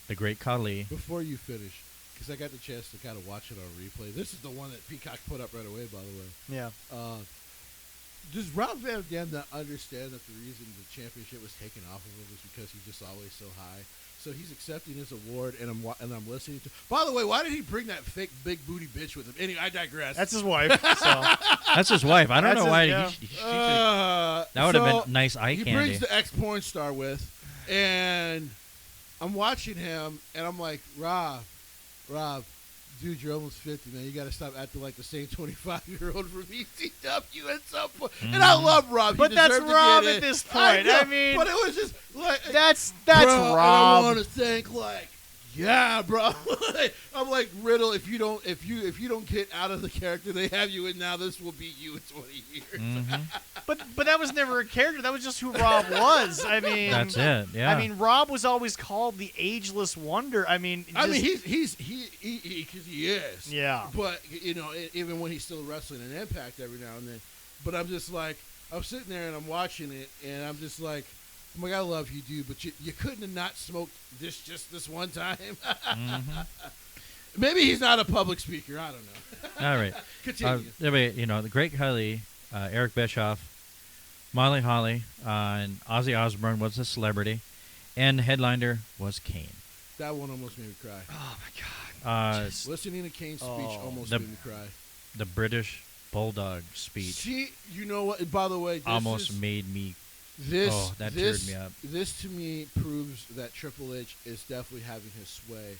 the Great Khali. Before you finish, because I got the chance to kind of watch it on replay. This is the one that Peacock put up right away, by the way. Yeah. Does Rob Van Dam not understand that the reason the championship was taken off of him was because he's just always so high? So he's accepting his award, and I'm listening to. By the way, why did he bring that fake big booty bitch with him? Anyway, I digress. That's his wife. So That's his wife. I don't That's know his- why. yeah. That would have so been nice eye he candy. brings the ex-porn star with, and I'm watching him, and I'm like, Rob, dude, you're almost 50, man. You got to stop acting like the same 25-year-old from ECW at some point. And I love Rob. He But that's deserved to Rob get at it. this point. know, I mean, but it was just like that's bro, and I Rob. want to think like, yeah, bro. I'm like Riddle. If you don't get out of the character they have you in now, this will be you in 20 years. But that was never a character. That was just who Rob was. I mean, That's it. Yeah. I mean, Rob was always called the ageless wonder. I mean, he's because he is. Yeah. But even when he's still wrestling in Impact every now and then. But I'm just like, I'm sitting there and I'm watching it, and I'm just like, I'm like, I love you, dude, but you couldn't have not smoked this one time. Maybe he's not a public speaker. I don't know. All right. Continue. The Great Khali, Eric Bischoff, Molly Holly, and Ozzy Osbourne was a celebrity, and the headliner was Kane. That one almost made me cry. oh my God. Listening to Kane's speech almost The- made me cry. The British Bulldog speech See, you know what? And by the way, almost made me. That teared me up. This to me proves that Triple H is definitely having his sway,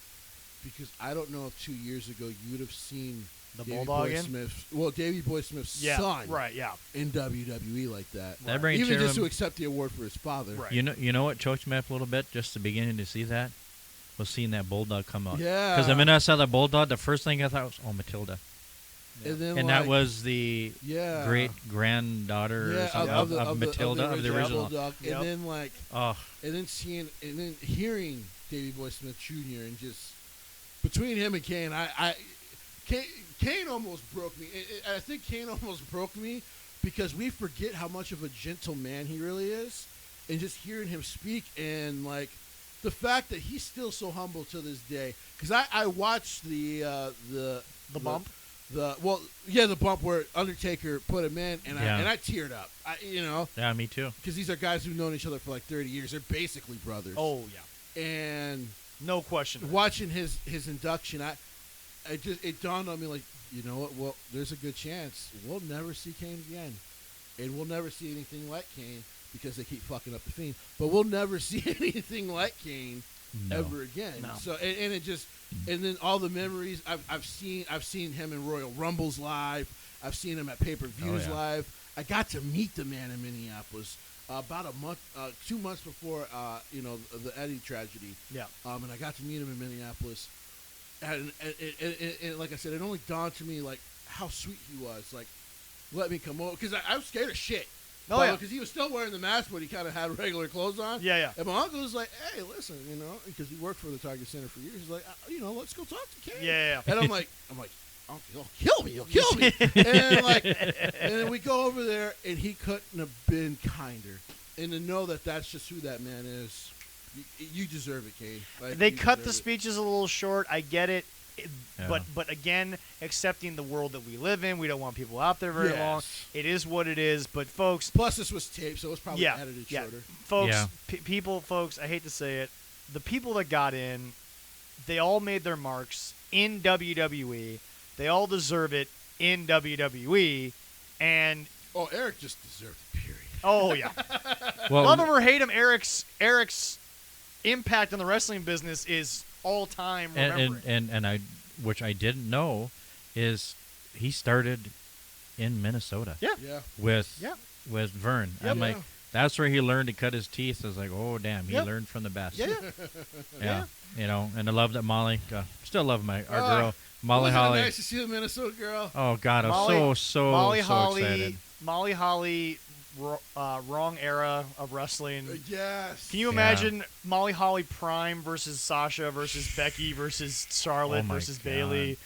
because I don't know if 2 years ago you would have seen The Davey Bulldog Boy in? Smith. Davey Boy Smith's Yeah. son, Right. Yeah. in WWE like that. That brings Even to just him- to accept the award for his father. Right. You know what choked me up a little bit, just the beginning to see that, was seeing that Bulldog come out. Yeah. Because the minute I saw that Bulldog, the first thing I thought was, oh, Matilda. And then And that was the yeah. great granddaughter or something of Matilda, of the original. Bulldog. Yep. And then Oh, and then hearing Davey Boy Smith Jr. and just between him and Kane, Kane almost broke me. I think Kane almost broke me because we forget how much of a gentle man he really is, and just hearing him speak and the fact that he's still so humble to this day. Because I watched the bump. The bump where Undertaker put him in, and Yeah. I teared up. yeah, me too. Because these are guys who've known each other for 30 years. They're basically brothers. Oh yeah. And No question. watching his induction, it dawned on me you know what? Well, there's a good chance we'll never see Kane again, and we'll never see anything like Kane because they keep fucking up the Fiend. But we'll never see anything like Kane No. ever again. No. So and it just and then all the memories I've seen him in Royal Rumbles live. I've seen him at pay-per-views Oh, yeah. live. I got to meet the man in Minneapolis about a month, 2 months before the Eddie tragedy. Yeah. And I got to meet him in Minneapolis, and like I said, it only dawned to me how sweet he was. Let me come over because I was scared of shit. Oh, yeah. Because he was still wearing the mask, but he kind of had regular clothes on. Yeah. Yeah. And my uncle was like, "Hey, listen, because he worked for the Target Center for years. He's like, let's go talk to Kane." Yeah. And I'm like, Uncle, he'll kill me. And then we go over there, and he couldn't have been kinder. And to know that that's just who that man is, you deserve it, Kane. They you cut the deserve it. speeches a little short. I get it. Yeah. But again, accepting the world that we live in, we don't want people out there very Yes. long. It is what it is. But folks, Plus, this was taped, so it was probably yeah, edited yeah, shorter. folks, Yeah. folks. I hate to say it, the people that got in, they all made their marks in WWE. They all deserve it in WWE, and Oh, Eric just deserved it, period. oh yeah, Well, love him or hate him, Eric's impact on the wrestling business is all time. and I, which I didn't know, is he started in Minnesota. Yeah. Yeah. With Yeah. with Vern. Yep. I'm like, Yeah. that's where he learned to cut his teeth. I was like, oh damn, he Yep. learned from the best. Yeah. Yeah. And I love that Molly. Still love our girl Molly Wasn't it Holly. nice to see the Minnesota girl. Oh God, I'm Molly- so Molly so Holly, excited. Molly Holly, wrong era of wrestling. Yes. Can you imagine Molly Holly Prime versus Sasha versus Becky versus Charlotte Oh my versus God. Bailey?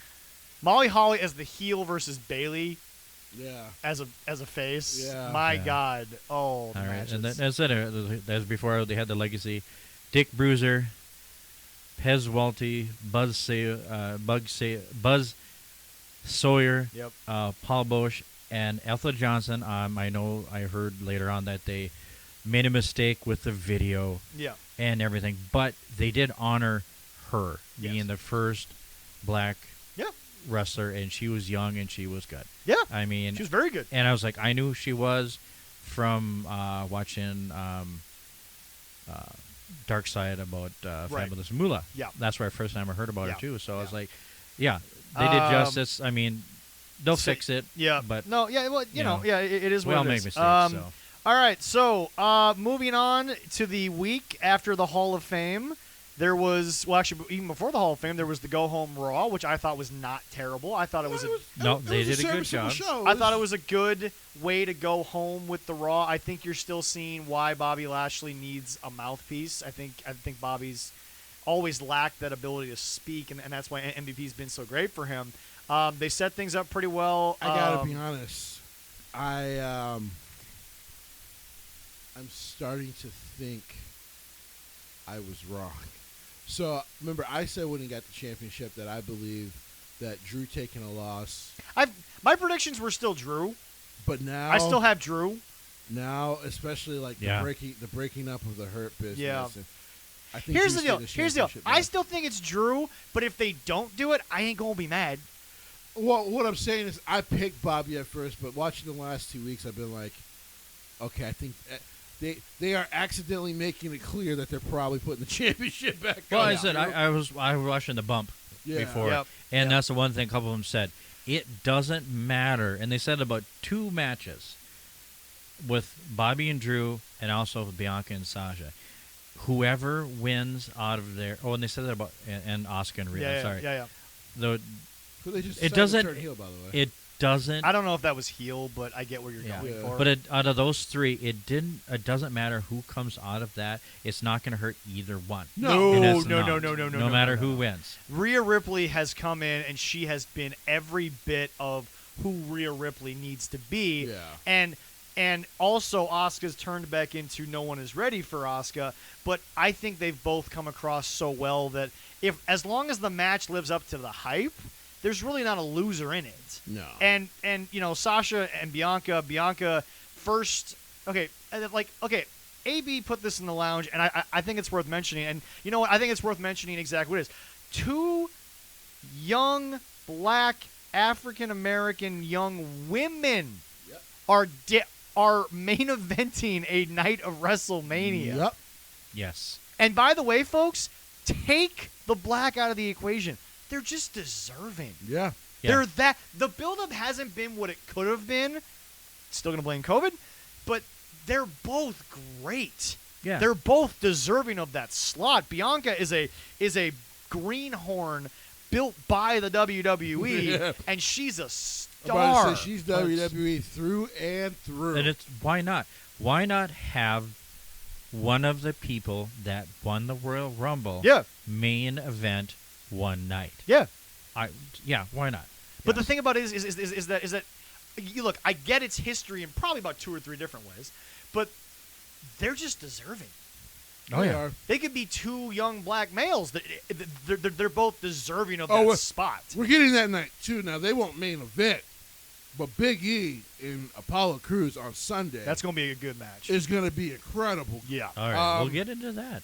Molly Holly as the heel versus Bailey Yeah. as a face. Yeah. My Yeah. God. Oh, the All right, matches. and that's before they had the legacy. Dick Bruiser, Pez Welty, Buzz Sawyer, Yep. Paul Bosch, and Ethel Johnson. I know I heard later on that they made a mistake with the video. Yeah. and everything, but they did honor her Yes. being the first black Yeah. wrestler, and she was young and she was good. Yeah. I mean, She was very good. and I was like, I knew who she was from watching Dark Side about Right. Fabulous Moolah. Yeah. That's where I first time I heard about Yeah. her too. So I was Yeah. like, yeah, they did justice. I mean, they'll So- fix it. Yeah, but no, yeah, well, you know, yeah, it is we what all it make is. mistakes. So. All right, so moving on to the week after the Hall of Fame, there was actually even before the Hall of Fame, there was the Go Home Raw, which I thought was not terrible. I thought it was No, they did a good job. I thought it was a good way to go home with the Raw. I think you're still seeing why Bobby Lashley needs a mouthpiece. I think Bobby's always lacked that ability to speak, and that's why MVP's been so great for him. They set things up pretty well. I gotta be honest. I'm starting to think I was wrong. So remember, I said when he got the championship that I believe that Drew taking a loss, My predictions were still Drew. but now I still have Drew. now, especially like Yeah. the breaking up of the Hurt business. Yeah. And I think Here's Drew's the deal. getting Here's the deal. championship I back. still think it's Drew, but if they don't do it, I ain't gonna be mad. Well, what I'm saying is, I picked Bobby at first, but watching the last 2 weeks, I've been like, okay, I think they are accidentally making it clear that they're probably putting the championship back. Well, on. I said I was watching the bump Yeah. before, Yep. and Yep. that's the one thing a couple of them said. It doesn't matter, and they said about 2 matches with Bobby and Drew, and also with Bianca and Sasha. Whoever wins out of there. Oh, and they said that about and Asuka and Rhea. Yeah, Sorry, yeah. though Who they just it decided to doesn't- turn heel, by the way. it doesn't. I don't know if that was heel, but I get where you're Yeah. going Yeah. for. But out of those 3, it doesn't matter who comes out of that. It's not going to hurt either one. No. It no, has no, not. no, no, no, No no, matter no, who no. wins. Rhea Ripley has come in, and she has been every bit of who Rhea Ripley needs to be. Yeah. And also Asuka's turned back into no one is ready for Asuka, but I think they've both come across so well that as long as the match lives up to the hype, there's really not a loser in it. No. And you know, Sasha and Bianca first, okay, AB put this in the lounge, and I think it's worth mentioning. And you know what? I think it's worth mentioning exactly what it is. 2 young black African American young women Yep. are main eventing a night of WrestleMania. Yep. Yes. And by the way, folks, take the black out of the equation. They're just deserving. Yeah. Yeah. The buildup hasn't been what it could have been. Still gonna blame COVID, but they're both great. Yeah. They're both deserving of that slot. Bianca is a greenhorn built by the WWE, Yeah. and she's a I'm star. about to say she's WWE through and through. And it's why not? Why not have one of the people that won the Royal Rumble Yeah. main event one night? Yeah. Why not? But Yes. the thing about it is that you look, I get its history in probably about 2 or 3 different ways, but they're just deserving. Oh They yeah. are. They could be 2 young black males. They're both deserving of Oh, that spot. We're getting that night too. Now they won't main event, but Big E and Apollo Crews on Sunday. That's going to be a good match. is going to be incredible. Yeah. All right, we'll Um, get into that.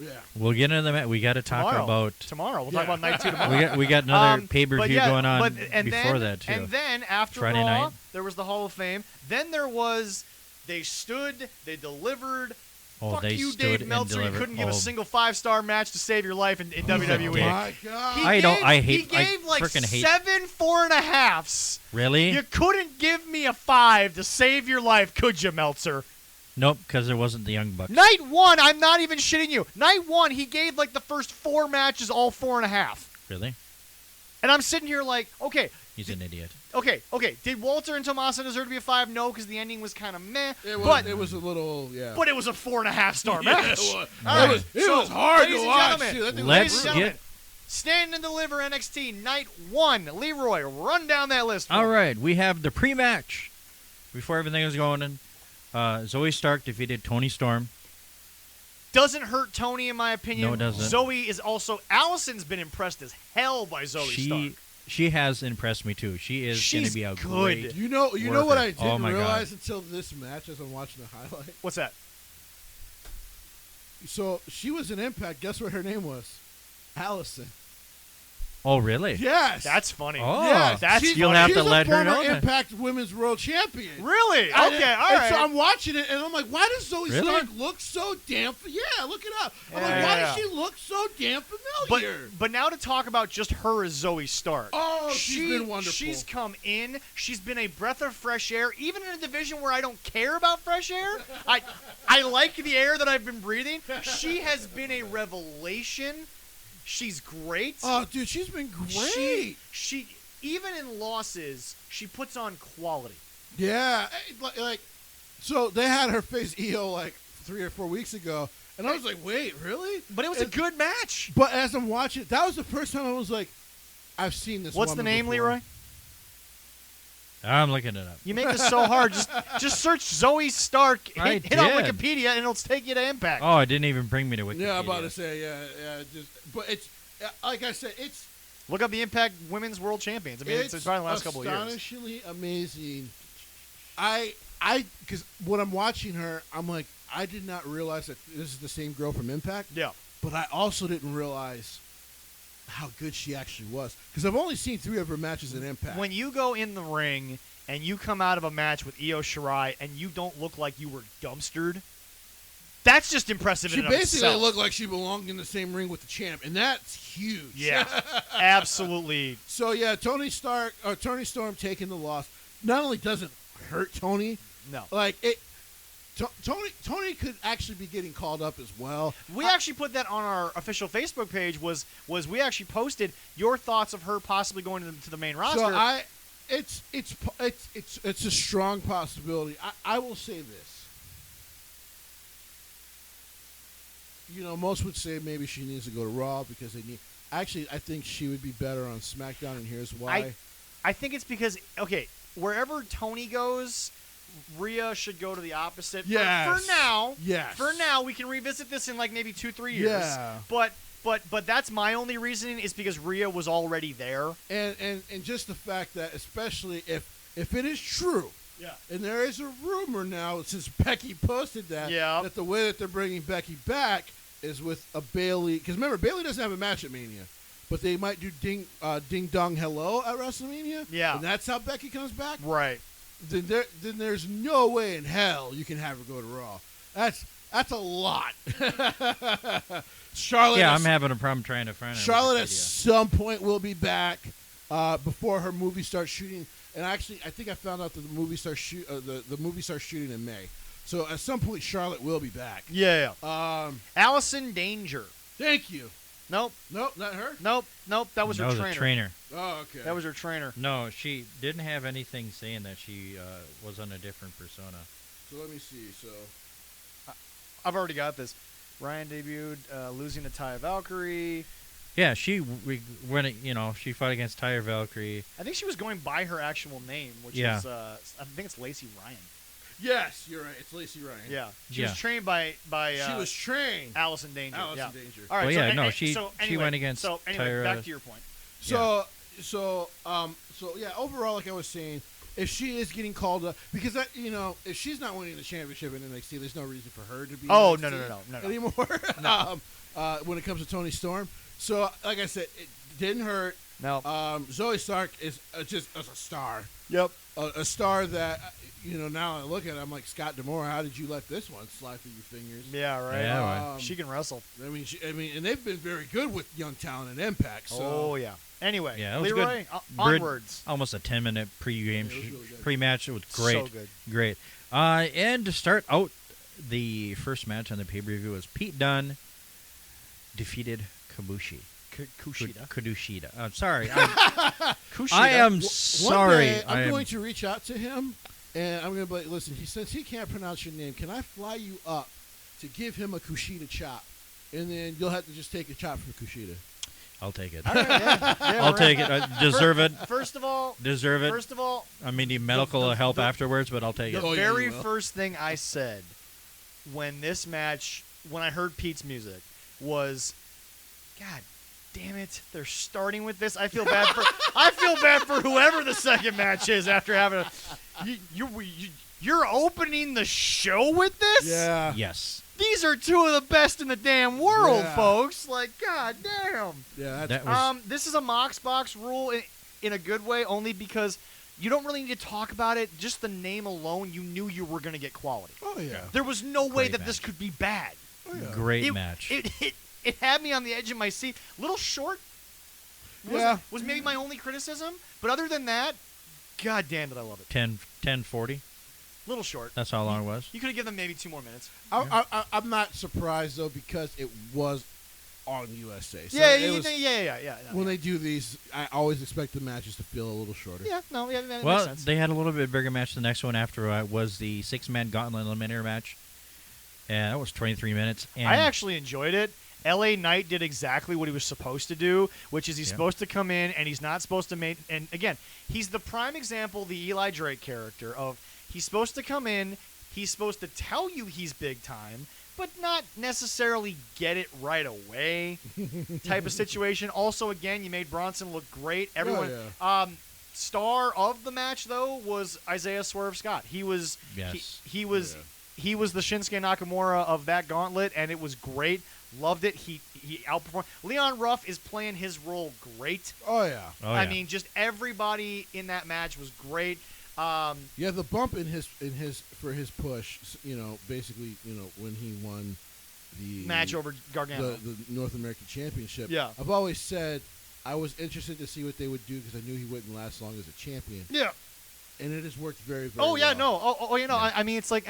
Yeah. We'll get into the We got to talk Tomorrow. about. Tomorrow. We'll Yeah. talk about night 2 tomorrow. We got another pay per but view yeah, going on but- and before then, that too. And then after Friday Raw, night. there was the Hall of Fame. Then there was they stood, they delivered. Oh, Fuck they you, stood Dave and Meltzer. You delivered. couldn't give a Oh, single 5-star match to save your life in WWE. My God. He gave like frickin' hate. 7 4.5s. Really? You couldn't give me a 5 to save your life, could you, Meltzer? Nope, because there wasn't the Young Bucks. Night 1, I'm not even shitting you. Night 1, he gave like the first 4 matches all 4.5. Really? And I'm sitting here like, okay, He's an idiot. okay. Did Walter and Tommaso deserve to be a 5? No, because the ending was kind of meh. It was a little, yeah. But it was a 4.5-star Yeah, match. it was. All It right, was- it so, was hard to ladies and watch, gentlemen, too. That thing was ladies Let's and get- gentlemen, Stand and Deliver NXT Night 1. Leroy, run down that list. for All me. right, we have the pre-match. Before everything was going in, Zoe Stark defeated Toni Storm. Doesn't hurt Tony, in my opinion. No, it doesn't. Zoe is also. Allison's been impressed as hell by Zoe Stark. She has impressed me too. She is going to She's be a good. great. You know what worker. I didn't Oh, my God. realize until this match as I'm watching the highlight? What's that? So she was in Impact. Guess what her name was? Allison. Oh, really? Yes. That's funny. Oh. Yes. That's She's- You'll have she's to a let her former know then. Impact Women's World Champion. Really? And- Okay, all and right. So I'm watching it, and I'm like, why does Zoe Really? Stark look so damn? Yeah, look it up. I'm Yeah, like, why yeah, does yeah. she look so damn but familiar? but now to talk about just her as Zoe Stark. Oh, she's been wonderful. She's come in. She's been a breath of fresh air, even in a division where I don't care about fresh air. I like the air that I've been breathing. She has been a revelation. She's great. Oh, dude, she's been great. She even in losses, she puts on quality. Yeah, like, so they had her face EO like 3 or 4 weeks ago, and I was like, wait, really? But it was a good match. But as I'm watching, that was the first time I was like, I've seen this. What's the woman name, before. Leroy? I'm looking it up. You make this so hard. Just search Zoe Stark. I Hit on did. Wikipedia, and it'll take you to Impact. Oh, it didn't even bring me to Wikipedia. Yeah, I'm about to say, yeah, but it's like I said, it's Look up the Impact Women's World Champions. I mean, it's probably the last couple of years. astonishingly amazing. Because when I'm watching her, I'm like, I did not realize that this is the same girl from Impact. Yeah. But I also didn't realize how good she actually was. Because I've only seen 3 of her matches in Impact. When you go in the ring and you come out of a match with Io Shirai and you don't look like you were dumpstered, that's just impressive she in and of basically itself. looked like she belonged in the same ring with the champ, and that's huge. Yeah, absolutely. So yeah, Tony Storm taking the loss not only doesn't hurt Tony, No. like it. Tony could actually be getting called up as well. We actually put that on our official Facebook page. Was we actually posted your thoughts of her possibly going to the main roster? So it's a strong possibility. I will say this. You know, most would say maybe she needs to go to Raw because they need. Actually, I think she would be better on SmackDown, and here's why. I think it's because wherever Tony goes, Rhea should go to the opposite. Yes. For now. Yes. For now, we can revisit this in like maybe 2-3 years. Yeah. But that's my only reasoning is because Rhea was already there. And just the fact that, especially if it is true, Yeah. and there is a rumor now since Becky posted that, Yeah. that the way that they're bringing Becky back is with a Bayley. Because remember, Bayley doesn't have a match at Mania, but they might do Ding Dong Hello at WrestleMania. Yeah. And that's how Becky comes back. Right. Then there's no way in hell you can have her go to Raw. That's a lot. Charlotte. Yeah, I'm having a problem trying to find it. on Charlotte at Wikipedia. some point will be back before her movie starts shooting. And actually, I think I found out that the movie starts shooting in May. So at some point, Charlotte will be back. Yeah. Allison Danger. Thank you. Nope. Nope, not her. Nope. That was her No, trainer. the trainer. Oh, okay. That was her trainer. No, she didn't have anything saying that she was on a different persona. So let me see. So I've already got this. Ryan debuted losing to Taya Valkyrie. Yeah, she she fought against Tyre Valkyrie. I think she was going by her actual name, which Yeah. is I think it's Lacey Ryan. yes, you're right. It's Lacey Ryan. Yeah. She Yeah. was trained by She was trained. Allison Danger. Allison yeah. Danger. All right. Well, so, yeah, no, and- she- so she anyway, went against So anyway, Tyra- back to your point. So yeah, overall, like I was saying, if she is getting called up, because that, if she's not winning the championship in NXT, there's no reason for her to be. Oh, in no, NXT no, no, no, no. anymore. When it comes to Tony Storm, so like I said, it didn't hurt. No. Zoe Stark is just a star, Yep. a star that now I look at it, I'm like, Scott D'Amore, how did you let this one slide through your fingers? Yeah. Right. Yeah, right. She can wrestle. I mean, and they've been very good with young talent and Impact. So. Oh yeah. Anyway, Yeah, it was Leroy, good. onwards. Almost a 10-minute pre-game, Yeah, it was really good. pre-match. It was great. So good. Great. And to start out the first match on the pay-per-view was Pete Dunne defeated Kabushi. Kushida. Kadushida. I'm sorry. Kushida. I am One sorry. day, I I'm am- going to reach out to him, and I'm going to be like, listen, since he can't pronounce your name, can I fly you up to give him a Kushida chop? And then you'll have to just take a chop from Kushida. I'll take it. All right, yeah. I'll take it. I deserve it. First of all, Deserve it. I mean, need medical help afterwards, but I'll take the it. Oh, yeah, very you will. first thing I said when I heard Pete's music was, God damn it, they're starting with this. I feel bad for whoever the second match is after having you're opening the show with this? Yeah. Yes. These are two of the best in the damn world, Yeah. folks. Like, god damn. Yeah, That was This is a Mox Box rule in a good way, only because you don't really need to talk about it. Just the name alone, you knew you were going to get quality. oh yeah, There was no way Great that this match. could be bad. oh yeah. great match. It had me on the edge of my seat. Little short. Yeah. Was maybe my only criticism, but other than that, god damn did I love it. 10:40. Little short. That's how long it was. You could have given them maybe 2 more minutes. I'm not surprised though because it was on USA. So Yeah, it was- yeah. When they do these, I always expect the matches to feel a little shorter. Yeah, no, yeah, that makes Well, sense. they had a little bit bigger match. The next one after was the 6-man gauntlet eliminator match, and that was 23 minutes. And I actually enjoyed it. LA Knight did exactly what he was supposed to do, which is he's Yeah. supposed to come in and he's not supposed to make. And again, he's the prime example, the Eli Drake character of he's supposed to come in, he's supposed to tell you he's big time, but not necessarily get it right away, type of situation. Also, again, you made Bronson look great. Everyone, star of the match though was Isaiah Swerve Scott. He was Yes. he was he was the Shinsuke Nakamura of that gauntlet, and it was great. Loved it. He outperformed. Leon Ruff is playing his role great. Oh yeah. Oh, I yeah. mean, just everybody in that match was great. Yeah, the bump in his for his push, basically, when he won the Match over Gargano. the North American Championship. Yeah. I've always said I was interested to see what they would do because I knew he wouldn't last long as a champion, Yeah. and it has worked very, very. Oh yeah, well. no. Oh, you know. Yeah. I mean, it's like,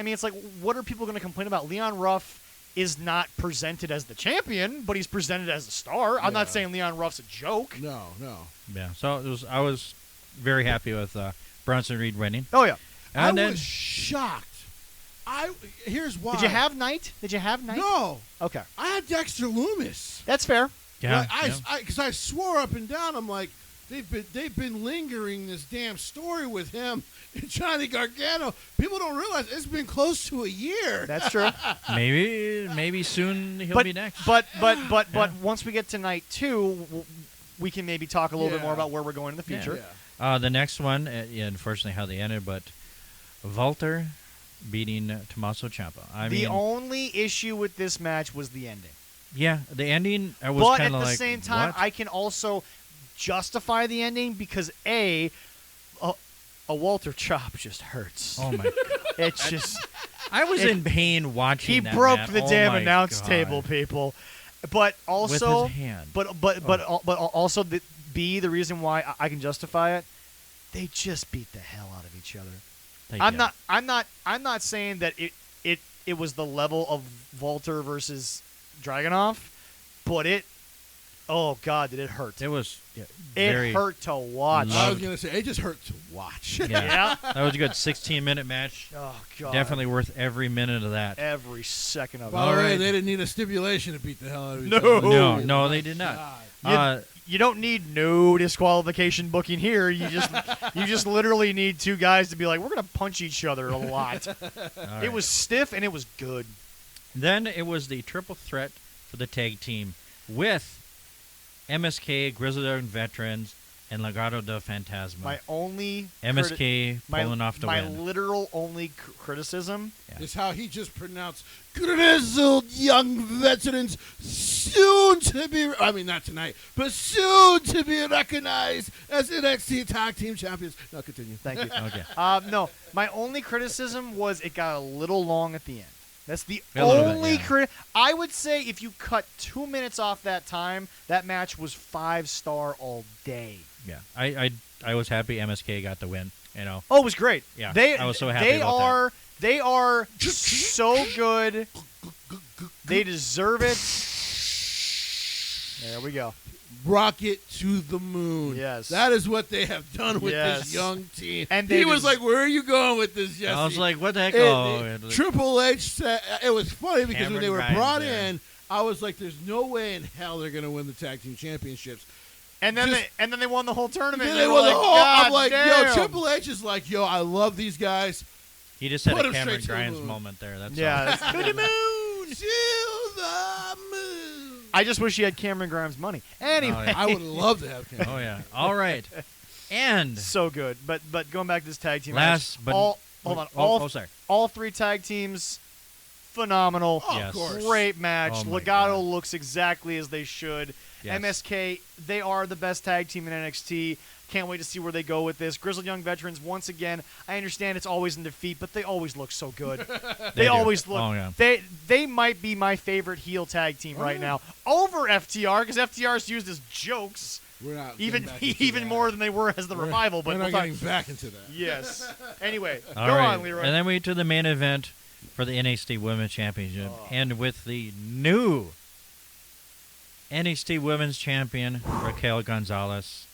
what are people going to complain about? Leon Ruff is not presented as the champion, but he's presented as a star. I'm not Yeah. saying Leon Ruff's a joke. No. Yeah. So I was very happy with Bronson Reed winning. Oh yeah. And I then was shocked. Here's why. Did you have Knight? No, Okay, I had Dexter Loomis. that's fair. yeah, Because I swore up and down. I'm like, they've been lingering this damn story with him and Johnny Gargano. People don't realize it's been close to a year. That's true. maybe soon he'll but be next. but Yeah. once we get to night 2, we can maybe talk a little bit Yeah. more about where we're going in the Yeah. future. Yeah. The next one, unfortunately, how they ended, but Walter beating Tommaso Ciampa. I The mean, only issue with this match was the ending. yeah, the ending. I was But kind at of the like, same time, what? I can also justify the ending because a Walter chop just hurts. Oh my! God. It's just I was It- in pain watching. he that broke match. the Oh damn my announce God. table, people. But with also, his hand. but also the reason why I can justify it, they just beat the hell out of each other. They I'm did. not saying that it was the level of Walter versus Dragunov, but oh god, did it hurt. It was It very. hurt to watch. I was gonna say it just hurt to watch. Yeah, Yeah. that was a good 16-minute match. Oh god. Definitely worth every minute of that. Every second of it. By the way, Alright. they didn't need a stipulation to beat the hell out of each No. other. No, they did not. God. You don't need no disqualification booking here. You just literally need two guys to be like, we're gonna punch each other a lot. All right. It was stiff and it was good. Then it was the triple threat for the tag team with MSK, Grizzled Young Veterans, and Legado del Fantasma. My only MSK my, pulling off the my win. literal only criticism. Yeah. Is how he just pronounced grizzled young veterans soon to be, I mean, not tonight, but soon to be recognized as NXT Tag Team Champions. Now continue. Thank you. Okay. No, my only criticism was it got a little long at the end. That's the A little bit, only yeah. I would say if you cut 2 minutes off that time, that match was 5-star all day. Yeah, I was happy MSK got the win. You know, Oh, it was great. Yeah, they I was so happy they about that. are they are so good. They deserve it. There we go. Rocket to the moon. Yes. That is what they have done with Yes. this young team. And he they was like, where are you going with this, Jesse? I was like, what the heck? And Triple H said, it was funny because when Cameron they were Grimes brought there. in, I was like, there's no way in hell they're going to win the tag team championships. And then Just- they won the whole tournament. Then and they were won the like, whole. God I'm like, damn. yo, Triple H is like, yo, I love these guys. he just had Put a him Cameron straight to the Grimes moon. moment there. That's Yeah, all. that's- To the moon. To the moon. I just wish he had Cameron Grimes' money. Anyway, Oh, yeah. I would love to have Cameron. Oh yeah. All right. And so good. But going back to this tag team last, match, but hold on, oh, sorry. all three tag teams phenomenal. Oh, Yes. of course. Great match. Oh my Legato God. looks exactly as they should. Yes. MSK, they are the best tag team in NXT. Can't wait to see where they go with this. Grizzled Young Veterans, once again, I understand it's always in defeat, but they always look so good. They do. always look. Oh, yeah. They might be my favorite heel tag team right now over FTR, because FTR is used as jokes We're not even getting back into even that. more than they were as the Revival. But we're we'll not talk- getting back into that. yes. Anyway, All go right. on, Leroy. And then we to the main event for the NXT Women's Championship, and with the new NXT Women's Champion Raquel Gonzalez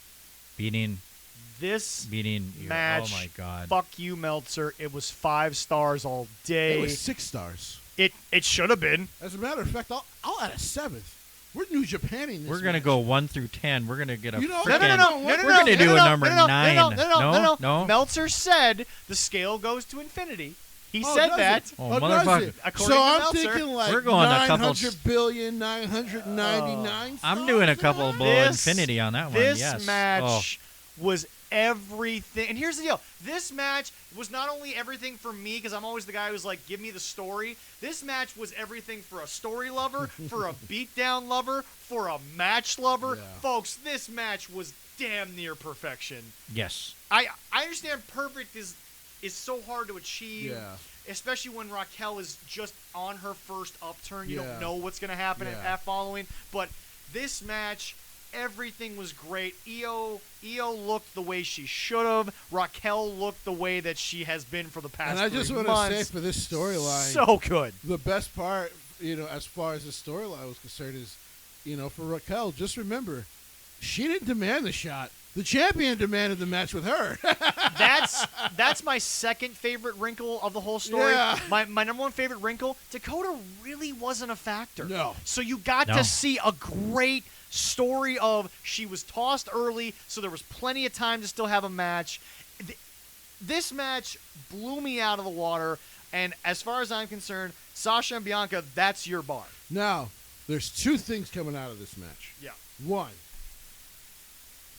beating this Oh match, my God! fuck you, Meltzer. It was 5 stars all day. It was 6 stars. It should have been. As a matter of fact, I'll add a 7th. We're New Japaning this. We're gonna match. go 1 through 10. We're gonna get a You know- frickin- No, We're gonna do a number 9. No. Meltzer said the scale goes to infinity. He Oh, said does that. it? Oh, does motherfucker. it? According So to I'm Meltzer, thinking like We're going a couple 900 billion, 999. I'm doing a couple below This- infinity on that one. This Yes. match was everything. And here's the deal. This match was not only everything for me, because I'm always the guy who's like, give me the story. This match was everything for a story lover, for a beatdown lover, for a match lover. Yeah. Folks, this match was damn near perfection. Yes. I understand perfect is so hard to achieve. Yeah. Especially when Raquel is just on her first upturn. You Yeah. don't know what's going to happen Yeah. at following. But this match, everything was great. Io looked the way she should have. Raquel looked the way that she has been for the past And I just 3 want to say months. for this storyline, So good. the best part, as far as the storyline was concerned, is, for Raquel, just remember, she didn't demand the shot. The champion demanded the match with her. That's my second favorite wrinkle of the whole story. Yeah. My number one favorite wrinkle, Dakota really wasn't a factor. No. So you got No. to see a great story of she was tossed early, so there was plenty of time to still have a match. This match blew me out of the water, and as far as I'm concerned, Sasha and Bianca, that's your bar. Now, there's 2 things coming out of this match. Yeah. One,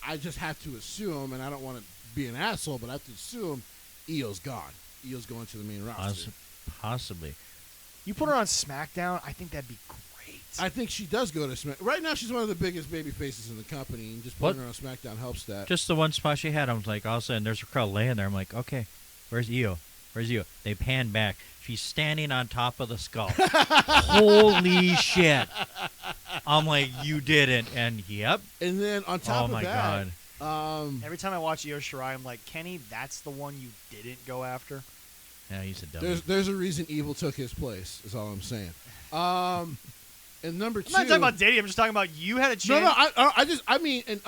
I just have to assume, and I don't want to be an asshole, but I have to assume Io's gone. Io's going to the main roster. Possibly. You put her on SmackDown, I think that'd be great. I think she does go to SmackDown. Right now, she's one of the biggest baby faces in the company, and just putting her on SmackDown helps that. Just the one spot she had, I was like, all of a sudden, there's Raquel laying there. I'm like, okay, where's Io? Where's Io? They pan back. She's standing on top of the skull. Holy shit. I'm like, you didn't. And yep. And then on top Oh, of my that, God. Every time I watch Io Shirai, I'm like, Kenny, that's the one you didn't go after? Yeah, he's a dummy. there's a reason Evil took his place, is all I'm saying. And number 2. I'm not talking about dating. I'm just talking about you had a chance. I mean, and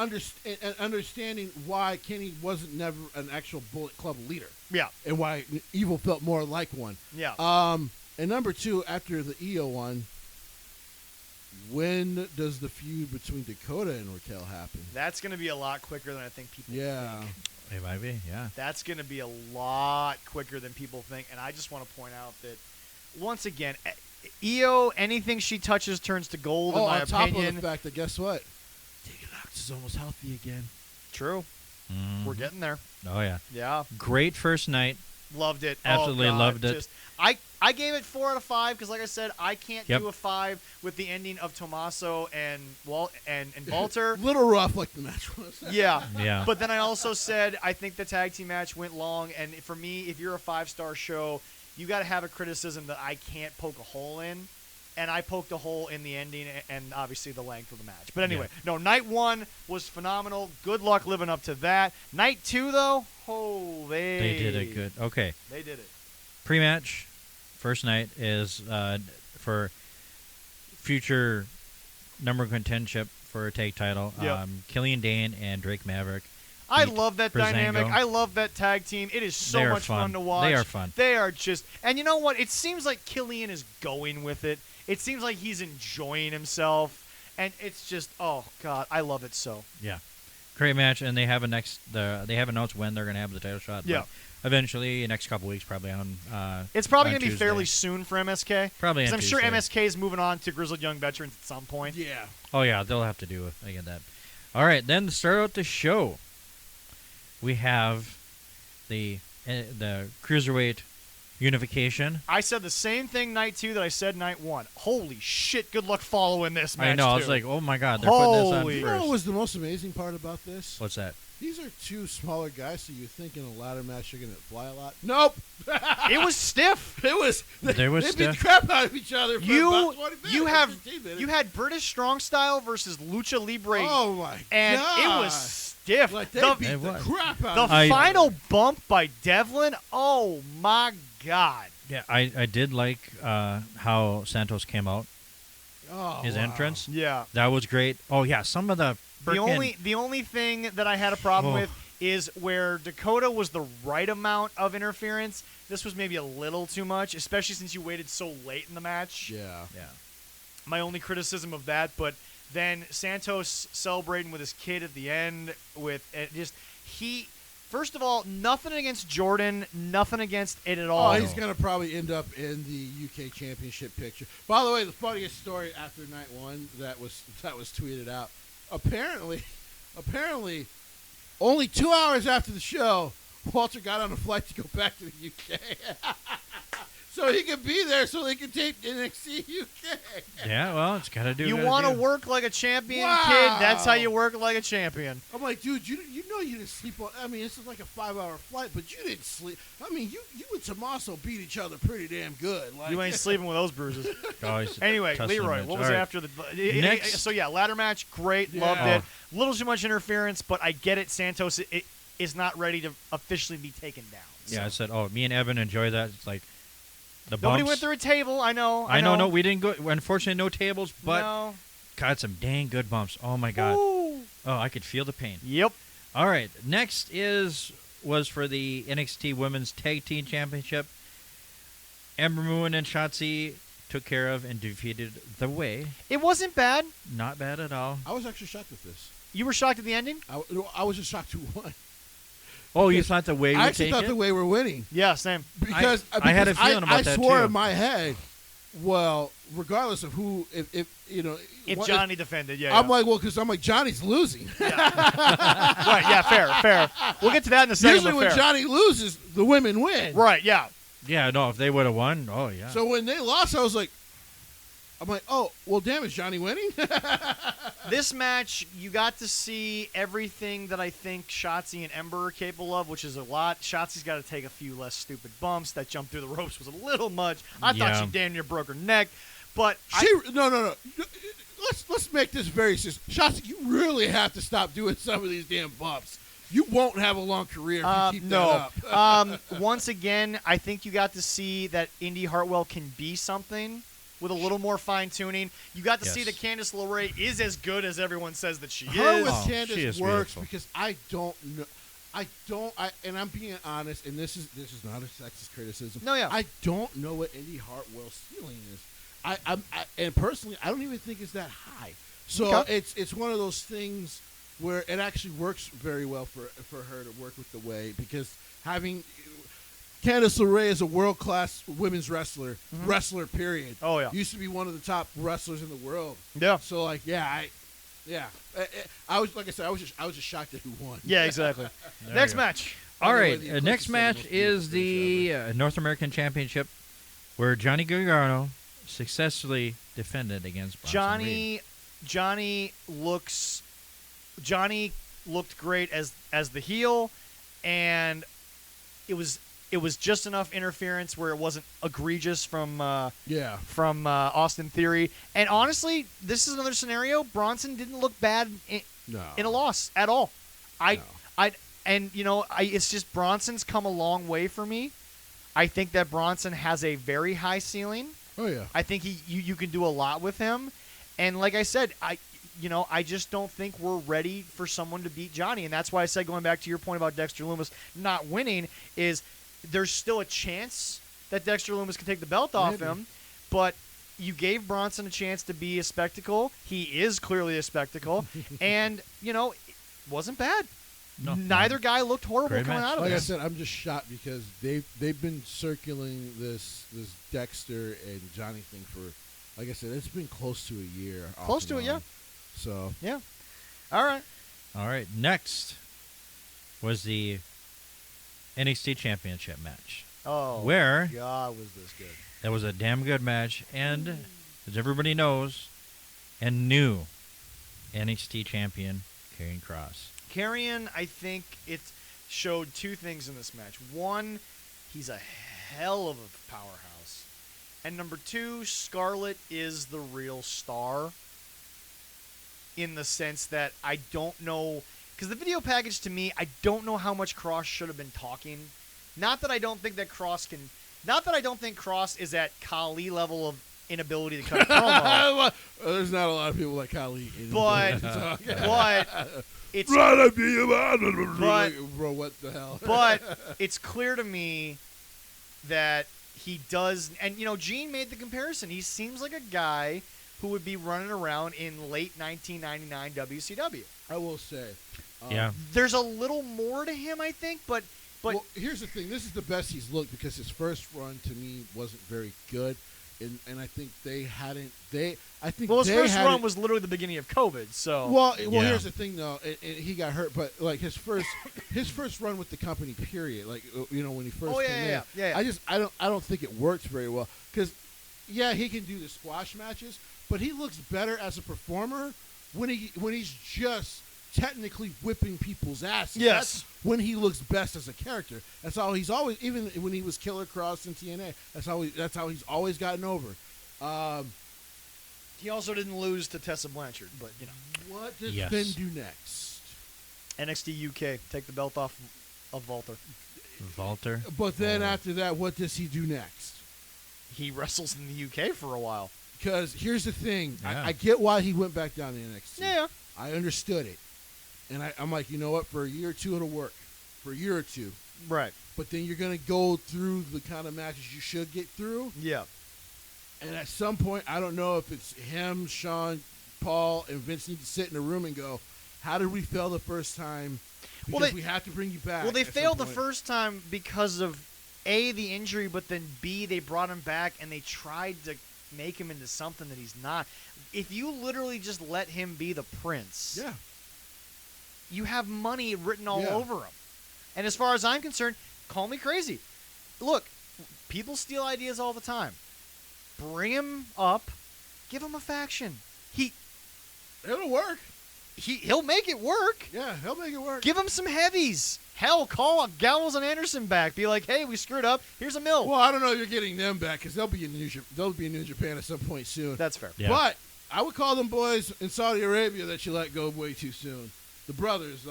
understanding why Kenny wasn't never an actual Bullet Club leader, Yeah. and why Evil felt more like one. Yeah. And number 2, after the Io one, when does the feud between Dakota and Raquel happen? That's going to be a lot quicker than I think people Yeah. think. It might be, yeah. That's going to be a lot quicker than people think. And I just want to point out that, once again, Io, anything she touches turns to gold, in my on top opinion. of the fact that, guess what? Tegan Knox is almost healthy again. True. Mhm. We're getting there. Oh, yeah. Yeah. Great first night. Loved it. Absolutely Oh, God. loved it. Just, I gave it 4 out of 5 because, like I said, I can't Yep. do a 5 with the ending of Tommaso and Walter. Little rough like the match was. Yeah. Yeah. But then I also said I think the tag team match went long, and for me, if you're a 5-star show, you got to have a criticism that I can't poke a hole in, and I poked a hole in the ending and obviously the length of the match. But anyway, no, night 1 was phenomenal. Good luck living up to that. Night 2, though, They did it good. Okay. They did it. Pre-match, first night is for future number contendership for a tag title. Yep. Killian Dane and Drake Maverick. I beat love that dynamic. Breezango. I love that tag team. It is so They are much fun to watch. They are fun. They are just, and you know what? It seems like Killian is going with it. It seems like he's enjoying himself, and it's just, oh God, I love it so. Yeah. Great match, and they have they have announced when they're going to have the title shot. Yeah. But eventually, next couple weeks, probably on. It's probably on going to be Tuesday. fairly soon for MSK. Probably because on I'm sure Tuesday. MSK is moving on to Grizzled Young Veterans at some point. Yeah. Oh yeah, they'll have to do it. I get that. All right, then to start out the show, we have the cruiserweight unification. I said the same thing night 2 that I said night 1. Holy shit! Good luck following this match. I know. I was too. like, oh my god, they're putting this on Holy- You know what first. was the most amazing part about this? What's that? These are two smaller guys, so you think in a ladder match you're going to fly a lot. Nope. it was stiff. It was. They were They beat stiff. the crap out of each other for about 20 minutes. You had British Strong Style versus Lucha Libre, Oh my and god! it was stiff. like they the beat It the was. crap out the of I- each final other. bump by Devlin. Oh my god! Yeah, I did like how Santos came out, Oh, his wow. entrance. Yeah. That was great. Oh yeah, some of the The only thing that I had a problem Oh. with is where Dakota was the right amount of interference. This was maybe a little too much, especially since you waited so late in the match. Yeah. yeah. My only criticism of that, but then Santos celebrating with his kid at the end with first of all, nothing against Jordan, nothing against it at all. Oh, he's gonna probably end up in the UK Championship picture. By the way, the funniest story after night 1 that was tweeted out. Apparently, only 2 hours after the show, Walter got on a flight to go back to the UK, so he could be there, so they could tape NXT UK. Yeah, well, it's gotta do. You gotta want to do. work like a champion, Wow. kid? That's how you work like a champion. I'm like, dude, you know you didn't sleep on. I mean, this is like a 5-hour flight, but you didn't sleep. I mean, you and Tommaso beat each other pretty damn good. Like, You ain't sleeping with those bruises. Guys, Anyway, tough Leroy, limits. what was All right. after the Next- So yeah, ladder match, great, Yeah. loved it. Oh. Little too much interference, but I get it. Santos is not ready to officially be taken down. Yeah, I So. said, oh, me and Evan enjoy that. It's like the Nobody bumps. went through a table. I know. I know. No, we didn't go. Unfortunately, no tables, but no. got some dang good bumps. Oh my god. Ooh. Oh, I could feel the pain. Yep. All right. Next was for the NXT Women's Tag Team Championship. Ember Moon and Shotzi took care of and defeated The Way. It wasn't bad. Not bad at all. I was actually shocked at this. You were shocked at the ending? I was just shocked who won. Oh, you Because thought The Way I would actually take thought it? the way we're winning Yeah, same. because I had a feeling about I that, swore too. in my head. Well, regardless of who, if you know, If what- Johnny defended, yeah. I'm yeah. like, well, because I'm like Johnny's losing. Right, yeah, fair. We'll get to that in a second. Usually, but when fair. Johnny loses, the women win. Right, yeah. Yeah, no, if they would have won, oh yeah. So when they lost, I was like, oh, well, damn, is Johnny winning? This match, you got to see everything that I think Shotzi and Ember are capable of, which is a lot. Shotzi's got to take a few less stupid bumps. That jump through the ropes was a little much. I Yeah. thought she damn near broke her neck. But No. Let's make this very serious. Shotzi, you really have to stop doing some of these damn bumps. You won't have a long career if you keep no. that up. Once again, I think you got to see that Indy Hartwell can be something with a little more fine tuning. You got to see Yes. that Candice LeRae is as good as everyone says that she Her is. with Oh, she Candace is works beautiful. because I don't know. And I'm being honest, and this is not a sexist criticism. No, yeah. I don't know what Indy Hartwell's ceiling is. And personally, I don't even think it's that high. So Okay. it's one of those things where it actually works very well for her to work with the way, because having Candice LeRae is a world-class women's wrestler, period. Oh, yeah. Used to be one of the top wrestlers in the world. Yeah. So like, I was, like I said, I was just shocked at who won. Yeah, exactly. There Next you go. match. All By the way, right, the Eclipse next is the match most is beautiful the North American Championship, where Johnny Gargano successfully defended against Bronson Reed. Johnny looked great as the heel, and it was just enough interference where it wasn't egregious from Austin Theory. And honestly, this is another scenario. Bronson didn't look bad No. in a loss at all. No. It's just Bronson's come a long way for me. I think that Bronson has a very high ceiling. Oh yeah. I think you can do a lot with him, and like I said, I just don't think we're ready for someone to beat Johnny, and that's why I said, going back to your point about Dexter Lumis not winning, is there's still a chance that Dexter Lumis can take the belt off Maybe. him, but you gave Bronson a chance to be a spectacle. He is clearly a spectacle, and it wasn't bad. No, Neither guy looked horrible Great coming match. out of Like I this. said, I'm just shocked because they've been circling this Dexter and Johnny thing for, like I said, it's been close to a year. off Close and to it, yeah. on. So Yeah. All right. All right, next was the NXT Championship match. Oh, where God, was this good? that was a damn good match, and as everybody knows and knew, NXT champion Karrion Kross. Karrion, I think it showed two things in this match. One, he's a hell of a powerhouse. And number two, Scarlett is the real star in the sense that I don't know, because the video package to me, I don't know how much Kross should have been talking. Not that I don't think that Kross is at Khali level of inability to cut a promo. There's not a lot of people like Khali. But it's But, bro, what the hell? but it's clear to me that he does, and Gene made the comparison. He seems like a guy who would be running around in late 1999 WCW. I will say, Yeah. There's a little more to him, I think, but well, here's the thing. This is the best he's looked because his first run to me wasn't very good, and I think they hadn't. his first run was literally the beginning of COVID. So Well, Yeah. here's the thing though, and he got hurt, but like his first run with the company, period. Like when he first came in, yeah. I don't think it worked very well because he can do the squash matches, but he looks better as a performer when he's just technically whipping people's asses. Yes. That's when he looks best as a character. That's how he's always, even when he was Killer Kross in TNA. That's how he's always gotten over. he also didn't lose to Tessa Blanchard, but What does Yes. Finn do next? NXT UK take the belt off of Walter. Walter. But then after that, what does he do next? He wrestles in the UK for a while. Because here's the thing. Yeah. I get why he went back down to NXT. Yeah. I understood it. And I'm like, you know what? For a year or two, it'll work. For a year or two. Right. But then you're going to go through the kind of matches you should get through. Yeah. And at some point, I don't know if it's him, Sean, Paul, and Vince need to sit in a room and go, how did we fail the first time? Because we have to bring you back. Well, they at some failed the point. first time because of A, the injury, but then B, they brought him back and they tried to make him into something that he's not. If you literally just let him be the prince, Yeah. you have money written all Yeah. over him. And as far as I'm concerned, call me crazy. Look, people steal ideas all the time. Bring him up, give him a faction. It'll work. He'll make it work. Yeah, he'll make it work. Give him some heavies. Hell, call Gallows and Anderson back. Be like, hey, we screwed up. Here's a mill. Well, I don't know if you're getting them back because they'll be in New Japan at some point soon. That's fair. Yeah. But I would call them boys in Saudi Arabia that you let go way too soon. The brothers.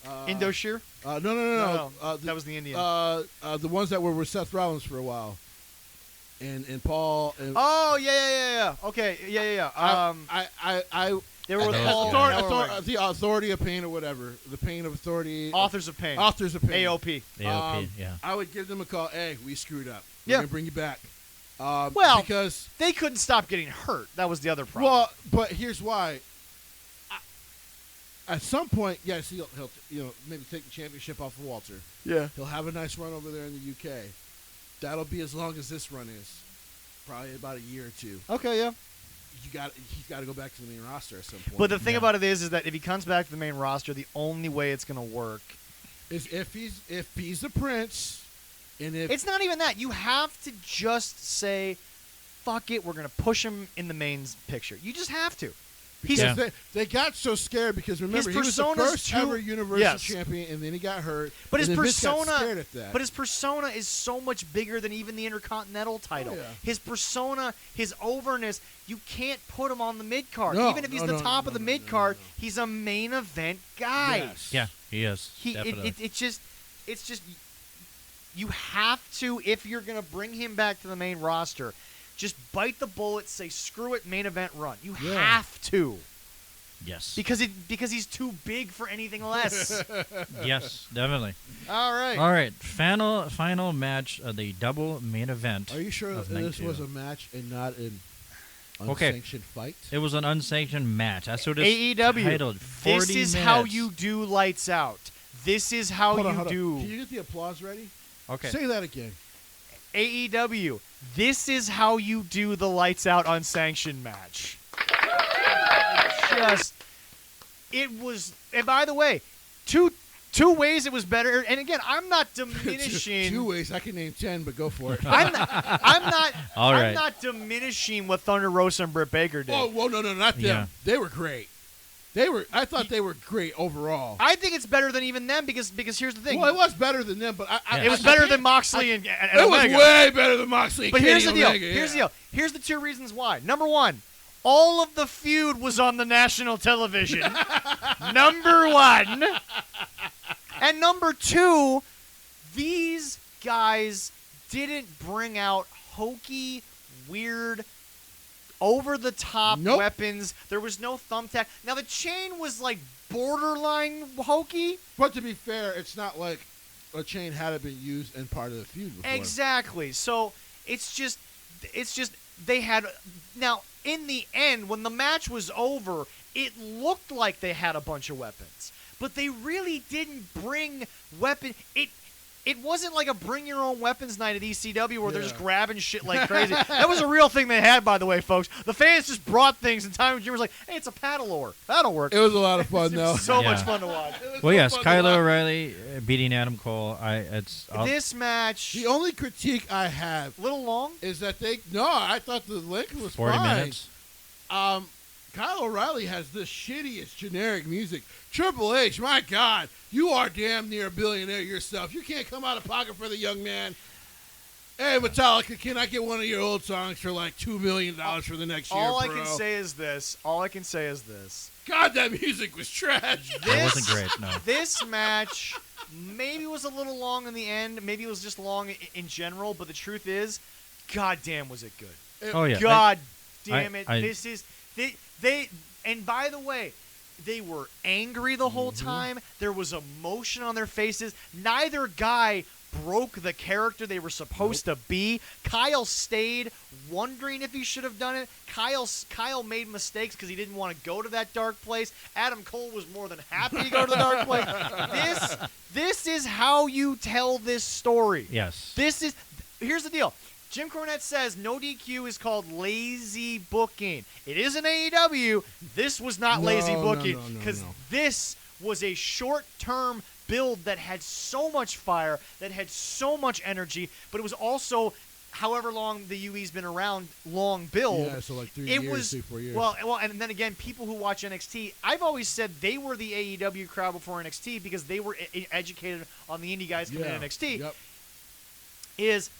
Indoshir? No. That was the Indian. The ones that were with Seth Rollins for a while. And Paul. And Oh, yeah. Okay, yeah. They were with Paul. the Authority of Pain or whatever. The Pain of Authority. Authors of Pain. Authors of Pain. AOP. AOP, yeah. I would give them a call. Hey, we screwed up. We're Yeah. going to bring you back. Well, because they couldn't stop getting hurt. That was the other problem. Well, but here's why. At some point, yes, he'll maybe take the championship off of Walter. yeah. He'll have a nice run over there in the UK. That'll be as long as this run is, probably about a year or two. Okay, yeah. He's got to go back to the main roster at some point. But the thing Yeah. about it is that if he comes back to the main roster, the only way it's going to work. is if he's the prince, and if It's not even that. You have to just say, fuck it, we're going to push him in the main picture. You just have to. He's Yeah. they got so scared because remember he was the persona's first too- ever Universal Yes. champion, and then he got hurt. But his and then Vince got persona, scared at that. but his persona is so much bigger than even the Intercontinental title. Oh, yeah. His persona, his overness, you can't put him on the mid card. No, Even if he's no, the no, top no, of the no, mid no, card, no. he's a main event guy. Yes. Yeah, he is. It's just you have to, if you're gonna bring him back to the main roster, just bite the bullet, say screw it, main event run. You Yeah. have to. Yes. Because he's too big for anything less. Yes, definitely. All right. All right, final match of the double main event. Are you sure of that night this two. was a match and not an Okay. unsanctioned fight? It was an unsanctioned match. That's what it's AEW. titled. 40 This is minutes. how you do lights out. This is how Hold on, you hold on. do Can you get the applause ready? Okay. Say that again. AEW. This is how you do the lights out unsanctioned match. It was, and by the way, two 2 ways it was better. And again, I'm not diminishing. 2 ways. I can name 10, but go for it. I'm not. All right. I'm not diminishing what Thunder Rosa and Britt Baker did. Oh, well, no, not them. Yeah. They were great. I thought they were great overall. I think it's better than even them because here's the thing. Well, it was better than them, but it was better than Moxley and it Omega. was way better than Moxley. But and here's the Kenny deal. Omega, Here's the yeah. deal. Here's the 2 reasons why. Number 1, all of the feud was on the national television. Number 1. And number 2, these guys didn't bring out hokey, weird, over-the-top Nope. weapons. There was no thumbtack. Now, the chain was, like, borderline hokey. But to be fair, it's not like a chain hadn't been used in part of the feud before. Exactly. So, it's just they had – now, in the end, when the match was over, it looked like they had a bunch of weapons. But they really didn't bring weapons. It wasn't like a bring your own weapons night at ECW where they're just grabbing shit like crazy. That was a real thing they had, by the way, folks. The fans just brought things, and Tommy Jr. was like, hey, it's a paddle oar. That'll work. It was a lot of fun, It though. was so Yeah. much fun to watch. Well, yes, fun to Kyle watch. O'Reilly beating Adam Cole. This match, The only critique I have a little long. is that I thought the length was 40 fine. minutes. Kyle O'Reilly has the shittiest generic music. Triple H, my God, you are damn near a billionaire yourself. You can't come out of pocket for the young man. Hey, Metallica, can I get one of your old songs for like $2 million for the next year, All I bro? can say is this. God, that music was trash. It wasn't great, no. This match maybe was a little long in the end. Maybe it was just long in general. But the truth is, goddamn, was it good. Oh, yeah. God damn it. I- This is they and by the way, they were angry the whole Mm-hmm. time. There was emotion on their faces. Neither guy broke the character they were supposed to be. Kyle stayed wondering if he should have done it. Kyle made mistakes because he didn't want to go to that dark place. Adam Cole was more than happy to go to the dark place. This is how you tell this story. Yes. Here's the deal. Jim Cornette says no DQ is called lazy booking. It isn't AEW. This was not lazy booking because this was a short-term build that had so much fire, that had so much energy, but it was also, however long the UE's been around, long build. Yeah, so like 3 4 years. Well, and then again, people who watch NXT, I've always said they were the AEW crowd before NXT because they were educated on the indie guys coming to NXT. Yep. Is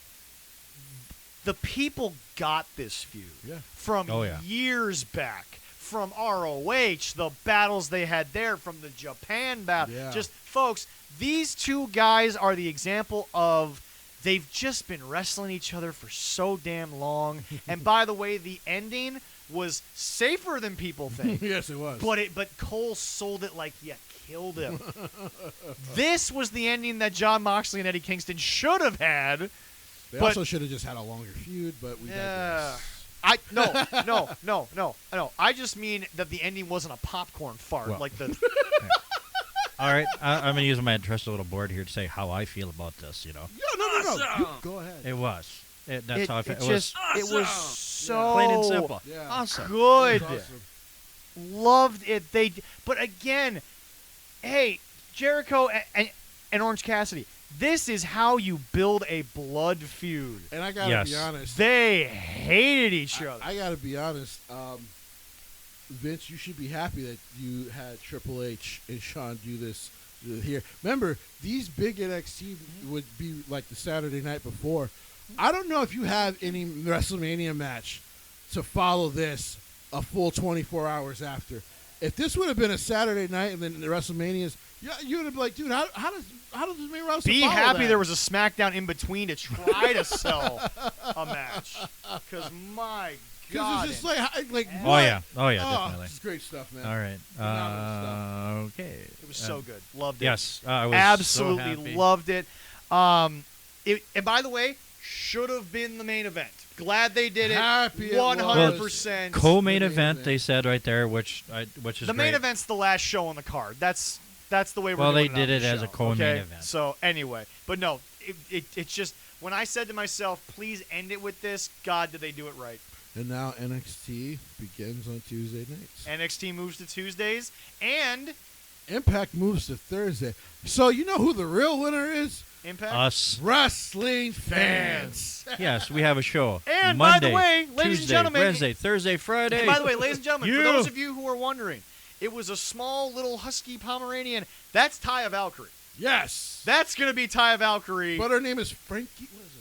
the people got this feud from years back, from ROH, the battles they had there, from the Japan battle. Yeah. Just, folks, these 2 guys are the example of they've just been wrestling each other for so damn long. And by the way, the ending was safer than people think. Yes, it was. But Cole sold it like you killed him. This was the ending that John Moxley and Eddie Kingston should have had. They also should have just had a longer feud, but we digress. No. I just mean that the ending wasn't a popcorn fart like the. All right, I'm going to use my trusty little board here to say how I feel about this, Yeah, no. You go ahead. It was. That's how I feel. It was so plain and simple. Yeah. Awesome. good. It was awesome. Loved it. But again, hey, Jericho and Orange Cassidy, this is how you build a blood feud. And I gotta be honest. They hated each other. I gotta be honest. Vince, you should be happy that you had Triple H and Shawn do this here. Remember, these big NXT would be like the Saturday night before. I don't know if you have any WrestleMania match to follow this a full 24 hours after. If this would have been a Saturday night and then the WrestleManias, you would have been like, dude, how does this main roster Be follow happy that? there was a SmackDown in between to try to sell a match. Because my God. Because it's just like Oh, what? yeah. Oh, yeah, definitely. This is great stuff, man. All right. Phenomenal Okay. It was so good. Loved it. Yes, I was Absolutely so happy. loved it. And by the way, should have been the main event. Glad they did it. Happy it 100%. Co-main The main event, event. they said right there, which is The main great. event's the last show on the card. That's the way we're Well, doing they did on it the as show, a co-main okay? event. So anyway, but no, it's just when I said to myself, please end it with this. God, did they do it right? And now NXT begins on Tuesday nights. NXT moves to Tuesdays, and Impact moves to Thursday. So you know who the real winner is? Impact. Us. Wrestling fans. Yes, we have a show. And by the Monday, way, ladies and Tuesday, gentlemen, Wednesday, Thursday, Friday. And by the way, ladies and gentlemen, for Yeah. those of you who are wondering, it was a small little husky Pomeranian. That's Taya Valkyrie. Yes. That's going to be Taya Valkyrie. But her name is Frankie. What is